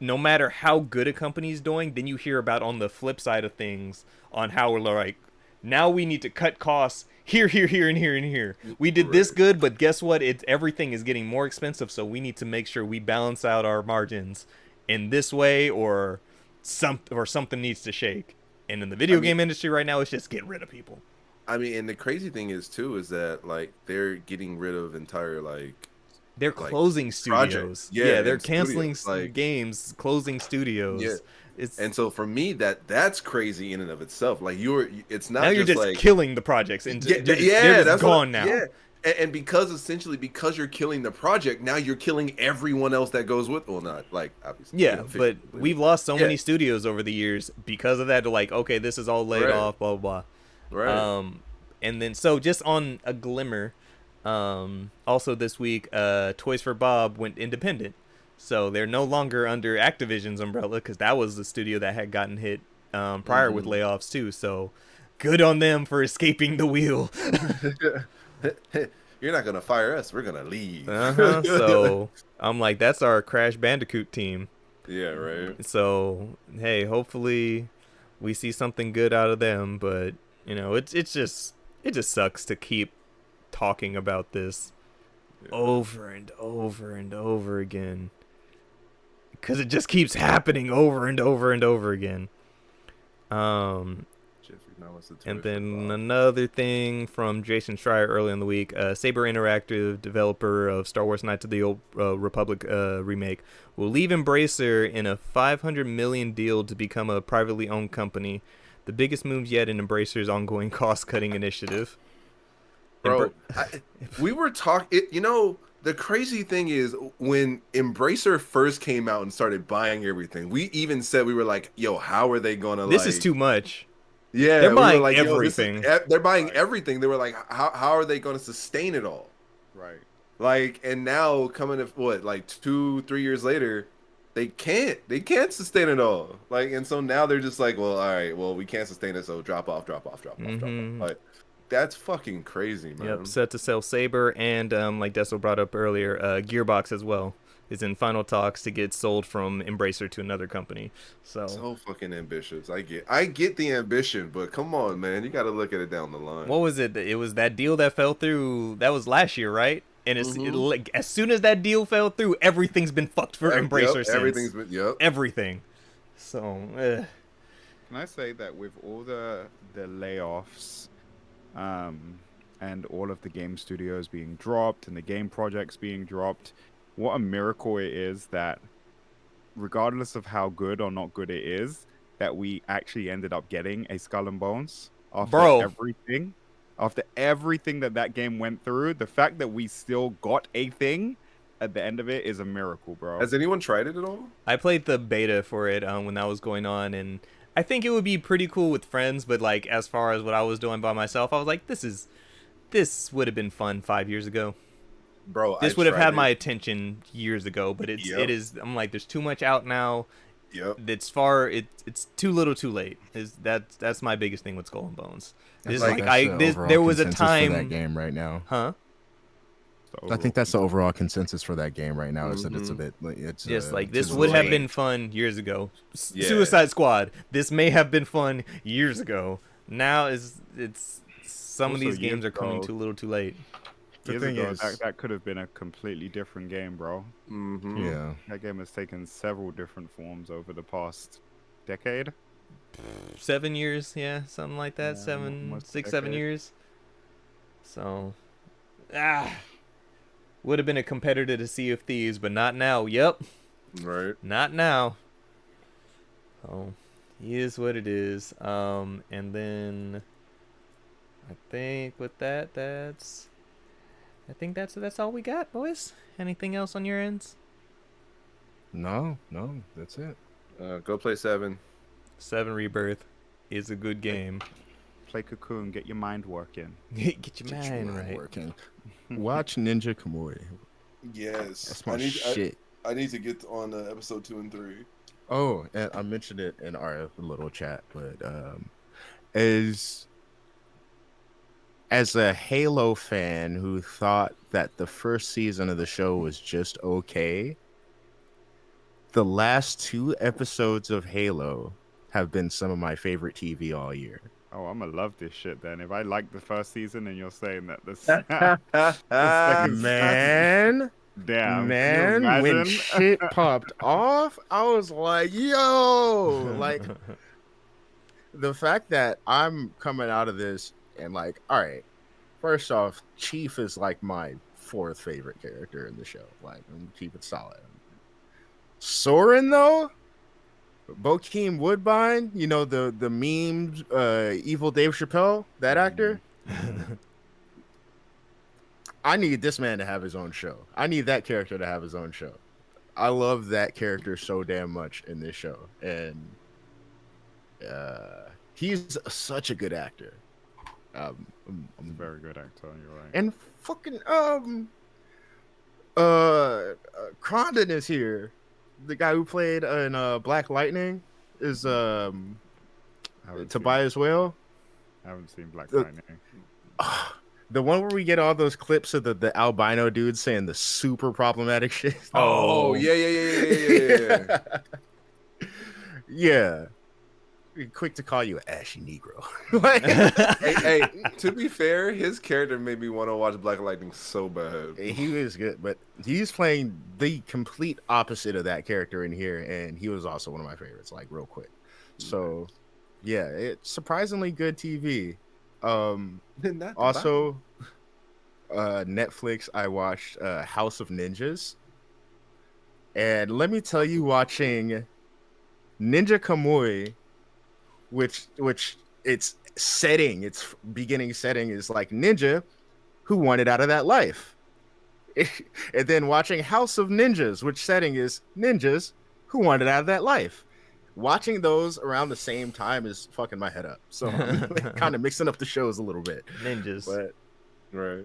no matter how good a company's doing, then you hear about on the flip side of things on how we're like, now we need to cut costs here, and here. We did this good, but guess what? Everything is getting more expensive, so we need to make sure we balance out our margins in this way, or something needs to shake. And in the video game industry right now, it's just get rid of people. I mean, and the crazy thing is too is that like they're getting rid of entire they're closing studios. Yeah, they're canceling studios, games, closing studios. Yeah. And so for me, that's crazy in and of itself. Like it's not now you're just like killing the projects, and they're just gone now. Yeah. And because you're killing the project, now you're killing everyone else that goes with. Well, not like obviously. Yeah, but we've lost so many studios over the years because of that. They're like, okay, this is all laid off, blah blah blah. Right. And then so just on a glimmer, also this week, Toys for Bob went independent, so they're no longer under Activision's umbrella because that was the studio that had gotten hit prior with layoffs too. So good on them for escaping the wheel. You're not gonna fire us. We're gonna leave. So I'm like, that's our Crash Bandicoot team. Yeah, right. So hey, hopefully we see something good out of them. But you know, it just sucks to keep talking about this over and over and over again, because it just keeps happening over and over and over again. And then another thing from Jason Schreier early in the week, Saber Interactive, developer of Star Wars Knights of the Old Republic remake, will leave Embracer in a $500 million deal to become a privately owned company, the biggest move yet in Embracer's ongoing cost-cutting initiative. Bro, we were talking, you know, the crazy thing is when Embracer first came out and started buying everything, we even said, we were like, yo, how are they going to This is too much. Yeah, they're buying like, everything. They're buying everything. They were like, how are they going to sustain it all? Right. Like, and now coming to what, like 2-3 years later, they can't sustain it all. Like, and so now they're just like, well, all right, well, we can't sustain it, so drop off. Like, that's fucking crazy, man. Yep, set to sell Saber, and like Dessel brought up earlier, Gearbox as well is in final talks to get sold from Embracer to another company. So fucking ambitious. I get the ambition, but come on, man, you got to look at it down the line. What was it? It was that deal that fell through. That was last year, right? And it's like, as soon as that deal fell through, everything's been fucked for Embracer since. Everything's been everything. So can I say that with all the layoffs, and all of the game studios being dropped and the game projects being dropped, what a miracle it is that, regardless of how good or not good it is, that we actually ended up getting a Skull and Bones after everything that game went through. The fact that we still got a thing at the end of it is a miracle, bro. Has anyone tried it at all? I played the beta for it when that was going on, and I think it would be pretty cool with friends, but like as far as what I was doing by myself, I was like, this would have been fun 5 years ago. Bro, this would have had my attention years ago, but it is. I'm like, there's too much out now. Yep. It's too little, too late. That's my biggest thing with Skull and Bones. It's there was a time for that game right now. Huh? I think that's the overall consensus for that game right now. Is that it's a bit. It's just like this would have been fun years ago. Suicide Squad. This may have been fun years ago. Now it's some of these games are coming too little, too late. The thing is, that could have been a completely different game, bro. Yeah, that game has taken several different forms over the past decade. 7 years, yeah, something like that. 7 years. So, would have been a competitor to Sea of Thieves, but not now. Yep. Right. Not now. Oh, is what it is. And then I think with that, that's all we got, boys. Anything else on your ends? No, that's it. Go play 7. 7 Rebirth is a good game. Play Cocoon, get your mind working. Get your mind working. Watch Ninja Kamui. Yes. That's my shit. I need to get on episode 2 and 3. Oh, and I mentioned it in our little chat, but as a Halo fan who thought that the first season of the show was just okay, the last 2 episodes of Halo have been some of my favorite TV all year. Oh, I'm gonna love this shit then. If I like the first season and you're saying that the second man, damn, man, when shit popped off, I was like, yo, like the fact that I'm coming out of this and like, all right, first off, Chief is like my 4th favorite character in the show. Like, I'm keep it solid. Soren though, Bokeem Woodbine, you know, the meme evil Dave Chappelle, that actor. I need this man to have his own show. I need that character to have his own show. I love that character so damn much in this show, and he's such a good actor. I'm a very good actor. You're right. And fucking Condon is here. The guy who played in Black Lightning is Tobias Whale. I haven't seen Black Lightning. The one where we get all those clips of the albino dude saying the super problematic shit. Oh, yeah. Yeah. Quick to call you an ashy Negro. hey, to be fair, his character made me want to watch Black Lightning so bad. He was good, but he's playing the complete opposite of that character in here, and he was also one of my favorites, like real quick. So, yeah, it's surprisingly good TV. Also, Netflix, I watched House of Ninjas, and let me tell you, watching Ninja Kamui, which its beginning setting is like ninja who wanted out of that life. And then watching House of Ninjas, which setting is ninjas who wanted out of that life. Watching those around the same time is fucking my head up. So I'm kind of mixing up the shows a little bit. Ninjas. But right.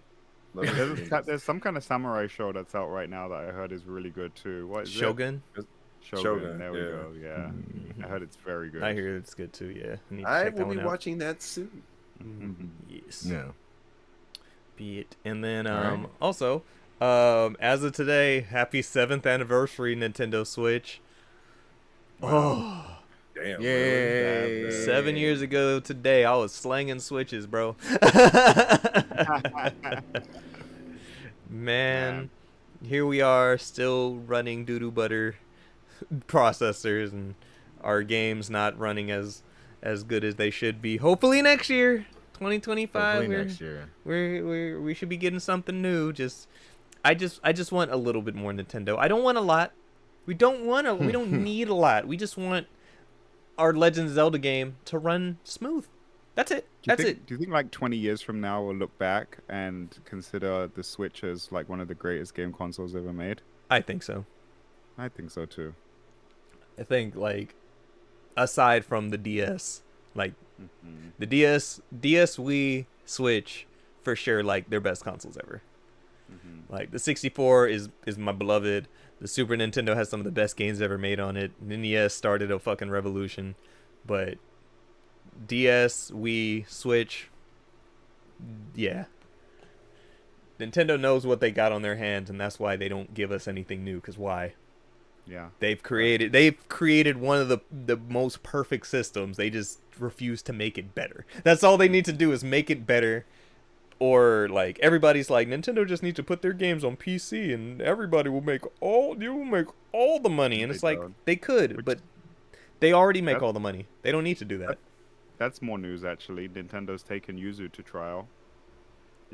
There's some kind of samurai show that's out right now that I heard is really good too. What is Shogun? it? Shogun. There we go. Yeah, I heard it's very good. I hear it's good too. Yeah, I will be watching that soon. Yes. Yeah. Be it. And then also, as of today, happy 7th anniversary Nintendo Switch. Wow. Oh. Damn. Yay. 7 years ago today, I was slanging Switches, bro. Man, here we are still running doo-doo butter processors, and our games not running as good as they should be. Hopefully next year, 2025. Hopefully next year. We should be getting something new. I just want a little bit more Nintendo. I don't want a lot. We don't need a lot. We just want our Legend of Zelda game to run smooth. That's it. Do you think like 20 years from now we'll look back and consider the Switch as like one of the greatest game consoles ever made? I think so. I think so too. I think, like, aside from the DS, like the DS, Wii, Switch, for sure, like, they're best consoles ever. Like, the 64 is my beloved. The Super Nintendo has some of the best games ever made on it. The NES started a fucking revolution. But DS, Wii, Switch, yeah. Nintendo knows what they got on their hands, and that's why they don't give us anything new, because why? Yeah. They've created one of the most perfect systems. They just refuse to make it better. That's all they need to do is make it better. Or, like, everybody's like, Nintendo just needs to put their games on PC and everybody will make all the money. And it's like, they could, but they already make all the money. They don't need to do that. That's more news, actually. Nintendo's taken Yuzu to trial.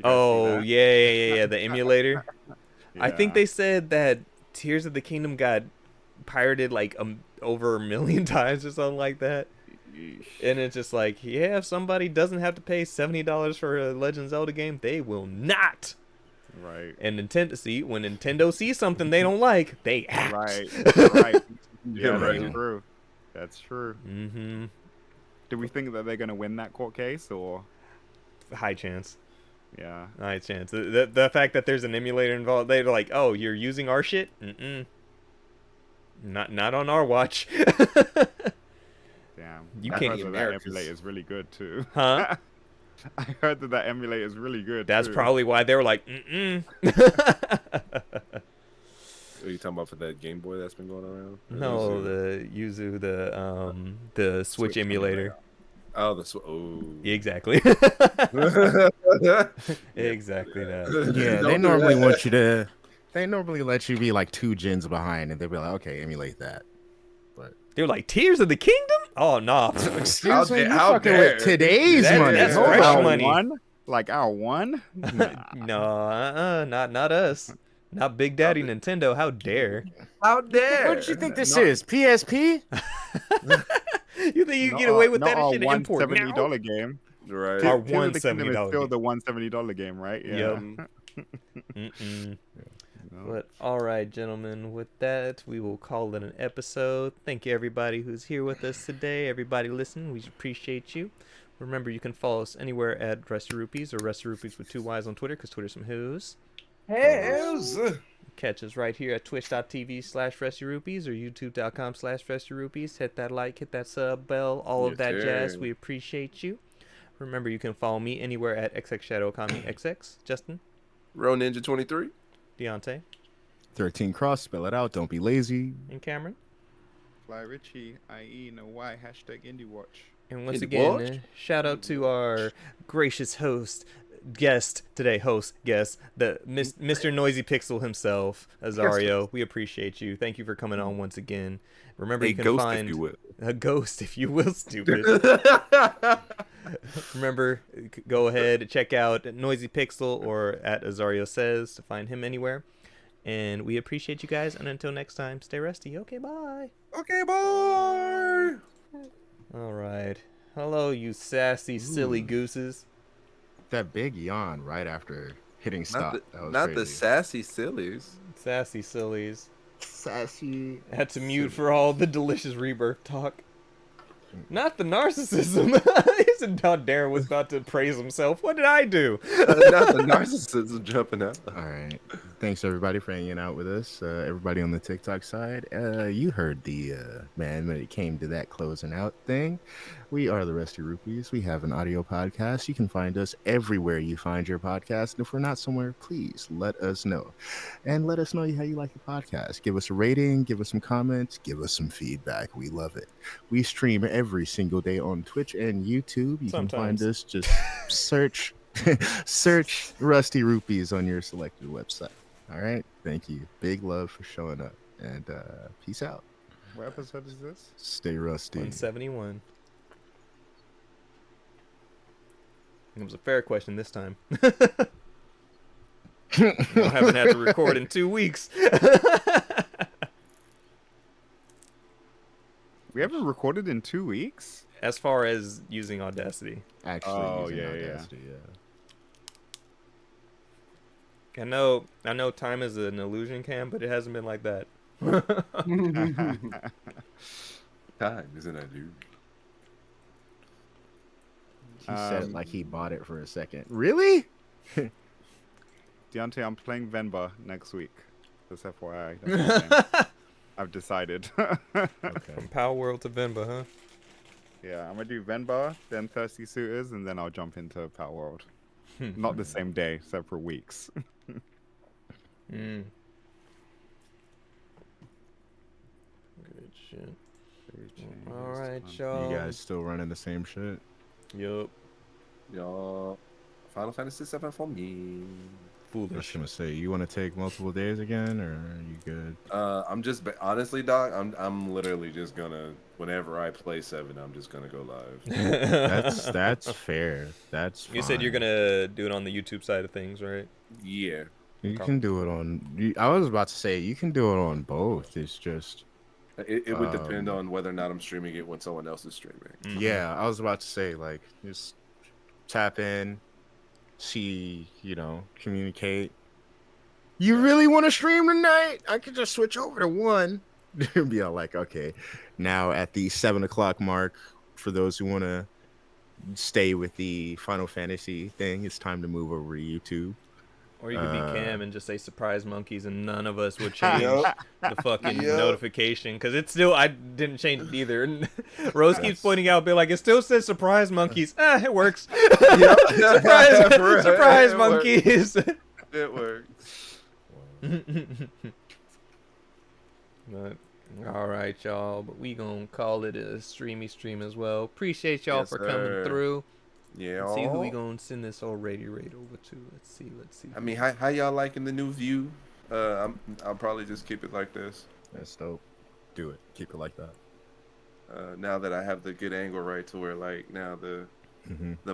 Oh, yeah, the emulator. Yeah. I think they said that Tears of the Kingdom got pirated, like, over 1 million times or something like that. And it's just like, yeah, if somebody doesn't have to pay $70 for a Legend of Zelda game, they will not. Right. And when Nintendo sees something they don't like, they act. Right. Yeah, that's true. That's true. Mm-hmm. Do we think that they're going to win that court case, or? High chance. Yeah. High chance. The fact that there's an emulator involved, they're like, oh, you're using our shit? Mm-mm. Not on our watch. Damn. You I can't heard even that emulator is really good too. Huh? I heard that emulator is really good. That's too. probably why they were like, mm-mm. Are you talking about for that Game Boy that's been going around? No, the Yuzu, the Switch emulator. Oh, Exactly. Exactly that. Yeah, they normally want you to. They normally let you be like 2 gens behind, and they'll be like, "Okay, emulate that." But they're like, "Tears of the Kingdom? Oh no!" Excuse me, how fucking with today's money? That's fresh money. Like our one? No, not us. Not Big Daddy Nintendo. How dare? How dare? What do you think this is? PSP? You think you can get away with that shit in import now? $170 game. Right. Our $170 $170 still the $170 game, right? Yeah. Mm-mm. But all right, gentlemen, with that, we will call it an episode. Thank you, everybody who's here with us today. Everybody listening, we appreciate you. Remember, you can follow us anywhere at Rusty Rupees or Rusty Rupees with 2 Y's on Twitter, because Twitter's some who's. Catch us right here at twitch.tv/RustyRupees or youtube.com/RustyRupees. Hit that like, hit that sub bell, all of that jazz. We appreciate you. Remember, you can follow me anywhere at XXShadowKami XX. Justin? Row Ninja 23. Deontay? 13 Cross, spell it out. Don't be lazy. And Cameron? Fly Richie, IE, no Y, #IndieWatch. And once again, shout out to our gracious host, guest, the Mr. Noisy Pixel himself, Azario. We appreciate you. Thank you for coming on once again. Remember, you can find a ghost, if you will, stupid. Remember, go ahead, check out Noisy Pixel or at Azario Says to find him anywhere. And we appreciate you guys. And until next time, stay rusty. Okay, bye. Okay, bye. All right. Hello, you sassy, silly gooses. That big yawn right after hitting stop. Not the sassy sillies. Sassy sillies. Sassy. Had to mute for all the delicious rebirth talk. Not the narcissism. He's thought Darren was about to praise himself. What did I do? Not the narcissism jumping out. All right. Thanks everybody for hanging out with us. Everybody on the TikTok side, you heard the man when it came to that closing out thing. We are the Rusty Rupees. We have an audio podcast. You can find us everywhere you find your podcast. And if we're not somewhere, please let us know. And let us know how you like the podcast. Give us a rating, give us some comments, give us some feedback. We love it. We stream every single day on Twitch and YouTube. You can find us, just search Rusty Rupees on your selected website. All right. Thank you. Big love for showing up. And peace out. What episode is this? Stay rusty. 171. It was a fair question this time. I haven't had to record in 2 weeks. We haven't recorded in 2 weeks? As far as using Audacity. Actually, Audacity, I know time is an illusion, Cam, but it hasn't been like that. Time is an illusion. He said it like he bought it for a second. Really? Deontay, I'm playing Venba next week. Just FYI. That's my name. I've decided. Okay. From Power World to Venba, huh? Yeah, I'm going to do Venba, then Thirsty Suitors, and then I'll jump into Power World. Not the same day, separate weeks. Good shit. All right, y'all. You guys still running the same shit? Yup. Y'all, Final Fantasy VII for me. I was Foolish. gonna say, you want to take multiple days again, or are you good? I'm just honestly, Doc. I'm literally just gonna whenever I play 7, I'm just gonna go live. That's fair. That's fine. You said you're gonna do it on the YouTube side of things, right? Yeah. You can do it on. I was about to say you can do it on both. It's just. It would depend on whether or not I'm streaming it when someone else is streaming. Mm-hmm. Yeah, I was about to say like just tap in, see, communicate. You really want to stream tonight? I could just switch over to 1. Be all like, okay, now at the 7:00 mark, for those who want to stay with the Final Fantasy thing, it's time to move over to YouTube. Or you could be Cam and just say surprise monkeys and none of us would change the fucking notification. Because it's still, I didn't change it either. And Rose keeps pointing out, be like, it still says surprise monkeys. It works. Surprise monkeys. It works. But, all right, y'all. But we gonna call it a streamy stream as well. Appreciate y'all for coming through. Yeah. Let's see who we gonna send this old raid over to. Let's see. I mean, how y'all liking the new view? I'll probably just keep it like this. That's dope. Do it. Keep it like that. Now that I have the good angle right to where like now the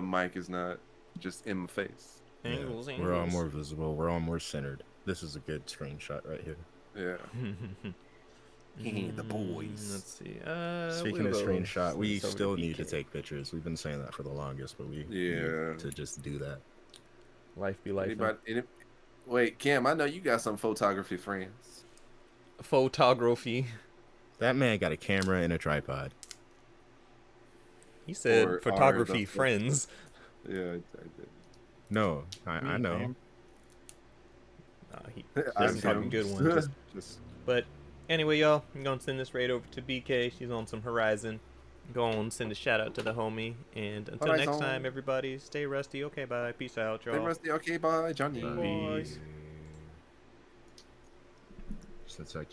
mic is not just in my face. Angles. We're all more visible. We're all more centered. This is a good screenshot right here. Yeah. The boys. Let's see. Speaking of screenshot, we still need to take pictures. We've been saying that for the longest, but we need to just do that. Life be life. Wait, Cam, I know you got some photography friends. Photography. That man got a camera and a tripod. He said photography friends. Yeah, I did. No, I know. He's talking good ones. But anyway, y'all, I'm going to send this raid over to BK. She's on some Horizon. Go on, send a shout out to the homie. And until next time, everybody, stay rusty. Okay, bye. Peace out, y'all. Stay rusty. Okay, bye, Johnny. Peace. Since I